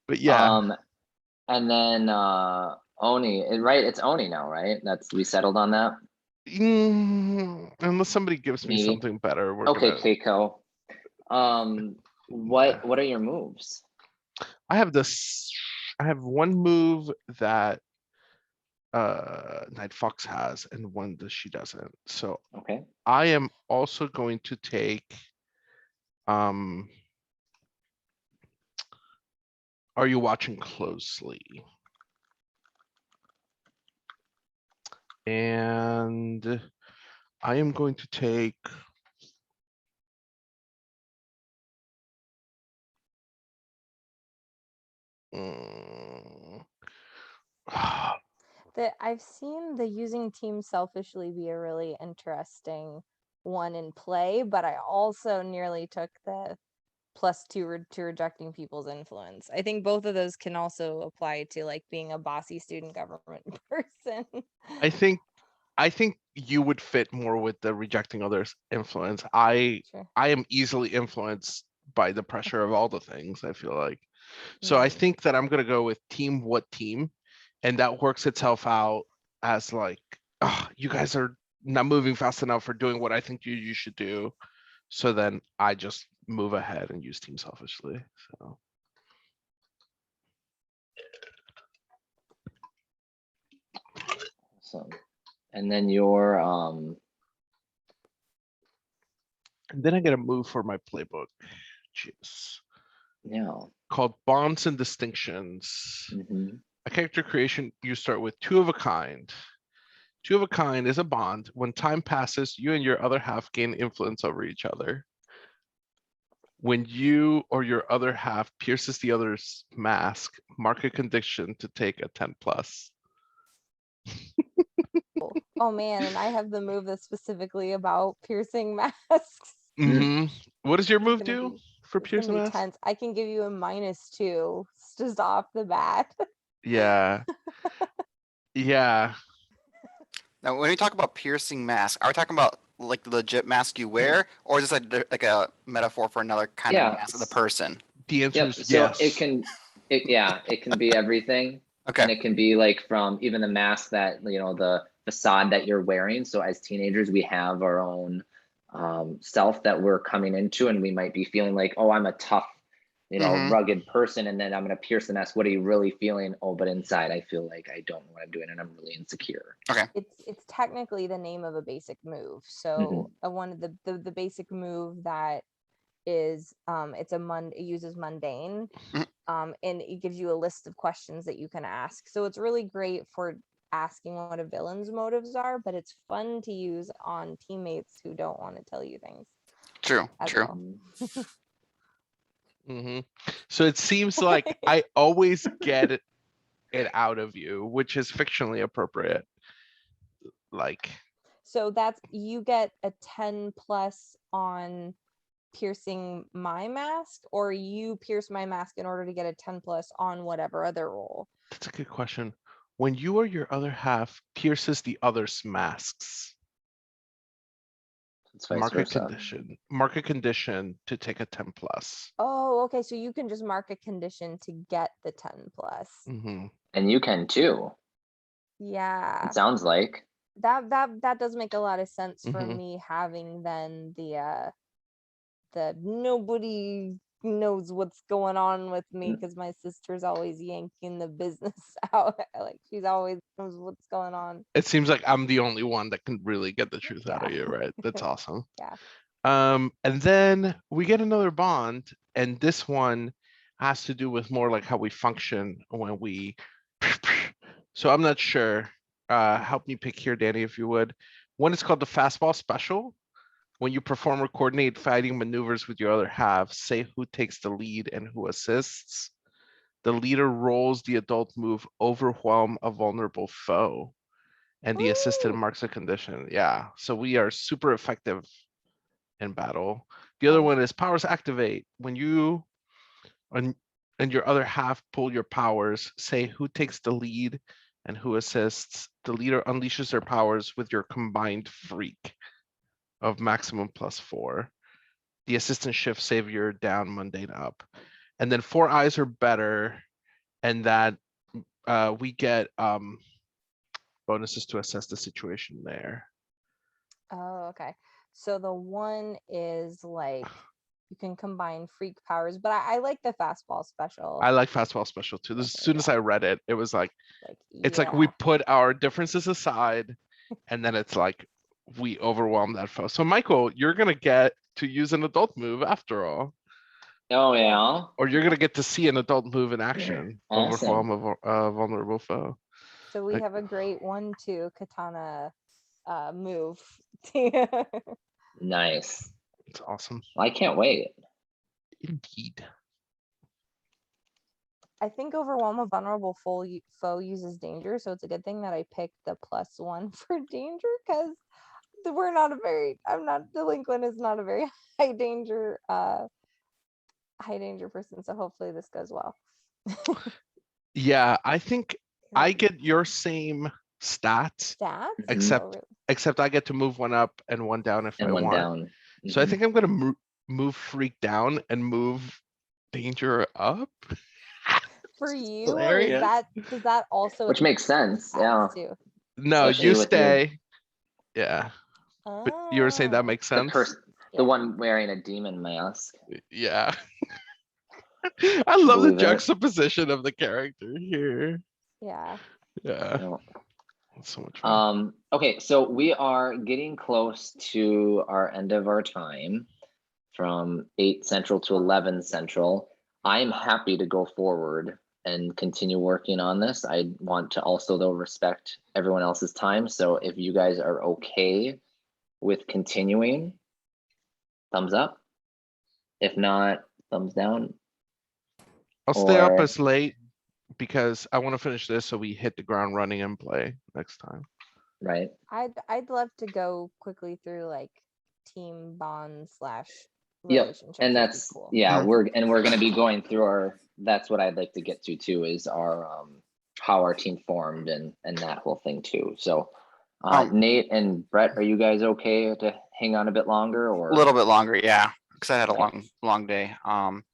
Speaker 3: But yeah.
Speaker 2: And then Oni, right? It's Oni now, right? We settled on that.
Speaker 3: Unless somebody gives me
Speaker 2: Maybe.
Speaker 3: something better, we're
Speaker 2: Okay,
Speaker 3: gonna.
Speaker 2: Keiko. What are your moves?
Speaker 3: I have this. I have one move that Night Fox has, and one that she doesn't. So
Speaker 2: Okay.
Speaker 3: I am also going to take. Are you watching closely? And I am going to take.
Speaker 1: That I've seen the using team selfishly be a really interesting one in play, but I also nearly took the +2 to rejecting people's influence. I think both of those can also apply to like being a bossy student government person.
Speaker 3: I think you would fit more with the rejecting others influence. I
Speaker 1: Sure.
Speaker 3: am easily influenced by the pressure of all the things, I feel like. So I
Speaker 1: Nice.
Speaker 3: think that I'm gonna go with team what team, and that works itself out as like, oh, you guys are not moving fast enough for doing what I think you should do. So then I just move ahead and use team selfishly. So
Speaker 2: Awesome. And then your
Speaker 3: and then I get a move for my playbook, which is
Speaker 2: yeah.
Speaker 3: called Bonds and Distinctions.
Speaker 2: Mhm.
Speaker 3: A character creation, you start with 2 of a kind. 2 of a kind is a bond. When time passes, you and your other half gain influence over each other. When you or your other half pierces the other's mask, mark a condition to take a 10+.
Speaker 1: Oh man, and I have the move that's specifically about piercing masks.
Speaker 3: What does your
Speaker 1: It's
Speaker 3: move
Speaker 1: gonna
Speaker 3: do
Speaker 1: be
Speaker 3: for
Speaker 1: it's gonna
Speaker 3: piercing
Speaker 1: be
Speaker 3: mask?
Speaker 1: tense. I can give you a -2 just off the bat.
Speaker 3: Yeah. Yeah.
Speaker 4: Now, when we talk about piercing mask, are we talking about like the legit mask you wear, or is this like a metaphor for another kind
Speaker 2: Yeah.
Speaker 4: of mask of the person?
Speaker 3: The answer
Speaker 2: Yep.
Speaker 3: is
Speaker 2: So
Speaker 3: yes.
Speaker 2: it can be everything.
Speaker 4: Okay.
Speaker 2: And it can be like from even the mask that, the facade that you're wearing. So as teenagers, we have our own self that we're coming into, and we might be feeling like, oh, I'm a tough,
Speaker 4: Mhm.
Speaker 2: rugged person. And then I'm going to pierce the mask. What are you really feeling? Oh, but inside I feel like I don't know what I'm doing and I'm really insecure.
Speaker 1: It's technically the name of a basic move. So one of the basic move that is it uses mundane.
Speaker 4: Mhm.
Speaker 1: And it gives you a list of questions that you can ask. So it's really great for asking what a villain's motives are, but it's fun to use on teammates who don't want to tell you things
Speaker 4: True.
Speaker 1: as
Speaker 4: True.
Speaker 1: well.
Speaker 3: So it seems like I always get it out of you, which is fictionally appropriate. Like,
Speaker 1: So that's you get a 10+ on piercing my mask, or you pierce my mask in order to get a 10+ on whatever other roll.
Speaker 3: that's a good question. when you or your other half pierces the other's masks.
Speaker 2: It's vice
Speaker 3: Market
Speaker 2: versa.
Speaker 3: condition. Market condition to take a 10+.
Speaker 1: Oh, okay. So you can just mark a condition to get the 10 plus.
Speaker 3: Hmm.
Speaker 2: And you can too,
Speaker 1: Yeah.
Speaker 2: it sounds like.
Speaker 1: That does make a lot of sense for
Speaker 3: Mhm.
Speaker 1: me having then the nobody knows what's going on with me because my sister's always yanking the business out. Like she's always knows what's going on.
Speaker 3: It seems like I'm the only one that can really get the truth out of
Speaker 1: Yeah.
Speaker 3: you, right? That's awesome.
Speaker 1: Yeah.
Speaker 3: And then we get another bond, and this one has to do with more like how we function when we. So I'm not sure. Help me pick here, Danny, if you would. One is called the fastball special. When you perform or coordinate fighting maneuvers with your other half, say who takes the lead and who assists. The leader rolls the adult move, overwhelm a vulnerable foe, and the assistant
Speaker 1: Ooh.
Speaker 3: marks a condition. Yeah, so we are super effective in battle. The other
Speaker 1: Oh.
Speaker 3: one is powers activate. When you and your other half pull your powers, say who takes the lead and who assists. The leader unleashes their powers with your combined freak of maximum +4. The assistant shifts savior down, mundane up. And then 4 eyes or better, and that we get bonuses to assess the situation there.
Speaker 1: Oh, okay. So the one is like you can combine freak powers, but I like the fastball special.
Speaker 3: I like fastball special too. As soon as I read it, it was like,
Speaker 1: Like
Speaker 3: it's like we
Speaker 1: yeah.
Speaker 3: put our differences aside, and then it's like we overwhelm that foe. So Michael, you're gonna get to use an adult move after all,
Speaker 2: Oh, yeah.
Speaker 3: or you're gonna get to see an adult move in action,
Speaker 2: Awesome.
Speaker 3: overwhelm a vulnerable foe.
Speaker 1: So we
Speaker 3: Like-
Speaker 1: have a great 1-2 katana move.
Speaker 2: Nice.
Speaker 3: It's awesome.
Speaker 2: I can't wait.
Speaker 3: Indeed.
Speaker 1: I think overwhelm a vulnerable foe uses danger, so it's a good thing that I picked the +1 for danger because we're not a very delinquent is not a very high danger person, so hopefully this goes well.
Speaker 3: Yeah, I think
Speaker 1: Yeah.
Speaker 3: I get your same stats,
Speaker 1: Stats?
Speaker 3: except
Speaker 1: Oh, really?
Speaker 3: except I get to move one up and one down if
Speaker 2: And
Speaker 3: I
Speaker 2: one
Speaker 3: want.
Speaker 2: down.
Speaker 3: So I
Speaker 2: Mhm.
Speaker 3: think I'm gonna move freak down and move danger up.
Speaker 1: For
Speaker 3: This is
Speaker 1: you, or is
Speaker 3: hilarious.
Speaker 1: does that also
Speaker 2: Which makes sense. Yeah.
Speaker 1: stats too?
Speaker 3: No,
Speaker 2: Especially
Speaker 3: you
Speaker 2: with you.
Speaker 3: stay. Yeah, but you were saying that
Speaker 1: Oh,
Speaker 3: makes
Speaker 2: The
Speaker 3: sense.
Speaker 2: person,
Speaker 1: yeah.
Speaker 2: the one wearing a demon mask.
Speaker 3: Yeah. I love the
Speaker 2: Believe it.
Speaker 3: juxtaposition of the character here.
Speaker 1: Yeah.
Speaker 3: Yeah,
Speaker 2: Yeah.
Speaker 3: it's so much fun.
Speaker 2: Okay, so we are getting close to our end of our time from 8 Central to 11 Central. I'm happy to go forward and continue working on this. I want to also, though, respect everyone else's time. So if you guys are okay with continuing, thumbs up. If not, thumbs down.
Speaker 3: I'll stay up
Speaker 2: or-
Speaker 3: as late because I want to finish this so we hit the ground running and play next time.
Speaker 2: Right.
Speaker 1: I'd love to go quickly through like team bond /
Speaker 2: Yep,
Speaker 1: relationships.
Speaker 2: and
Speaker 1: That'd be
Speaker 2: that's
Speaker 1: cool.
Speaker 2: yeah, we're going to be going through our. That's what I'd like to get to too, is our how our team formed and that whole thing too. So, Nate and Brett, are you guys okay to hang on a bit longer, or
Speaker 4: A little bit longer, yeah, because I had a
Speaker 2: Right.
Speaker 4: long day.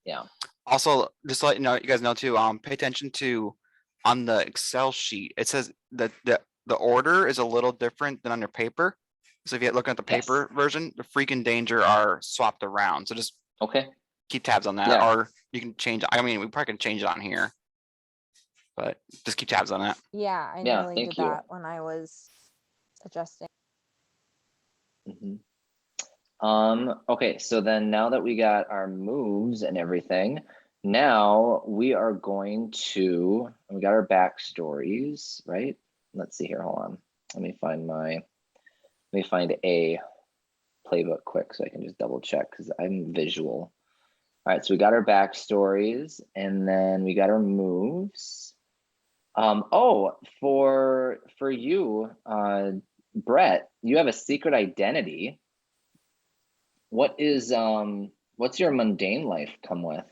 Speaker 2: Yeah.
Speaker 4: Also, just to let you guys know too, pay attention to on the Excel sheet. It says that the order is a little different than on your paper. So if you look at the
Speaker 2: Yes.
Speaker 4: paper version, the freaking danger are swapped around. So just
Speaker 2: Okay?
Speaker 4: keep tabs on that,
Speaker 2: Yeah.
Speaker 4: or you can change. I mean, we probably can change it on here, but just keep tabs on that.
Speaker 1: Yeah, I
Speaker 2: Yeah,
Speaker 1: nearly
Speaker 2: thank
Speaker 1: did
Speaker 2: you.
Speaker 1: that when I was adjusting.
Speaker 2: Mhm. Okay, so then now that we got our moves and everything, now we are going to, we got our backstories, right? Let's see here, hold on. Let me find a playbook quick so I can just double check because I'm visual. All right, so we got our backstories and then we got our moves. Oh, for you, Brett, you have a secret identity. What is what's your mundane life come with?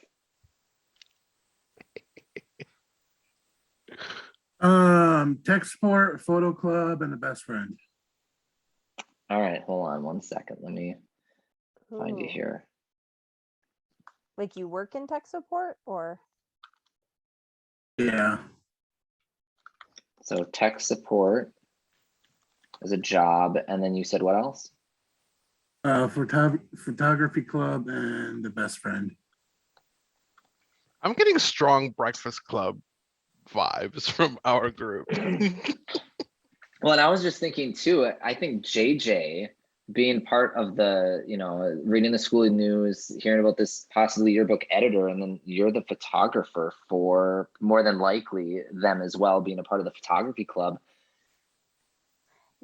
Speaker 5: Tech support, photo club, and the best friend.
Speaker 2: All right, hold on one second. Let me find you
Speaker 1: Ooh.
Speaker 2: here.
Speaker 1: Like you work in tech support or?
Speaker 5: Yeah.
Speaker 2: So tech support is a job, and then you said what else?
Speaker 5: Photography club and the best friend.
Speaker 3: I'm getting strong Breakfast Club vibes from our group.
Speaker 2: Well, and I was just thinking too, I think JJ being part of the, reading the school news, hearing about this possibly yearbook editor, and then you're the photographer for more than likely them as well, being a part of the photography club.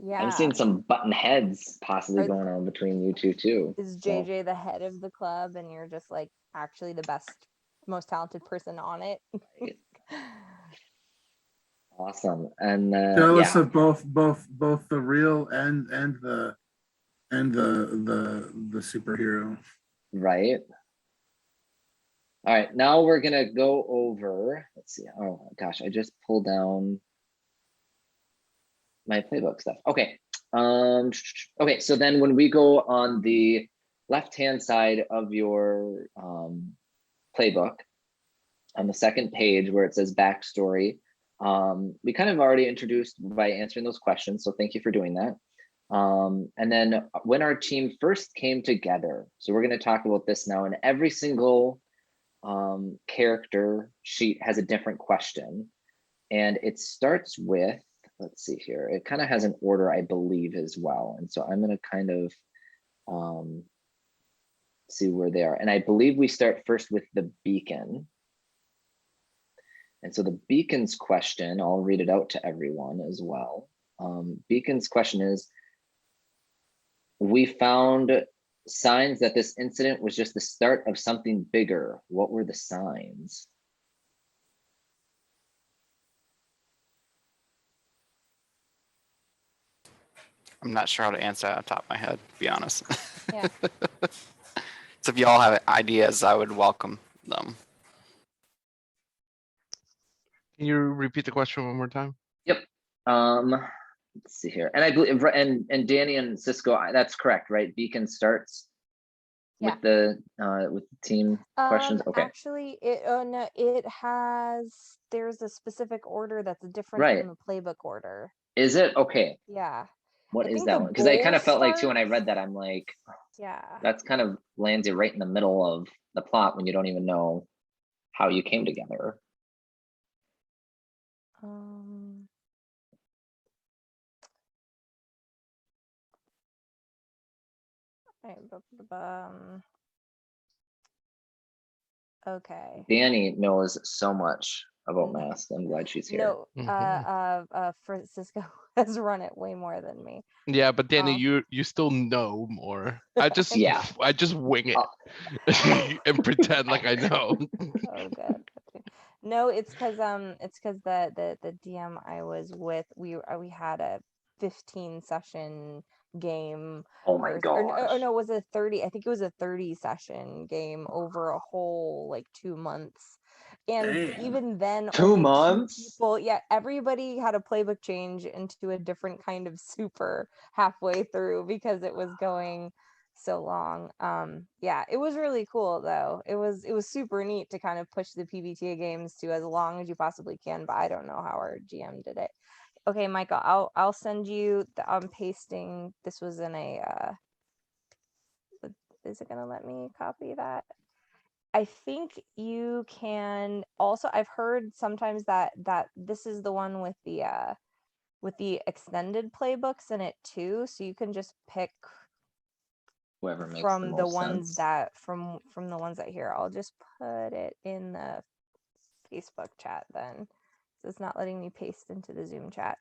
Speaker 1: Yeah.
Speaker 2: I'm seeing some button heads possibly
Speaker 1: Are-
Speaker 2: going on between you two too.
Speaker 1: Is
Speaker 2: So,
Speaker 1: JJ the head of the club and you're just like actually the best, most talented person on it?
Speaker 2: awesome. And
Speaker 5: Jealous
Speaker 2: yeah,
Speaker 5: of both the real and the superhero.
Speaker 2: right. All right, now we're gonna go over, let's see. Oh gosh, I just pulled down my playbook stuff. Okay. Okay, so then when we go on the left-hand side of your playbook, on the second page where it says backstory, we kind of already introduced by answering those questions, so thank you for doing that. And then when our team first came together, so we're going to talk about this now, and every single character sheet has a different question, and it starts with, let's see here, it kind of has an order, I believe, as well. And so I'm going to kind of see where they are. And I believe we start first with the beacon. And so the beacon's question, I'll read it out to everyone as well. Beacon's question is, we found signs that this incident was just the start of something bigger. What were the signs?
Speaker 4: I'm not sure how to answer that on top of my head, to be honest.
Speaker 1: Yeah.
Speaker 4: So if you all have ideas, I would welcome them.
Speaker 3: Can you repeat the question one more time?
Speaker 2: Yep. Let's see here. And I believe, and Danny and Cisco, that's correct, right? Beacon starts
Speaker 1: Yeah.
Speaker 2: with the team questions. Okay.
Speaker 1: Actually, there's a specific order that's different
Speaker 2: Right.
Speaker 1: than the playbook order.
Speaker 2: Is it? Okay.
Speaker 1: Yeah.
Speaker 2: What
Speaker 1: I
Speaker 2: is
Speaker 1: think
Speaker 2: that
Speaker 1: the
Speaker 2: one? Because I kind of
Speaker 1: goal
Speaker 2: felt like too when I
Speaker 1: starts-
Speaker 2: read that, I'm like,
Speaker 1: Yeah.
Speaker 2: that's kind of lands you right in the middle of the plot when you don't even know how you came together.
Speaker 1: Okay.
Speaker 2: Danny knows so much about
Speaker 1: Mm.
Speaker 2: math. I'm glad she's here.
Speaker 1: No,
Speaker 3: Mhm.
Speaker 1: Francisco has run it way more than me.
Speaker 3: Yeah, but Danny,
Speaker 1: Um,
Speaker 3: you still know more. I just
Speaker 2: Yeah.
Speaker 3: I just wing it
Speaker 2: Oh.
Speaker 3: and pretend like I know.
Speaker 1: Oh, good. Okay. No, it's because the DM I was with, we had a 15 session game.
Speaker 2: Oh my
Speaker 1: or
Speaker 2: gosh.
Speaker 1: no, it was a 30. I think it was a 30 session game over a whole like 2 months. And
Speaker 5: Damn.
Speaker 1: even then,
Speaker 2: 2
Speaker 1: only 2
Speaker 2: months?
Speaker 1: people. Yeah, everybody had a playbook change into a different kind of super halfway through because it was going so long. Yeah, it was really cool though. It was super neat to kind of push the PBTA games to as long as you possibly can, but I don't know how our GM did it. Okay, Michael, I'll send you I'm pasting. This was in a is it gonna let me copy that? I think you can also, I've heard sometimes that this is the one with the extended playbooks in it too, so you can just pick
Speaker 2: Whoever makes
Speaker 1: from the
Speaker 2: most
Speaker 1: ones
Speaker 2: sense.
Speaker 1: that from the ones that here. I'll just put it in the Facebook chat then. So it's not letting me paste into the Zoom chat.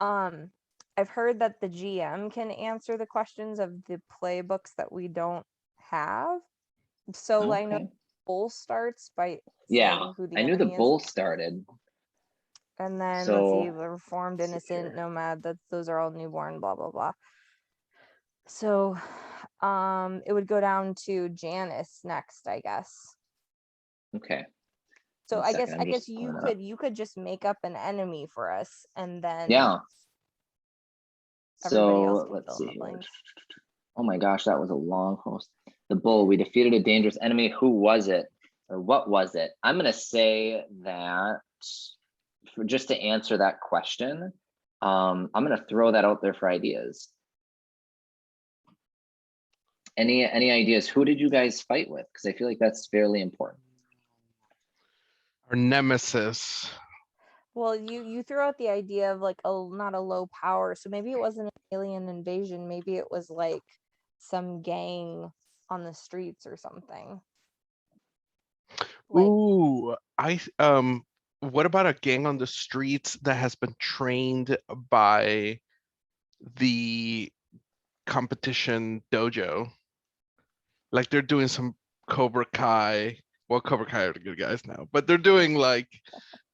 Speaker 1: I've heard that the GM can answer the questions of the playbooks that we don't have. So I know
Speaker 2: Okay.
Speaker 1: bull starts by
Speaker 2: Yeah,
Speaker 1: saying who the
Speaker 2: I knew the
Speaker 1: enemy is.
Speaker 2: bull started.
Speaker 1: And then let's see,
Speaker 2: So
Speaker 1: reformed,
Speaker 2: let's see
Speaker 1: innocent,
Speaker 2: here.
Speaker 1: nomad, those are all newborn, blah blah blah. So it would go down to Janice next, I guess.
Speaker 2: Okay.
Speaker 1: So
Speaker 2: One
Speaker 1: I guess
Speaker 2: second, I'm just pulling it up.
Speaker 1: you could just make up an enemy for us and then
Speaker 2: Yeah.
Speaker 1: everybody else
Speaker 2: So
Speaker 1: can
Speaker 2: let's
Speaker 1: fill in
Speaker 2: see
Speaker 1: the
Speaker 2: here.
Speaker 1: blanks.
Speaker 2: Oh my gosh, that was a long post. The bull, we defeated a dangerous enemy. Who was it? Or what was it? I'm gonna say that for just to answer that question, I'm gonna throw that out there for ideas. Any ideas? Who did you guys fight with? Because I feel like that's fairly important.
Speaker 3: Our nemesis.
Speaker 1: Well, you threw out the idea of like a not a low power, so maybe it wasn't an alien invasion. Maybe it was like some gang on the streets or something. Like
Speaker 3: Ooh, what about a gang on the streets that has been trained by the competition dojo? Like they're doing some Cobra Kai. Well, Cobra Kai are the good guys now, but they're doing like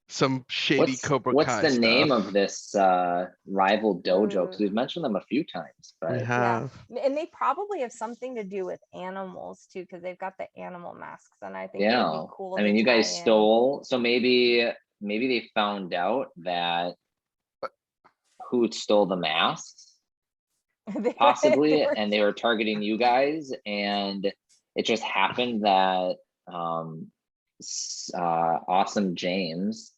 Speaker 3: some shady Cobra
Speaker 2: What's
Speaker 3: Kai
Speaker 2: the name
Speaker 3: stuff.
Speaker 2: of this rival dojo? Because
Speaker 1: Ooh.
Speaker 2: we've mentioned them a few times,
Speaker 3: We
Speaker 2: but
Speaker 3: have.
Speaker 1: and they probably have something to do with animals too, because they've got the animal masks, and I think it would
Speaker 2: yeah.
Speaker 1: be cool.
Speaker 2: I
Speaker 1: to
Speaker 2: mean, you guys
Speaker 1: tie in.
Speaker 2: stole, so maybe they found out that who stole the masks,
Speaker 1: They were-
Speaker 2: possibly,
Speaker 1: they were-
Speaker 2: and they were targeting you guys, and it just happened that Awesome James,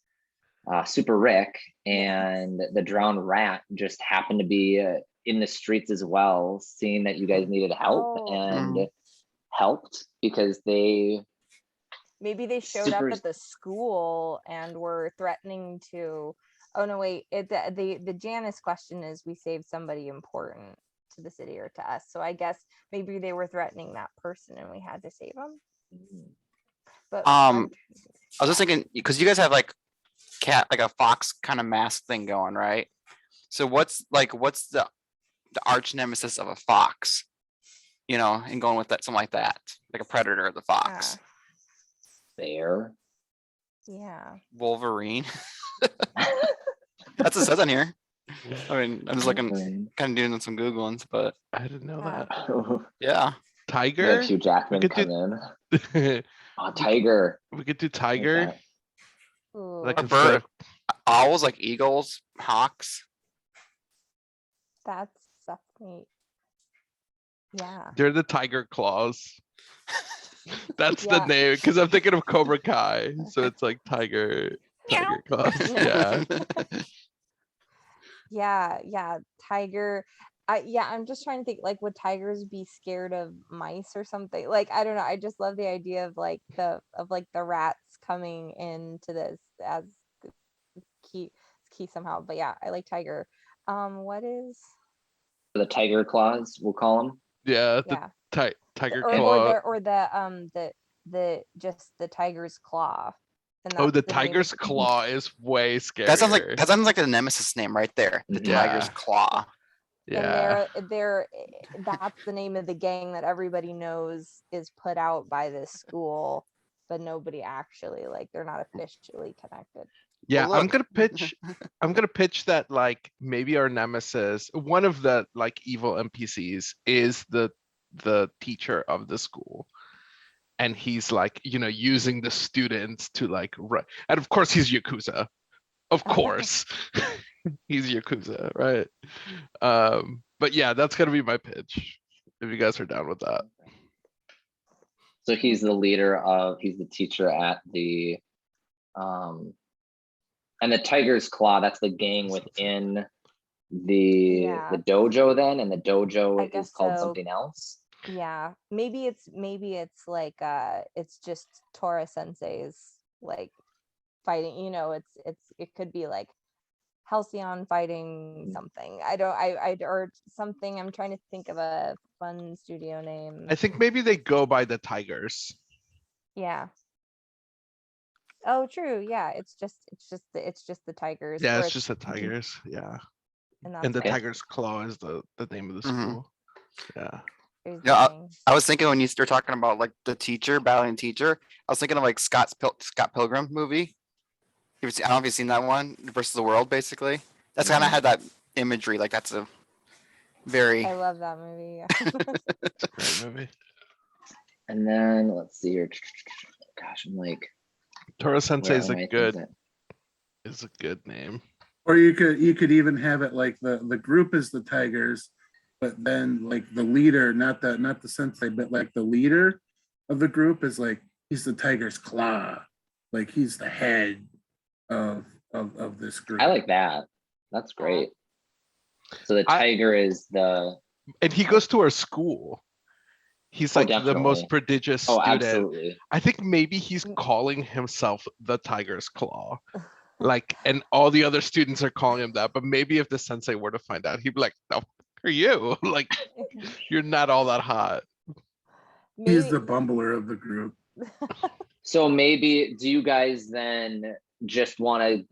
Speaker 2: Super Rick, and the Drowned Rat just happened to be in the streets as well, seeing that you guys needed help
Speaker 1: Oh.
Speaker 2: and
Speaker 4: Mhm.
Speaker 2: helped because they
Speaker 1: Maybe they showed
Speaker 2: Super-
Speaker 1: up at the school and were threatening to. Oh no, wait. The Janice question is we saved somebody important to the city or to us. So I guess maybe they were threatening that person and we had to save them. But
Speaker 4: I was just thinking, because you guys have like like a fox kind of mask thing going, right? So what's the arch nemesis of a fox? You know, and going with that, something like that, like a predator of the fox.
Speaker 2: bear.
Speaker 1: Yeah.
Speaker 4: Wolverine. That's what it says on here. I mean, I'm just looking,
Speaker 2: Wolverine.
Speaker 4: kind of doing some Googling, but
Speaker 3: I didn't know
Speaker 1: Yeah.
Speaker 3: that.
Speaker 4: yeah.
Speaker 2: We
Speaker 3: Tiger?
Speaker 2: have Hugh Jackman
Speaker 3: could
Speaker 2: come
Speaker 3: do-
Speaker 2: in.
Speaker 3: we
Speaker 2: Oh, Tiger.
Speaker 3: could do
Speaker 2: Like
Speaker 3: tiger.
Speaker 2: that.
Speaker 3: Like
Speaker 4: A
Speaker 1: Ooh,
Speaker 3: instead
Speaker 4: bird.
Speaker 3: of
Speaker 4: Owls, like eagles, hawks.
Speaker 1: that's neat. Yeah.
Speaker 3: they're the tiger claws. That's
Speaker 1: Yeah.
Speaker 3: the name because I'm thinking of Cobra Kai. So it's like tiger claws. Yeah.
Speaker 1: Yeah. Tiger. I'm just trying to think, like, would tigers be scared of mice or something? Like, I don't know. I just love the idea of like the rats coming into this as key somehow. But yeah, I like tiger. What is
Speaker 2: The Tiger Claws, we'll call them.
Speaker 3: Yeah. The
Speaker 1: yeah.
Speaker 3: tiger
Speaker 1: Or
Speaker 3: claw.
Speaker 1: the just the tiger's claw. And
Speaker 3: Oh, the
Speaker 1: that's name of
Speaker 3: tiger's
Speaker 1: the-
Speaker 3: claw is way scarier.
Speaker 4: That sounds like the nemesis name right there. The
Speaker 2: Mhm.
Speaker 4: tiger's
Speaker 3: Yeah.
Speaker 4: claw.
Speaker 3: Yeah.
Speaker 1: And that's the name of the gang that everybody knows is put out by this school, but nobody actually, like, they're not officially connected.
Speaker 3: Yeah,
Speaker 4: Well,
Speaker 3: I'm
Speaker 4: look.
Speaker 3: gonna pitch that like maybe our nemesis, one of the like evil NPCs is the teacher of the school. And he's like, using the students to like and of course he's Yakuza. Of course. He's Yakuza, right? But yeah, that's gonna be my pitch. If you guys are down with that.
Speaker 2: So he's the he's the teacher at the and the Tiger's Claw, that's the gang within the dojo then, and the dojo
Speaker 1: guess
Speaker 2: is called
Speaker 1: so.
Speaker 2: something else.
Speaker 1: Yeah, maybe it's like it's just Tora Sensei's like fighting. It could be like Halcyon fighting something. I or something. I'm trying to think of a fun studio name.
Speaker 3: I think maybe they go by the Tigers.
Speaker 1: Yeah. Oh, true. Yeah, it's just the tigers.
Speaker 3: Yeah,
Speaker 1: or
Speaker 3: it's just the Tigers. Yeah.
Speaker 1: and
Speaker 3: And the
Speaker 1: that's
Speaker 3: Tiger's Claw is the name of the
Speaker 4: Mhm.
Speaker 3: school. Yeah.
Speaker 1: there's the
Speaker 4: Yeah,
Speaker 1: gang.
Speaker 4: I was thinking when you were talking about like the teacher battling the teacher, I was thinking of like Scott Pilgrim movie. I don't know if you've seen that one, versus the world, basically. That's kind of had that imagery. Like that's a very
Speaker 1: I love that movie. Yeah.
Speaker 3: It's a great movie.
Speaker 2: And then let's see here. Gosh, I'm like
Speaker 3: Toro Sensei
Speaker 2: Where
Speaker 3: is
Speaker 2: am
Speaker 3: a
Speaker 2: I
Speaker 3: good
Speaker 2: thinking?
Speaker 3: name.
Speaker 5: Or you could even have it like the group is the Tigers, but then like the leader, not the sensei, but like the leader of the group is like he's the Tiger's claw, like he's the head of this group.
Speaker 2: I like that. That's great. So the
Speaker 3: I-
Speaker 2: tiger is the.
Speaker 3: And he goes to our school. He's
Speaker 2: Oh,
Speaker 3: like the most
Speaker 2: definitely.
Speaker 3: prodigious
Speaker 2: Oh,
Speaker 3: student.
Speaker 2: absolutely.
Speaker 3: I think maybe he's calling himself the Tiger's Claw. Like, and all the other students are calling him that. But maybe if the sensei were to find out, he'd be like, "No, are you? Like, you're not all that hot."
Speaker 5: He's
Speaker 1: Maybe
Speaker 5: the bumbler of the group.
Speaker 2: So maybe do you guys then just want to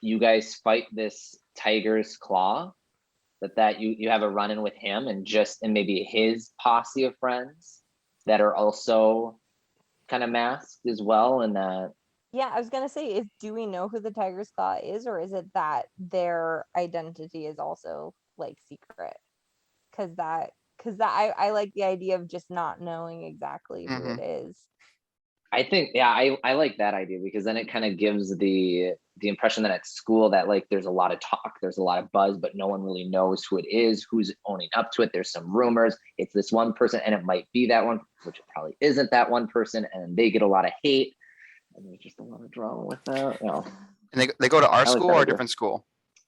Speaker 2: you guys fight this tiger's claw? That you have a run in with him and maybe his posse of friends that are also kind of masked as well, and that.
Speaker 1: Yeah, I was gonna say, do we know who the Tiger's Claw is, or is it that their identity is also like secret? Because I like the idea of just not knowing exactly who it is.
Speaker 2: I think, yeah, I like that idea because then it kind of gives the impression that at school that like there's a lot of talk, there's a lot of buzz, but no one really knows who it is, who's owning up to it. There's some rumors. It's this one person, and it might be that one, which it probably isn't that one person, and they get a lot of hate. And there's just a lot of drama with that. You know.
Speaker 4: And they go to our
Speaker 2: I like
Speaker 4: school
Speaker 2: that
Speaker 4: or a
Speaker 2: idea.
Speaker 4: different school?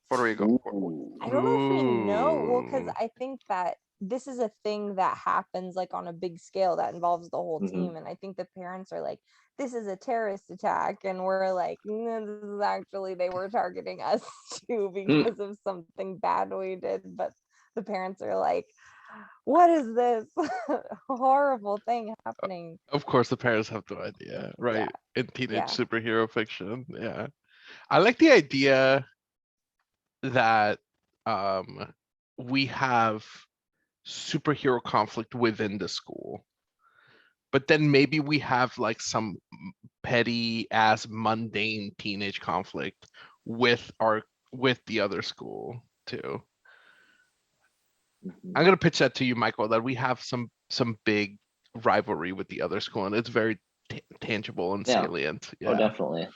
Speaker 4: Where do we go?
Speaker 2: Ooh.
Speaker 1: I don't know if we know. Well, because
Speaker 3: Ooh.
Speaker 1: I think that this is a thing that happens like on a big scale that involves the whole
Speaker 2: Mhm.
Speaker 1: team. And I think the parents are like, this is a terrorist attack. And we're like, no, this is actually, they were targeting us too because of something bad we did. But the parents are like, what is this horrible thing happening?
Speaker 3: Of course, the parents have no idea, right? In teenage
Speaker 1: Yeah.
Speaker 3: superhero fiction, yeah. I like the idea that we have superhero conflict within the school, but then maybe we have like some petty ass mundane teenage conflict with the other school too.
Speaker 2: Mhm.
Speaker 3: I'm gonna pitch that to you, Michael, that we have some big rivalry with the other school, and it's very tangible and
Speaker 2: Yeah.
Speaker 3: salient.
Speaker 2: Oh,
Speaker 3: Yeah.
Speaker 2: definitely.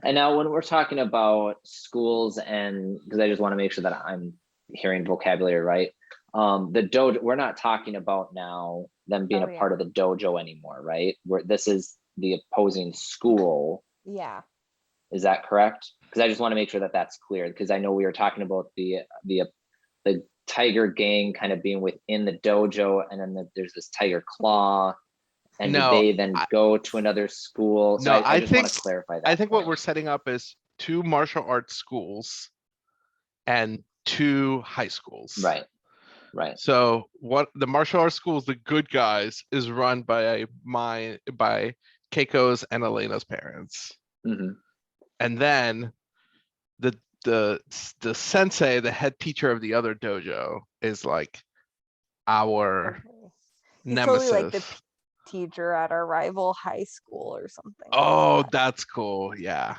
Speaker 2: And now when we're talking about schools, and because I just want to make sure that I'm hearing vocabulary right, the dojo, we're not talking about now them being
Speaker 1: Oh,
Speaker 2: a part of the dojo anymore, right? Where this is the opposing school.
Speaker 1: Yeah.
Speaker 2: Is that correct? Because I just want to make sure that that's clear, because I know we were talking about the tiger gang kind of being within the dojo, and then there's this tiger claw. And do
Speaker 3: No,
Speaker 2: they then go to another school? So
Speaker 3: No,
Speaker 2: I
Speaker 3: I
Speaker 2: just want to
Speaker 3: think-
Speaker 2: clarify that.
Speaker 3: I think what
Speaker 2: point.
Speaker 3: we're setting up is 2 martial arts schools and 2 high schools.
Speaker 2: Right. Right.
Speaker 3: So what the martial arts schools, the good guys, is run by Keiko's and Elena's parents.
Speaker 2: Mhm.
Speaker 3: And then the sensei, the head teacher of the other dojo, is like our
Speaker 1: Okay. He's totally
Speaker 3: nemesis.
Speaker 1: like the teacher at our rival high school or something. like
Speaker 3: Oh,
Speaker 1: that.
Speaker 3: that's cool. Yeah.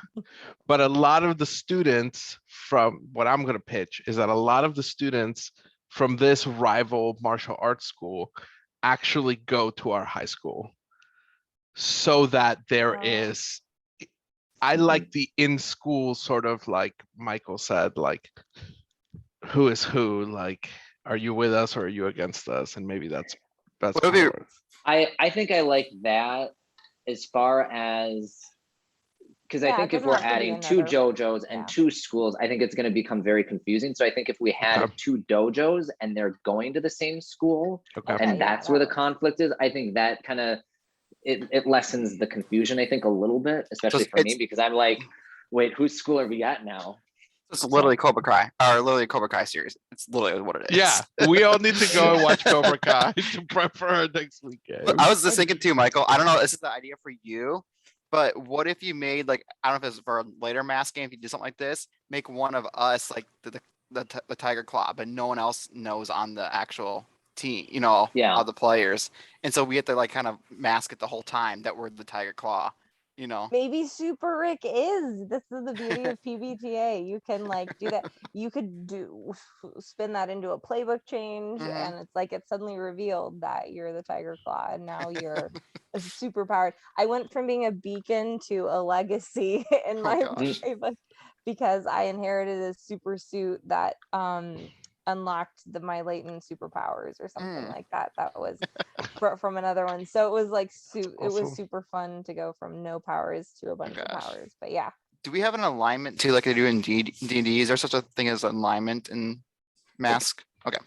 Speaker 3: But a lot of the students from what I'm going to pitch is that a lot of the students from this rival martial arts school actually go to our high school so that there
Speaker 1: Oh.
Speaker 3: is, I like the in school sort of like Michael said, like who is who, like, are you with us or are you against us? And maybe that's
Speaker 4: What would
Speaker 3: kind
Speaker 4: be-
Speaker 3: of what-
Speaker 2: I think I like that as far as, because I
Speaker 1: Yeah, it
Speaker 2: think if
Speaker 1: doesn't
Speaker 2: we're
Speaker 1: have to be
Speaker 2: adding 2
Speaker 1: another-
Speaker 2: dojos and
Speaker 1: yeah.
Speaker 2: 2 schools, I think it's going to become very confusing. So I think if we had
Speaker 3: Okay.
Speaker 2: 2 dojos and they're going to the same school,
Speaker 3: Okay.
Speaker 1: Okay,
Speaker 2: and
Speaker 1: yeah,
Speaker 2: that's
Speaker 1: that
Speaker 2: where the
Speaker 1: works.
Speaker 2: conflict is, I think that kind of it lessens the confusion, I think, a little bit, especially for me,
Speaker 4: it's-
Speaker 2: because I'm like, wait, whose school are we at now?
Speaker 4: It's literally Cobra Kai, or literally a Cobra Kai series. It's literally what it is.
Speaker 3: Yeah, we all need to go and watch Cobra Kai to prep for our next weekend.
Speaker 4: But I was just thinking too, Michael. I don't know. This is the idea for you, but what if you made like, I don't know if it's for a later mass game. If you do something like this, make one of us like the Tiger Claw, but no one else knows on the actual team. You know,
Speaker 2: Yeah.
Speaker 4: all the players, and so we have to like kind of mask it the whole time that we're the Tiger Claw, you know.
Speaker 1: Maybe Super Rick is. This is the beauty of PBTA. You can like do that. You could spin that into a playbook change,
Speaker 4: Mhm.
Speaker 1: and it's like it's suddenly revealed that you're the Tiger Claw, and now you're a super powered. I went from being a beacon to a legacy in
Speaker 4: Oh
Speaker 1: my
Speaker 4: gosh.
Speaker 1: playbook because I inherited a super suit that unlocked my latent superpowers or something
Speaker 4: Mm.
Speaker 1: like that. That was from another one. So it was like it was
Speaker 3: awesome.
Speaker 1: super fun to go from no powers to a bunch of
Speaker 4: gosh.
Speaker 1: powers. But yeah,
Speaker 4: Do we have an alignment too, like they do in D&D? Is there such a thing as alignment in Mask? Okay.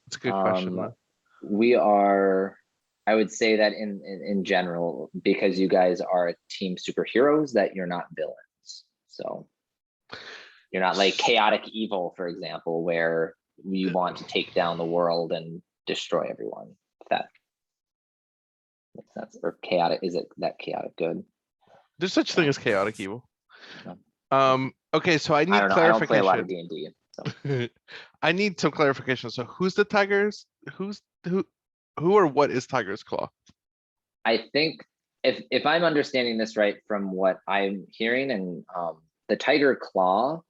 Speaker 3: It's a good question.
Speaker 2: Um,
Speaker 3: though.
Speaker 2: We are, I would say that in general, because you guys are team superheroes, that you're not villains. So you're not like chaotic evil, for example, where you want to take down the world and destroy everyone. If that makes sense. Or chaotic, is it that chaotic good?
Speaker 3: There's such thing
Speaker 2: No.
Speaker 3: as chaotic evil.
Speaker 2: No.
Speaker 3: Okay, so I
Speaker 2: I
Speaker 3: need
Speaker 2: don't know. I don't play a lot of
Speaker 3: clarification.
Speaker 2: D&D. So
Speaker 3: I need some clarification. So who's the Tigers? Who or what is Tiger's Claw?
Speaker 2: I think if I'm understanding this right from what I'm hearing, and the Tiger's Claw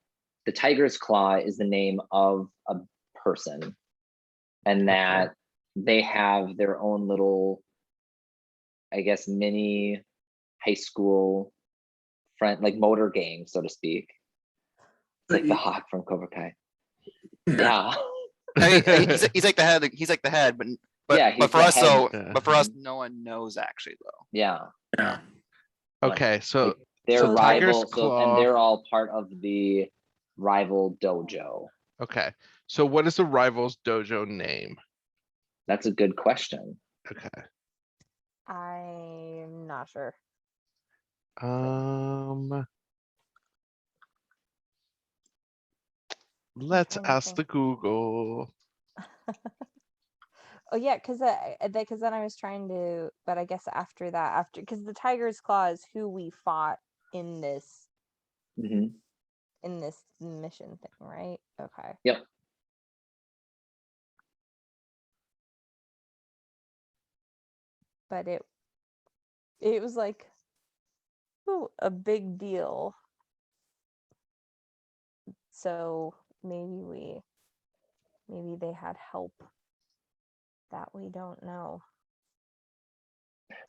Speaker 2: is the name of a person, and that they have their own little, I guess, mini high school friend, like motor gang, so to speak. It's like the Hawk from Cobra Kai. Yeah.
Speaker 4: I mean, he's like the head. He's like the head, but
Speaker 2: Yeah, he's
Speaker 4: but for
Speaker 2: the
Speaker 4: us,
Speaker 2: head.
Speaker 4: so
Speaker 3: Yeah.
Speaker 4: but for us, no one knows actually though.
Speaker 2: Yeah.
Speaker 5: Yeah.
Speaker 3: Okay, so
Speaker 2: They're
Speaker 3: so Tiger's
Speaker 2: rival, so
Speaker 3: Claw.
Speaker 2: and they're all part of the rival dojo.
Speaker 3: Okay, so what is the Rivals Dojo name?
Speaker 2: That's a good question.
Speaker 3: Okay.
Speaker 1: I'm not sure.
Speaker 3: Let's
Speaker 1: trying to
Speaker 3: ask the
Speaker 1: think.
Speaker 3: Google.
Speaker 1: Oh yeah, because then I was trying to, but I guess after because the Tiger's Claw is who we fought in this
Speaker 2: Mhm.
Speaker 1: mission thing, right? Okay.
Speaker 2: Yep.
Speaker 1: But it was like a big deal. So maybe they had help that we don't know.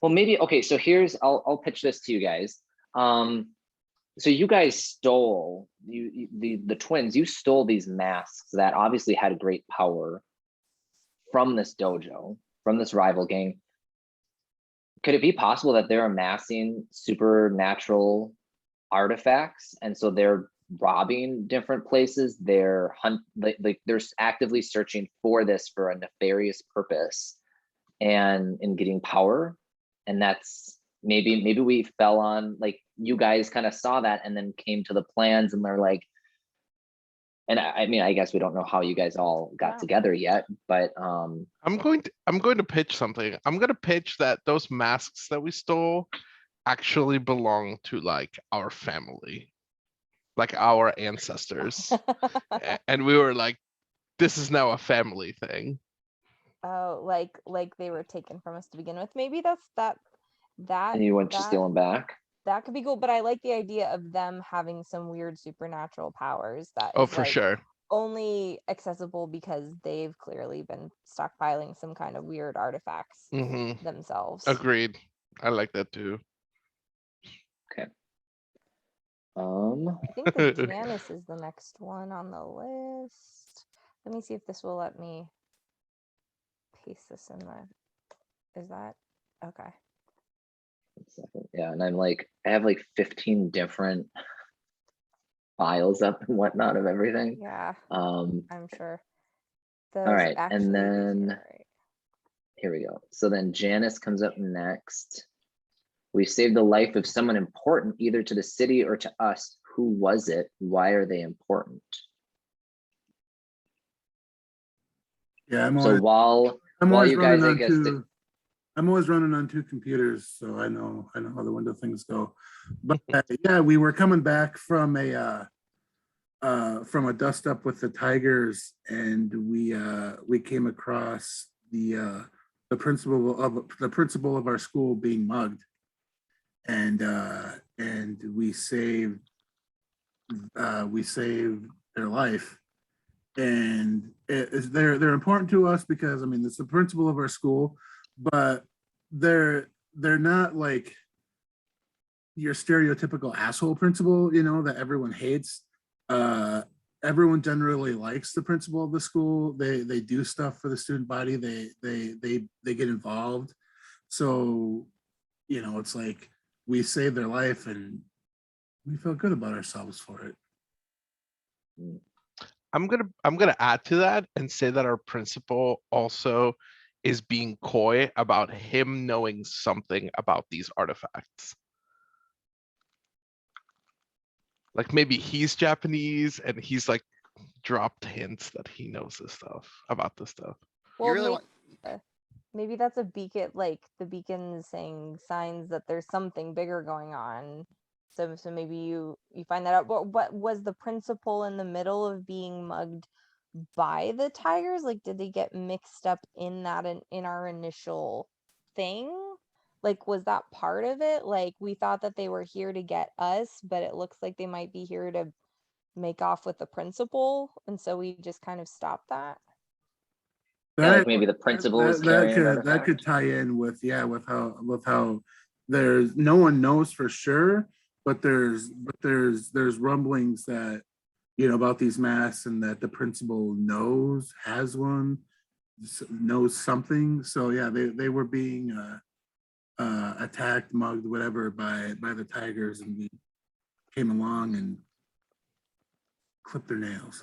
Speaker 2: Well, maybe, okay, so here's, I'll pitch this to you guys. So you guys stole, the twins, you stole these masks that obviously had great power from this dojo, from this rival gang. Could it be possible that they're amassing supernatural artifacts, and so they're robbing different places? They're like they're actively searching for this for a nefarious purpose, and in getting power. And that's maybe we fell on, like, you guys kind of saw that and then came to the plans, and they're like, and I mean, I guess we don't know how you guys all got
Speaker 1: Yeah.
Speaker 2: together yet, but
Speaker 3: I'm going to pitch something. I'm going to pitch that those masks that we stole actually belong to like our family, like our ancestors. And we were like, this is now a family thing.
Speaker 1: Oh, like they were taken from us to begin with. Maybe that
Speaker 2: and you went to steal them back.
Speaker 1: that could be cool. But I like the idea of them having some weird supernatural powers that
Speaker 3: Oh,
Speaker 1: is
Speaker 3: for
Speaker 1: like
Speaker 3: sure.
Speaker 1: only accessible because they've clearly been stockpiling some kind of weird artifacts
Speaker 3: Mhm.
Speaker 1: themselves.
Speaker 3: Agreed. I like that too.
Speaker 1: I think the Janice is the next one on the list. Let me see if this will let me paste this in the. Is that okay?
Speaker 2: Yeah, and I'm like, I have like 15 different files up and whatnot of everything.
Speaker 1: Yeah,
Speaker 2: I'm
Speaker 1: sure.
Speaker 2: All right, and then
Speaker 1: right.
Speaker 2: here we go. So then Janice comes up next. We saved the life of someone important, either to the city or to us. Who was it? Why are they important?
Speaker 5: Yeah,
Speaker 2: So while you guys, I guess,
Speaker 5: I'm always running on two computers, so I know how the window things go. But yeah, we were coming back from a dust up with the Tigers, and we came across the principal of our school being mugged. and we saved their life. And they're important to us because I mean it's the principal of our school, but they're not like your stereotypical asshole principal, you know, that everyone hates. Everyone generally likes the principal of the school. They do stuff for the student body. They get involved. So, you know, it's like we saved their life and we felt good about ourselves for it.
Speaker 3: I'm gonna add to that and say that our principal also is being coy about him knowing something about these artifacts. Like maybe he's Japanese and he's like dropped hints that he knows this stuff about this stuff.
Speaker 1: Well,
Speaker 4: really
Speaker 1: maybe that's a beacon, like the beacon saying signs that there's something bigger going on. So maybe you find that out. What was the principal in the middle of being mugged by the tigers? Like, did they get mixed up in that in our initial thing? Like, was that part of it? Like, we thought that they were here to get us, but it looks like they might be here to make off with the principal, and so we just kind of stopped that.
Speaker 2: Yeah, like maybe the principal was carrying an
Speaker 5: that could
Speaker 2: artifact.
Speaker 5: tie in with how there's no one knows for sure, but there's rumblings that, you know, about these masks and that the principal has one, knows something. So yeah, they were being attacked, mugged, whatever by the tigers, and we came along and clipped their nails.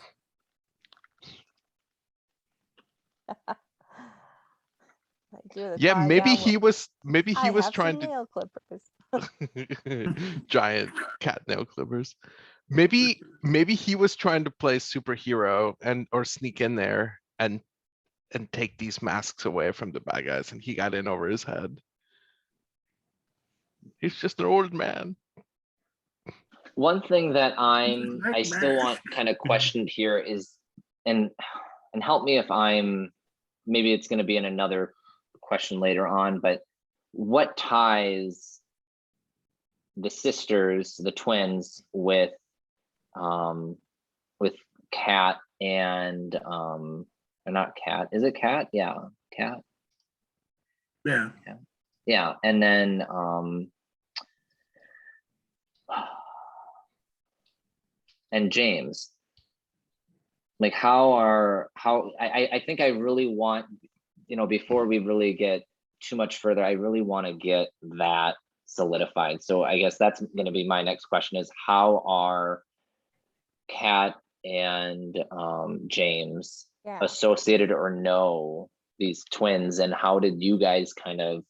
Speaker 3: Yeah, maybe he was
Speaker 1: I have
Speaker 3: trying
Speaker 1: some
Speaker 3: to
Speaker 1: nail clippers.
Speaker 3: giant cat nail clippers. Maybe he was trying to play superhero and or sneak in there and take these masks away from the bad guys, and he got in over his head. He's just an old man.
Speaker 2: One thing that I
Speaker 5: Like
Speaker 2: still
Speaker 5: that.
Speaker 2: want kind of questioned here is, and help me if maybe it's going to be in another question later on, but what ties the sisters, the twins, with Cat and or not Cat? Is it Cat? Yeah, Cat.
Speaker 5: Yeah.
Speaker 2: Yeah, and then and James. Like I think I really want, you know, before we really get too much further, I really want to get that solidified. So I guess that's going to be my next question is, how are Kat and James
Speaker 1: Yeah.
Speaker 2: associated or know these twins, and how did you guys kind of?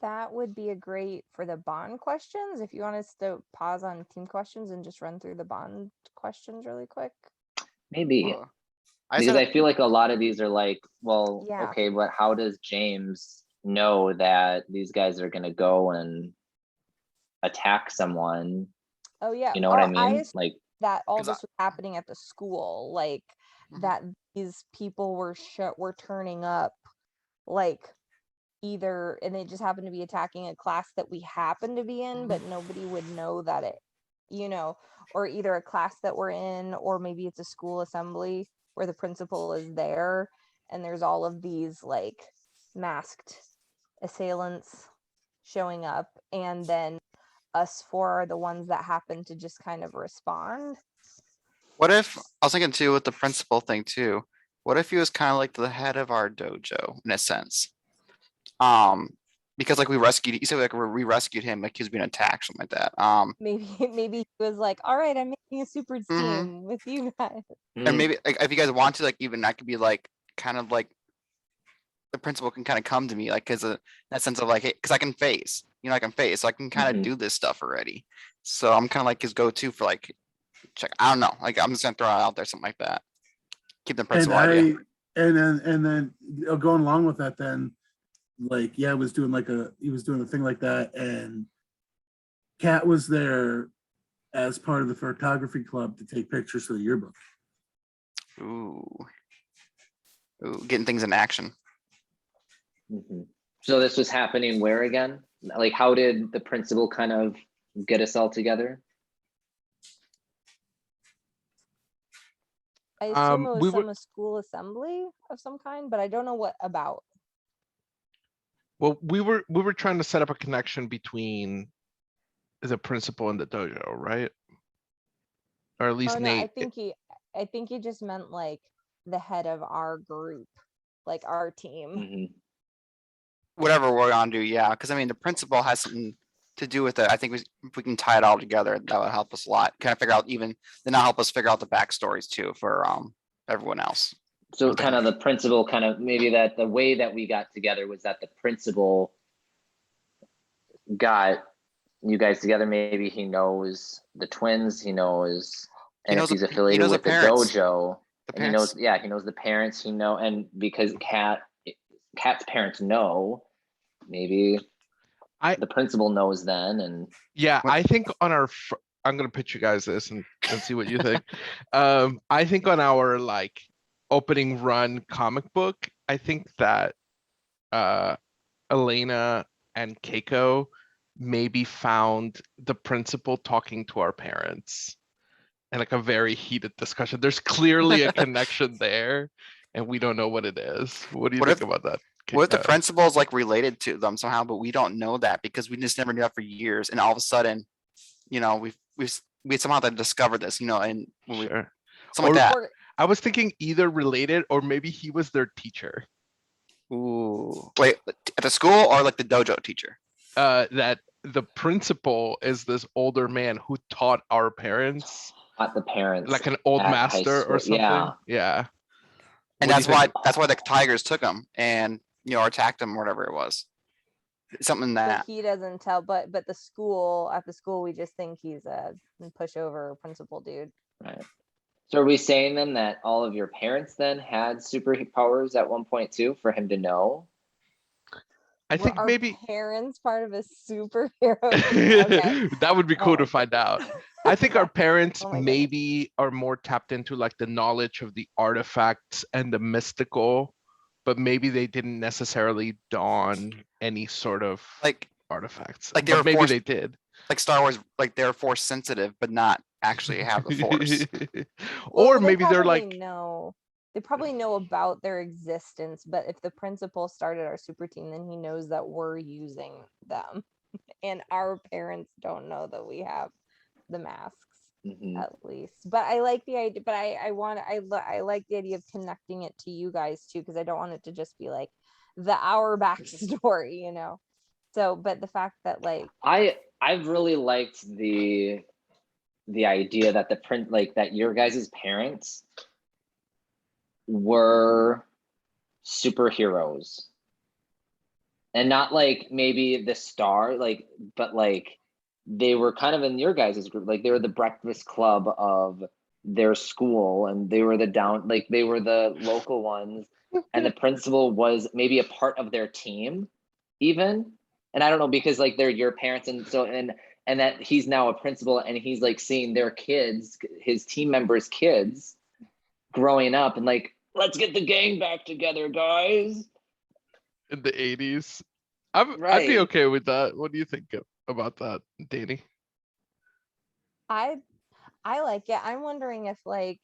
Speaker 1: That would be a great for the bond questions. If you want us to pause on team questions and just run through the bond questions really quick.
Speaker 2: Maybe.
Speaker 4: I
Speaker 2: Because
Speaker 4: said
Speaker 2: I feel like a lot of these are like, well,
Speaker 1: Yeah.
Speaker 2: okay, but how does James know that these guys are gonna go and attack someone?
Speaker 1: Oh yeah.
Speaker 2: You know what I
Speaker 1: I
Speaker 2: mean?
Speaker 1: assumed
Speaker 2: Like,
Speaker 1: that all
Speaker 4: 'Cause I-
Speaker 1: this was happening at the school, like
Speaker 4: Mhm.
Speaker 1: that these people were turning up, like either, and they just happened to be attacking a class that we happen to be in, but nobody would know that it, you know, or either a class that we're in, or maybe it's a school assembly where the principal is there and there's all of these like masked assailants showing up, and then us four are the ones that happen to just kind of respond.
Speaker 4: What if, I was thinking too with the principal thing too, what if he was kind of like the head of our dojo in a sense? Because like we rescued, you said like we rescued him, like he was being attacked, something like that.
Speaker 1: Maybe he was like, all right, I'm making a super
Speaker 4: Mhm.
Speaker 1: team with you guys.
Speaker 4: And maybe like if you guys want to, like even I could be like kind of like the principal can kind of come to me like because that sense of like because I can face, you know, I can face, so I can kind of
Speaker 2: Mhm.
Speaker 4: do this stuff already. So I'm kind of like his go-to for like check. I don't know, like I'm just gonna throw it out there, something like that. Keep the
Speaker 5: And
Speaker 4: principal idea.
Speaker 5: and then going along with that, then like yeah, he was doing a thing like that, and Kat was there as part of the photography club to take pictures for the yearbook.
Speaker 4: Ooh, getting things in action.
Speaker 2: Mhm. So this was happening where again? Like, how did the principal kind of get us all together?
Speaker 1: I assume it
Speaker 3: We
Speaker 1: was
Speaker 3: were
Speaker 1: some school assembly of some kind, but I don't know what about.
Speaker 3: well, we were trying to set up a connection between the principal and the dojo, right? Or at
Speaker 1: Oh
Speaker 3: least
Speaker 1: no,
Speaker 3: Nate.
Speaker 1: I think he just meant like the head of our group, like our team.
Speaker 2: Mhm.
Speaker 4: Whatever we're gonna do, yeah, because I mean, the principal has something to do with it. I think if we can tie it all together, that would help us a lot. Kind of figure out even, then that'll help us figure out the backstories too for everyone else.
Speaker 2: So
Speaker 4: Okay.
Speaker 2: kind of the principal kind of maybe that the way that we got together was that the principal got you guys together. Maybe he knows the twins, he knows,
Speaker 4: He
Speaker 2: and if
Speaker 4: knows the
Speaker 2: he's
Speaker 4: p- he
Speaker 2: affiliated
Speaker 4: knows the
Speaker 2: with the
Speaker 4: parents.
Speaker 2: dojo,
Speaker 4: The
Speaker 2: and he knows,
Speaker 4: parents,
Speaker 2: yeah, he knows the parents, and because Kat's parents know, maybe
Speaker 3: I
Speaker 2: the principal knows then, and
Speaker 3: Yeah,
Speaker 4: What-
Speaker 3: I think on our I'm gonna pitch you guys this and see what you think. I think on our like opening run comic book, I think that Elena and Keiko maybe found the principal talking to our parents and like a very heated discussion. There's clearly a connection there, and we don't know what it is. What do you
Speaker 4: What
Speaker 3: think
Speaker 4: if-
Speaker 3: about that?
Speaker 4: what if the principal is like related to them somehow, but we don't know that because we just never knew that for years, and all of a sudden, you know, we somehow then discovered this, you know, and when we
Speaker 3: Sure.
Speaker 4: something like that.
Speaker 1: Or
Speaker 3: I was thinking either related or maybe he was their teacher.
Speaker 4: Ooh, wait, at the school or like the dojo teacher?
Speaker 3: That the principal is this older man who taught our parents,
Speaker 2: not the parents.
Speaker 3: like an old
Speaker 2: at high
Speaker 3: master or
Speaker 2: school. Yeah.
Speaker 3: something. Yeah.
Speaker 4: And
Speaker 3: What do you
Speaker 4: that's why
Speaker 3: think?
Speaker 4: the Tigers took him and, you know, attacked him or whatever it was. Something
Speaker 1: but
Speaker 4: that,
Speaker 1: he doesn't tell, but the school, at the school, we just think he's a pushover principal dude.
Speaker 2: Right. So are we saying then that all of your parents then had superpowers at one point too for him to know?
Speaker 3: I
Speaker 1: Were
Speaker 3: think
Speaker 1: our
Speaker 3: maybe
Speaker 1: parents part of a superhero team? Okay.
Speaker 3: that would be
Speaker 1: Oh
Speaker 3: cool
Speaker 1: my
Speaker 3: to find out. I think our parents
Speaker 1: Oh my goodness.
Speaker 3: maybe are more tapped into like the knowledge of the artifacts and the mystical, but maybe they didn't necessarily don any sort of
Speaker 4: like
Speaker 3: artifacts.
Speaker 4: like they
Speaker 3: But
Speaker 4: were
Speaker 3: maybe
Speaker 4: forced-
Speaker 3: they did.
Speaker 4: like Star Wars, like they're force sensitive, but not actually have the force.
Speaker 3: Or
Speaker 1: Well, they
Speaker 3: maybe they're
Speaker 1: probably
Speaker 3: like,
Speaker 1: know. They probably know about their existence, but if the principal started our super team, then he knows that we're using them, and our parents don't know that we have the masks.
Speaker 2: Mhm.
Speaker 1: At least, but I like the idea, but I like the idea of connecting it to you guys too, because I don't want it to just be like the our backstory, you know. So, but the fact that like
Speaker 2: I've really liked the idea that the print like that your guys' parents were superheroes. And not like maybe the star, like, but like they were kind of in your guys' group, like they were the breakfast club of their school, and they were the down, like they were the local ones, and the principal was maybe a part of their team, even. And I don't know, because like they're your parents, and so and that he's now a principal, and he's like seeing their kids, his team members' kids, growing up, and like, let's get the gang back together, guys.
Speaker 3: in the 80s. I'd be
Speaker 2: Right.
Speaker 3: okay with that. What do you think about that, Danny?
Speaker 1: I like it. I'm wondering if like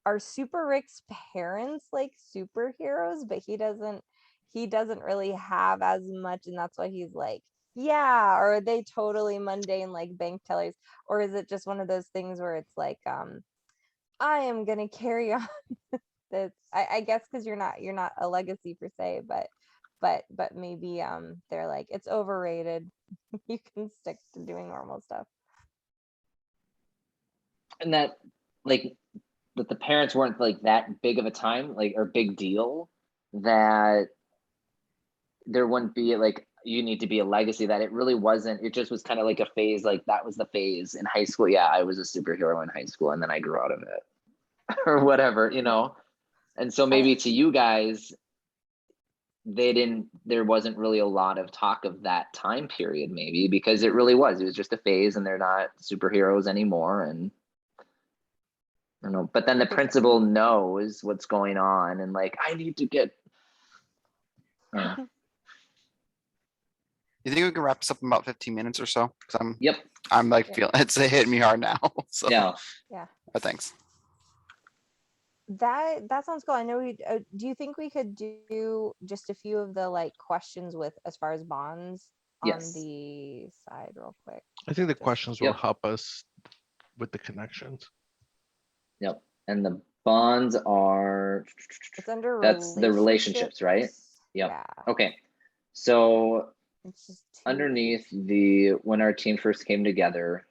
Speaker 1: are Super Rick's parents like superheroes, but he doesn't really have as much, and that's why he's like, yeah, or are they totally mundane like bank tellers, or is it just one of those things where it's like I am gonna carry on this, I guess, because you're not a legacy per se, but maybe they're like, it's overrated. You can stick to doing normal stuff.
Speaker 2: And that like that the parents weren't like that big of a time, like, or big deal, that there wouldn't be like you need to be a legacy, that it really wasn't, it just was kind of like a phase, like that was the phase in high school. Yeah, I was a superhero in high school and then I grew out of it or whatever, you know. And so maybe to you guys, there wasn't really a lot of talk of that time period, maybe because it was just a phase and they're not superheroes anymore. And I don't know, but then the principal knows what's going on and like, I need to get
Speaker 4: You think we can wrap this up in about 15 minutes or so? Cause
Speaker 2: Yep.
Speaker 4: I'm like
Speaker 1: Yeah.
Speaker 4: feeling, it's hitting me hard now, so.
Speaker 2: Yeah.
Speaker 4: But thanks.
Speaker 1: That sounds cool. I know we. Do you think we could do just a few of the like questions with as far as bonds on
Speaker 2: Yes.
Speaker 1: the side real quick?
Speaker 3: I think the
Speaker 1: Just-
Speaker 3: questions will
Speaker 2: Yep.
Speaker 3: help us with the connections.
Speaker 2: Yep. And the bonds are,
Speaker 1: It's under
Speaker 2: that's the relationships, right? Yep.
Speaker 1: Yeah.
Speaker 2: Okay. So
Speaker 1: It's just too
Speaker 2: underneath the, when our team first came together,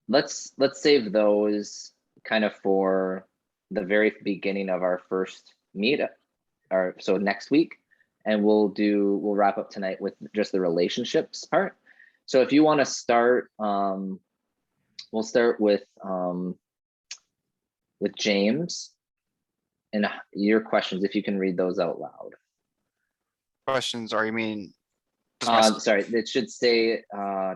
Speaker 2: let's save those kind of for the very beginning of our first meet, or so next week. And we'll wrap up tonight with just the relationships part. So if you want to start, we'll start with James and your questions, if you can read those out loud.
Speaker 4: Questions, or you mean? just my
Speaker 2: Sorry, it should say, I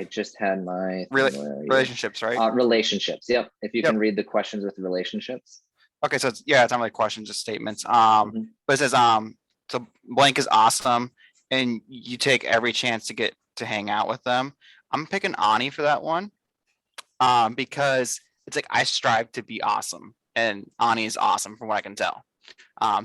Speaker 2: just had my
Speaker 4: Rela-
Speaker 2: thing, where are you?
Speaker 4: relationships, right?
Speaker 2: Relationships. Yep. If you
Speaker 4: Yep.
Speaker 2: can read the questions with relationships.
Speaker 4: Okay, so it's not really questions, just statements.
Speaker 2: Mhm.
Speaker 4: But it says, so blank is awesome, and you take every chance to get to hang out with them. I'm picking Ani for that one. Because it's like I strive to be awesome, and Ani is awesome from what I can tell.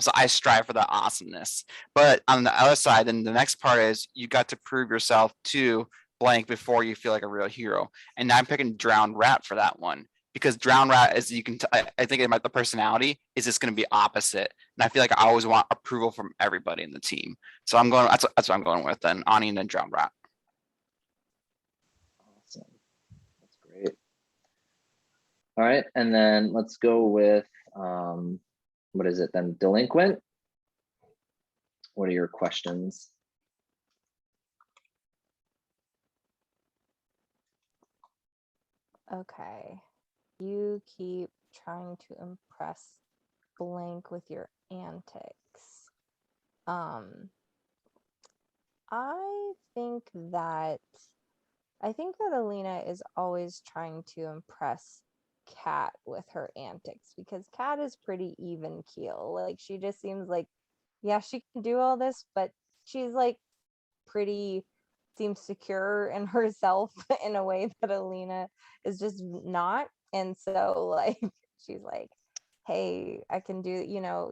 Speaker 4: So I strive for that awesomeness. But on the other side, then the next part is you got to prove yourself to blank before you feel like a real hero. And I'm picking Drowned Rat for that one, because Drowned Rat is, you can I think about the personality is just going to be opposite, and I feel like I always want approval from everybody in the team. So I'm going, that's what I'm going with then, Ani and then Drowned Rat.
Speaker 2: Awesome. That's great. All right, and then let's go with what is it then? Delinquent. What are your questions?
Speaker 1: Okay. You keep trying to impress blank with your antics. I think that Alina is always trying to impress Kat with her antics, because Kat is pretty even keel. Like, she just seems like, yeah, she can do all this, but she's like pretty, seems secure in herself in a way that Alina is just not. And so like she's like, hey, I can do,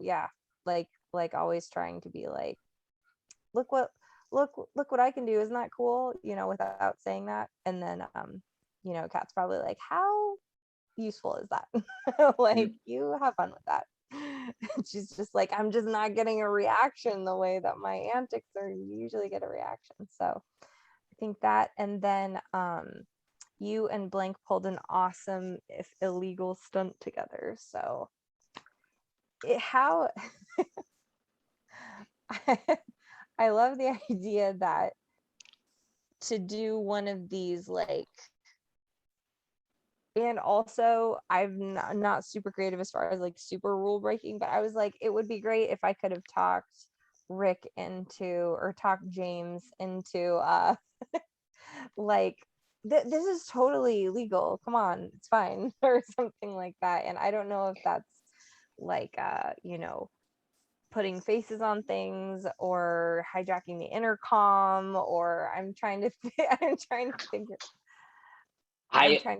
Speaker 1: yeah, like always trying to be like, look what I can do, isn't that cool, without saying that. And then Kat's probably like, how useful is that? Like, you have fun with that. She's just like, I'm just not getting a reaction the way that my antics are usually get a reaction. So I think that. And then you and blank pulled an awesome if illegal stunt together. So how I love the idea that to do one of these, like, and also I'm not super creative as far as like super rule breaking, but I was like, it would be great if I could have talked Rick into, or talked James into like, this is totally legal, come on, it's fine, or something like that. And I don't know if that's like putting faces on things or hijacking the intercom, or I'm trying to figure.
Speaker 2: I
Speaker 1: trying to
Speaker 2: think
Speaker 1: figure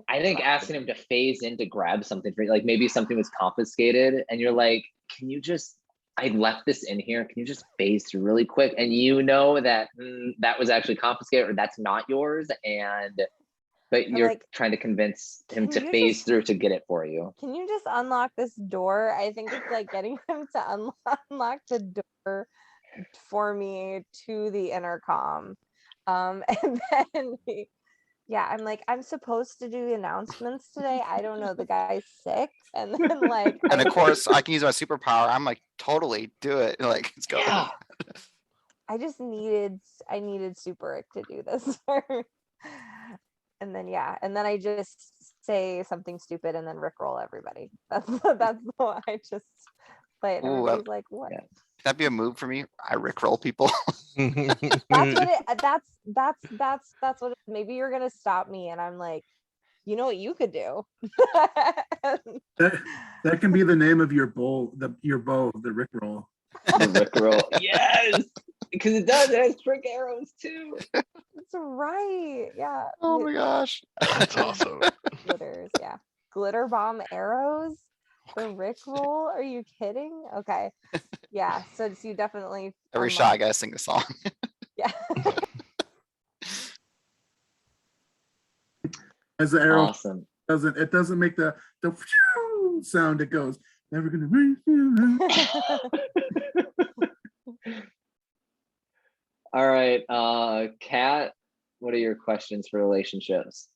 Speaker 1: out
Speaker 2: asking him to phase in to grab something for you, like maybe something was confiscated and you're like, can you just, I left this in here, can you just phase through really quick? And you know that that was actually confiscated, or that's not yours, but you're
Speaker 1: like,
Speaker 2: trying to convince him
Speaker 1: can
Speaker 2: to
Speaker 1: you
Speaker 2: phase
Speaker 1: just-
Speaker 2: through to get it for you.
Speaker 1: Can you just unlock this door? I think it's like getting him to unlock the door for me to the intercom. And then yeah, I'm like, I'm supposed to do the announcements today. I don't know, the guy's sick. And then like,
Speaker 4: And of course, I can use my superpower. I'm like, totally do it. Like, let's go.
Speaker 2: Yeah.
Speaker 1: I needed Super Rick to do this. And then I just say something stupid and then Rickroll everybody. That's what I just play it. And
Speaker 4: Ooh,
Speaker 1: everybody's like, what?
Speaker 2: yeah.
Speaker 4: That'd be a move for me. I Rickroll people.
Speaker 1: That's what it that's what it, maybe you're gonna stop me and I'm like, you know what you could do.
Speaker 5: That can be the name of your bow, the Rickroll.
Speaker 2: The Rickroll. Yes, because it does. It has trick arrows too.
Speaker 1: That's right. Yeah.
Speaker 4: Oh my gosh.
Speaker 3: That's awesome.
Speaker 1: Glitters. Yeah. Glitter bomb arrows. The Rick roll. Are you kidding? Okay. Yeah. So you definitely
Speaker 4: Every shot I
Speaker 1: unlocked-
Speaker 4: gotta sing the song.
Speaker 1: Yeah.
Speaker 5: As the arrow
Speaker 2: Awesome.
Speaker 5: doesn't make the sound. It goes, never gonna bring you.
Speaker 2: All right, Kat, what are your questions for relationships?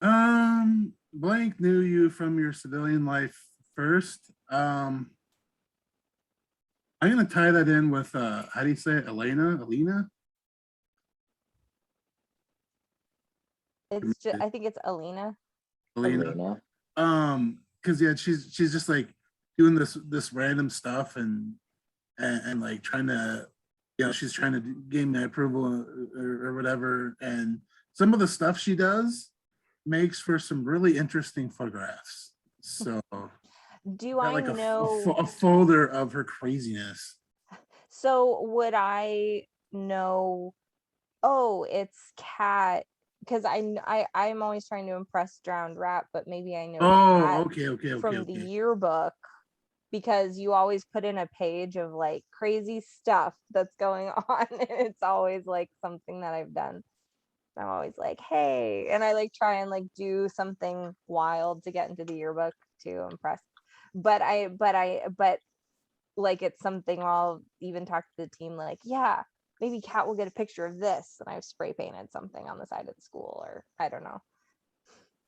Speaker 5: Blank knew you from your civilian life first. I'm gonna tie that in with how do you say it? Alina?
Speaker 1: It's just, I think it's Alina.
Speaker 5: Alina. Because yeah, she's just like doing this random stuff and like trying to, she's trying to gain my approval or whatever. And some of the stuff she does makes for some really interesting photographs. So
Speaker 1: Do
Speaker 5: got
Speaker 1: I
Speaker 5: like
Speaker 1: know?
Speaker 5: a folder of her craziness.
Speaker 1: So would I know? Oh, it's Cat. Because I'm always trying to impress Drowned Rat, but maybe I know
Speaker 5: Oh,
Speaker 1: Kat
Speaker 5: okay.
Speaker 1: from the yearbook, because you always put in a page of like crazy stuff that's going on, and it's always like something that I've done. I'm always like, hey, and I like try and like do something wild to get into the yearbook to impress. But like it's something I'll even talk to the team like, yeah, maybe Kat will get a picture of this, and I've spray painted something on the side of the school, or I don't know.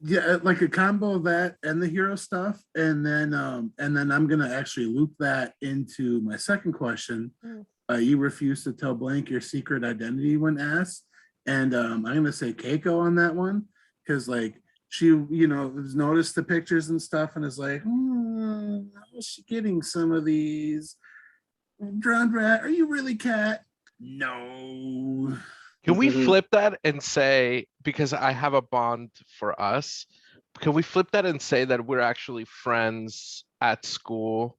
Speaker 5: Yeah, like a combo of that and the hero stuff, and then I'm gonna actually loop that into my second question.
Speaker 1: Mm.
Speaker 5: You refuse to tell Blank your secret identity when asked, and I'm gonna say Keiko on that one, because like she has noticed the pictures and stuff and is like, how is she getting some of these? Drowned Rat, are you really Cat? No.
Speaker 3: Can we
Speaker 2: Mhm.
Speaker 3: flip that and say, because I have a bond for us, can we flip that and say that we're actually friends at school,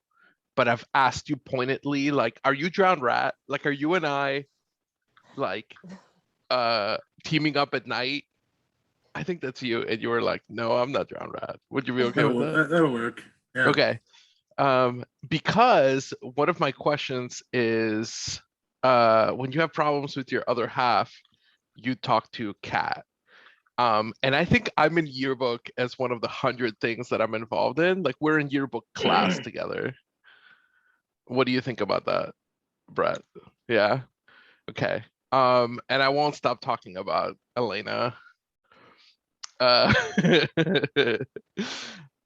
Speaker 3: but I've asked you pointedly, like, are you Drowned Rat? Like, are you and I like teaming up at night? I think that's you. And you were like, no, I'm not Drowned Rat. Would you be okay with that?
Speaker 5: That'll work. Yeah.
Speaker 3: Okay. Because one of my questions is, when you have problems with your other half, you talk to Kat. And I think I'm in yearbook as one of the 100 things that I'm involved in. Like, we're in yearbook class together. What do you think about that, Brett? Yeah. Okay. And I won't stop talking about Elena.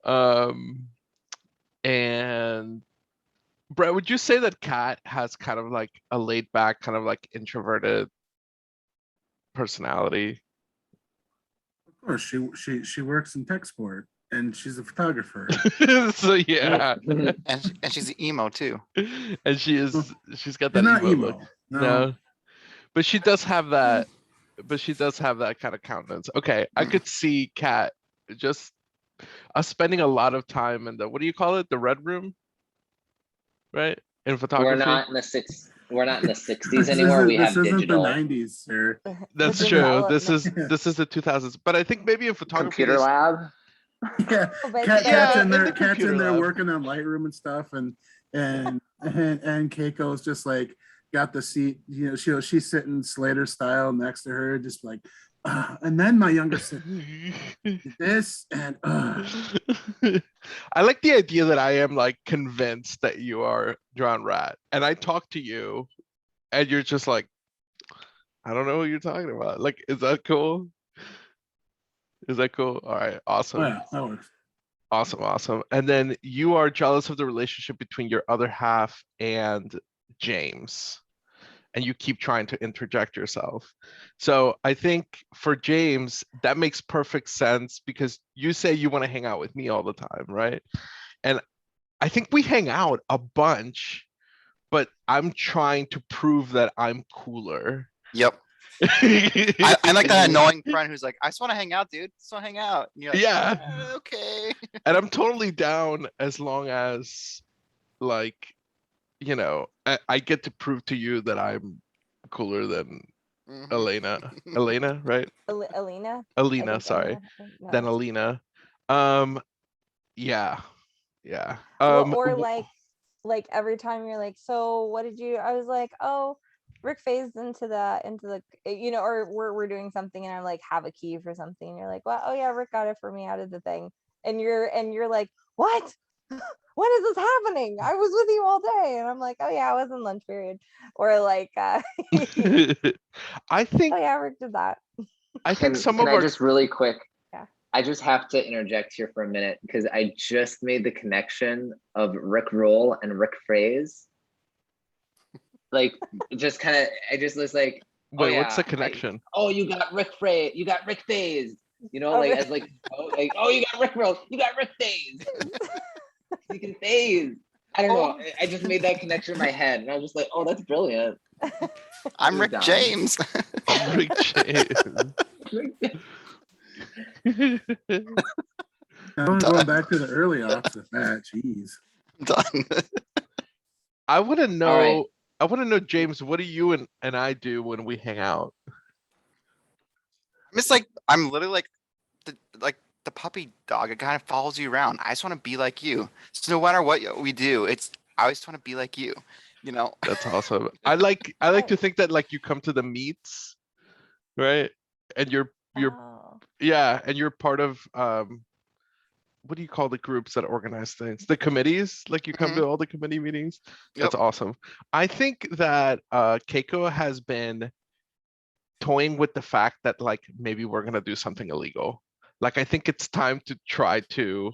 Speaker 3: Um, and Brett, would you say that Kat has kind of like a laid back, kind of like introverted personality?
Speaker 5: Of course, she works in tech support and she's a photographer.
Speaker 3: So yeah,
Speaker 4: And she's an emo too.
Speaker 3: and she's got
Speaker 5: She's
Speaker 3: that
Speaker 5: not
Speaker 3: emo look.
Speaker 5: emo.
Speaker 3: No, but she does have that. But she does have that kind of countenance. Okay, I could see Kat just us spending a lot of time in the, what do you call it? The red room, right? In photography.
Speaker 2: We're not in the 60s anymore. We have
Speaker 5: this isn't
Speaker 2: digital
Speaker 5: the 90s, sir.
Speaker 3: That's
Speaker 1: The
Speaker 3: true. This
Speaker 1: development.
Speaker 3: is the 2000s. But I think maybe in photography,
Speaker 2: computer lab.
Speaker 5: Yeah,
Speaker 1: Oh, but
Speaker 5: Cat's
Speaker 3: Yeah,
Speaker 5: in
Speaker 3: in the
Speaker 5: there. Cat's
Speaker 3: computer
Speaker 5: in there
Speaker 3: lab.
Speaker 5: working on Lightroom and stuff, and Keiko's just like got the seat. She's sitting Slater style next to her, just like. And then my younger sister did this, and
Speaker 3: I like the idea that I am like convinced that you are Drowned Rat, and I talk to you, and you're just like, I don't know what you're talking about. Like, is that cool? Is that cool? All right, awesome.
Speaker 5: yeah, that works.
Speaker 3: Awesome. And then you are jealous of the relationship between your other half and James, and you keep trying to interject yourself. So I think for James, that makes perfect sense, because you say you want to hang out with me all the time, right? And I think we hang out a bunch, but I'm trying to prove that I'm cooler.
Speaker 4: Yep. I'm like that annoying friend who's like, I just want to hang out, dude. Just want to hang out. And you're like,
Speaker 3: Yeah.
Speaker 4: Okay.
Speaker 3: And I'm totally down as long as, like, I get to prove to you that I'm cooler than
Speaker 4: Mhm.
Speaker 3: Elena, right?
Speaker 1: Alina. I
Speaker 3: Alina,
Speaker 1: think
Speaker 3: sorry.
Speaker 1: No,
Speaker 3: Then
Speaker 1: it's-
Speaker 3: Alina. Yeah, yeah.
Speaker 1: Well, or like every time you're like, so what did you? I was like, oh, Rick phased into the or we're doing something and I'm like, have a key for something. And you're like, well, oh yeah, Rick got it for me out of the thing. And you're like, what? When is this happening? I was with you all day. And I'm like, oh yeah, I was in lunch period. Or like,
Speaker 3: I
Speaker 1: oh
Speaker 3: think
Speaker 1: yeah, Rick did that.
Speaker 3: some
Speaker 2: Can
Speaker 3: of
Speaker 2: I
Speaker 3: our
Speaker 2: just really quick?
Speaker 1: Yeah.
Speaker 2: I just have to interject here for a minute because I just made the connection of Rick Roll and Rick Phrase. Like, just kind of, I just was like, oh
Speaker 3: wait, what's the
Speaker 2: yeah,
Speaker 3: connection?
Speaker 2: oh, you got Rick Phrase, you got Rick Phase. You know,
Speaker 1: Oh,
Speaker 2: like
Speaker 1: Rick-
Speaker 2: as like, oh, you got Rick Roll, you got Rick Phase. You can phase. I don't know.
Speaker 4: Oh.
Speaker 2: I just made that connection in my head, and I was just like, oh, that's brilliant.
Speaker 4: I'm
Speaker 2: You're
Speaker 4: Rick
Speaker 2: dumb.
Speaker 4: James.
Speaker 3: I'm Rick James.
Speaker 5: I'm going back to the early off the bat. Jeez.
Speaker 4: Done.
Speaker 3: I want to know.
Speaker 2: right.
Speaker 3: I want to know, James. What do you and I do when we hang out?
Speaker 4: It's like I'm literally like the puppy dog. It kind of follows you around. I just want to be like you. So no matter what we do, I always want to be like you. You know.
Speaker 3: That's awesome. I like to think that like you come to the meets, right? And you're
Speaker 1: Oh.
Speaker 3: yeah, and you're part of what do you call the groups that organize things? The committees? Like you come to all the committee meetings? That's
Speaker 4: Yep.
Speaker 3: awesome. I think that Keiko has been toying with the fact that like maybe we're gonna do something illegal. Like I think it's time to try to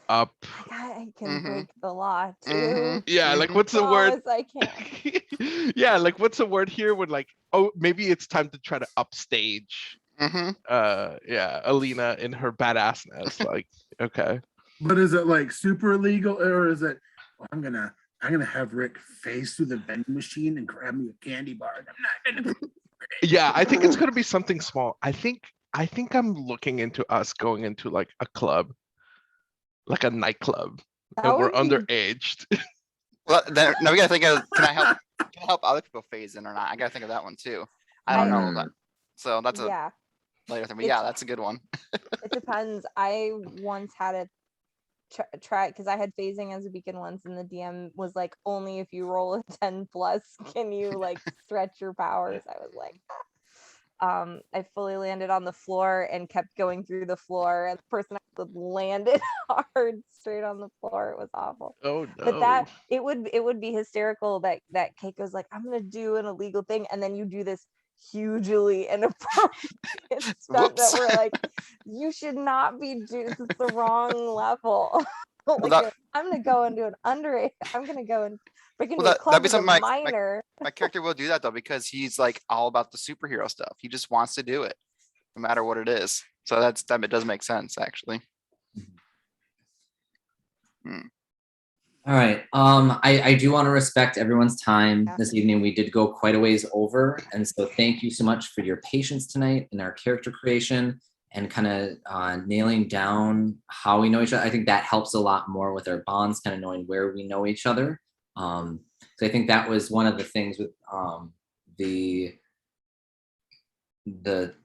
Speaker 3: up
Speaker 1: I can
Speaker 4: Mhm.
Speaker 1: break the law too.
Speaker 4: Mhm.
Speaker 3: yeah, like
Speaker 4: Mhm.
Speaker 3: what's the word?
Speaker 1: Promise I can.
Speaker 3: Yeah, like what's the word here when like, oh, maybe it's time to try to upstage
Speaker 4: Mhm.
Speaker 3: yeah, Alina in her badassness. Like, okay.
Speaker 5: But is it like super illegal, or is it? Well, I'm gonna have Rick face through the vending machine and grab me a candy bar. And I'm not gonna.
Speaker 3: Yeah, I think it's gonna be something small. I think I'm looking into us going into like a club, like a nightclub,
Speaker 1: That
Speaker 3: and we're
Speaker 1: would be
Speaker 3: underaged.
Speaker 4: Well, then now we gotta think of can I help other people phase in or not? I gotta think of that one too. I don't know.
Speaker 2: Mm.
Speaker 4: So that's a
Speaker 1: yeah.
Speaker 4: later thing. But
Speaker 1: It's-
Speaker 4: yeah, that's a good one.
Speaker 1: It depends. I once had a try because I had phasing as a beacon once, and the DM was like, only if you roll a 10 plus can you like stretch your powers. I was like, I fully landed on the floor and kept going through the floor, and the person landed hard straight on the floor. It was awful.
Speaker 3: Oh no.
Speaker 1: But that it would be hysterical that Keiko's like, I'm gonna do an illegal thing, and then you do this hugely inappropriate stunt that
Speaker 4: Whoops.
Speaker 1: we're like, you should not be doing. It's the wrong level. Like,
Speaker 4: that-
Speaker 1: I'm gonna go into an underage. I'm gonna go and break into
Speaker 4: Well,
Speaker 1: a
Speaker 4: that'd
Speaker 1: club
Speaker 4: be
Speaker 1: as a
Speaker 4: something my
Speaker 1: minor.
Speaker 4: character will do that though because he's like all about the superhero stuff. He just wants to do it, no matter what it is. So that it does make sense actually.
Speaker 6: All right. I do want to respect everyone's time
Speaker 1: Yeah.
Speaker 6: this evening. We did go quite a ways over. And so thank you so much for your patience tonight in our character creation and kind of nailing down how we know each other. I think that helps a lot more with our bonds, kind of knowing where we know each other. So I think that was one of the things with the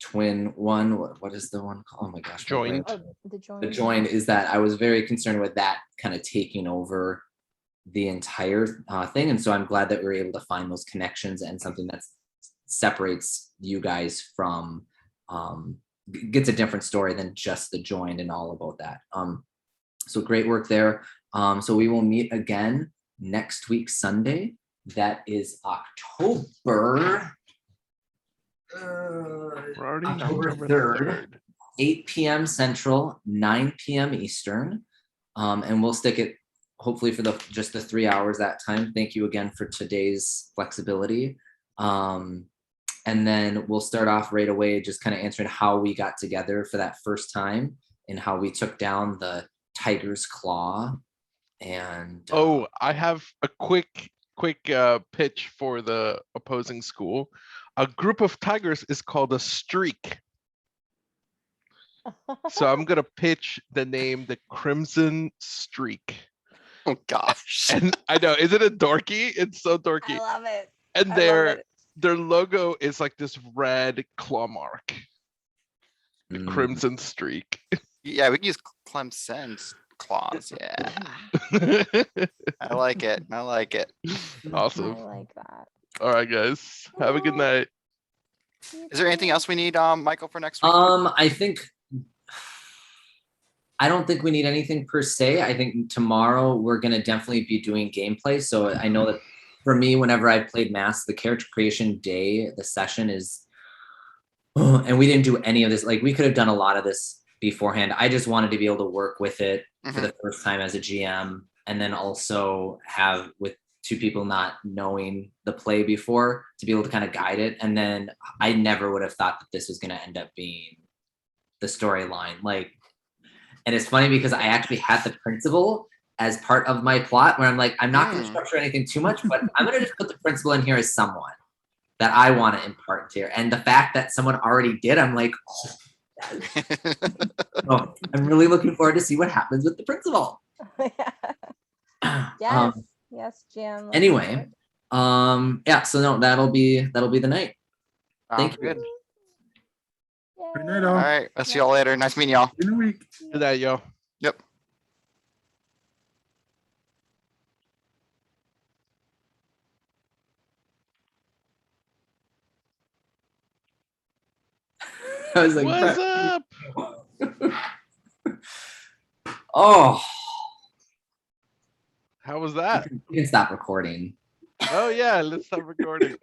Speaker 6: twin one. What is the one called? Oh my gosh. my brain-
Speaker 3: Joined.
Speaker 1: Oh, the joint.
Speaker 6: the join is that I was very concerned with that kind of taking over the entire thing. And so I'm glad that we were able to find those connections and something that separates you guys from, gets a different story than just the joined and all about that. So great work there. So we will meet again next week, Sunday. That is October.
Speaker 3: We're already in
Speaker 6: October
Speaker 3: October
Speaker 6: 3rd.
Speaker 3: 3rd.
Speaker 6: 8 p.m. Central, 9 p.m. Eastern. And we'll stick it hopefully for just the 3 hours that time. Thank you again for today's flexibility. And then we'll start off right away, just kind of answering how we got together for that first time and how we took down the Tiger's Claw. And
Speaker 3: Oh, I have a quick pitch for the opposing school. A group of tigers is called a streak. So I'm gonna pitch the name the Crimson Streak.
Speaker 4: Oh gosh.
Speaker 3: And I know, isn't it dorky? It's so dorky.
Speaker 1: I love it.
Speaker 3: And
Speaker 1: I love
Speaker 3: they're
Speaker 1: it.
Speaker 3: their logo is like this red claw mark, the
Speaker 6: Mm.
Speaker 3: crimson streak.
Speaker 4: Yeah, we can use Clemson's claws. Yeah, I like it. I like it.
Speaker 3: Awesome.
Speaker 1: I like that.
Speaker 3: All right, guys. Have a good
Speaker 1: Well,
Speaker 3: night.
Speaker 1: You
Speaker 4: Is there anything
Speaker 1: too.
Speaker 4: else we need, Michael, for next week?
Speaker 6: I think I don't think we need anything per se. I think tomorrow we're gonna definitely be doing gameplay. So I know that for me, whenever I played Mass, the character creation day, the session is, and we didn't do any of this. Like we could have done a lot of this beforehand. I just wanted to be able to work with it for the first time as a GM, and then also have with two people not knowing the play before to be able to kind of guide it. And then I never would have thought that this was going to end up being the storyline. Like, and it's funny because I actually had the principal as part of my plot where I'm like, I'm not going to structure anything too much, but I'm going to just put the principal in here as someone that I want to impart here. And the fact that someone already did, I'm like, oh, so I'm really looking forward to see what happens with the principal.
Speaker 1: Yes, yes, Jim. looking
Speaker 6: Anyway,
Speaker 1: forward.
Speaker 6: yeah, so no, that'll be the night. Thank you.
Speaker 4: Good.
Speaker 5: Good
Speaker 1: Yay.
Speaker 5: night,
Speaker 4: All
Speaker 5: all.
Speaker 4: right. I'll see y'all later. Nice meeting y'all.
Speaker 5: In a week.
Speaker 3: Good night, yo.
Speaker 4: Yep.
Speaker 6: I was like,
Speaker 3: What's
Speaker 6: "Brett."
Speaker 3: up?
Speaker 6: Oh,
Speaker 3: How was that?
Speaker 6: you can stop recording.
Speaker 3: Oh yeah, let's stop recording.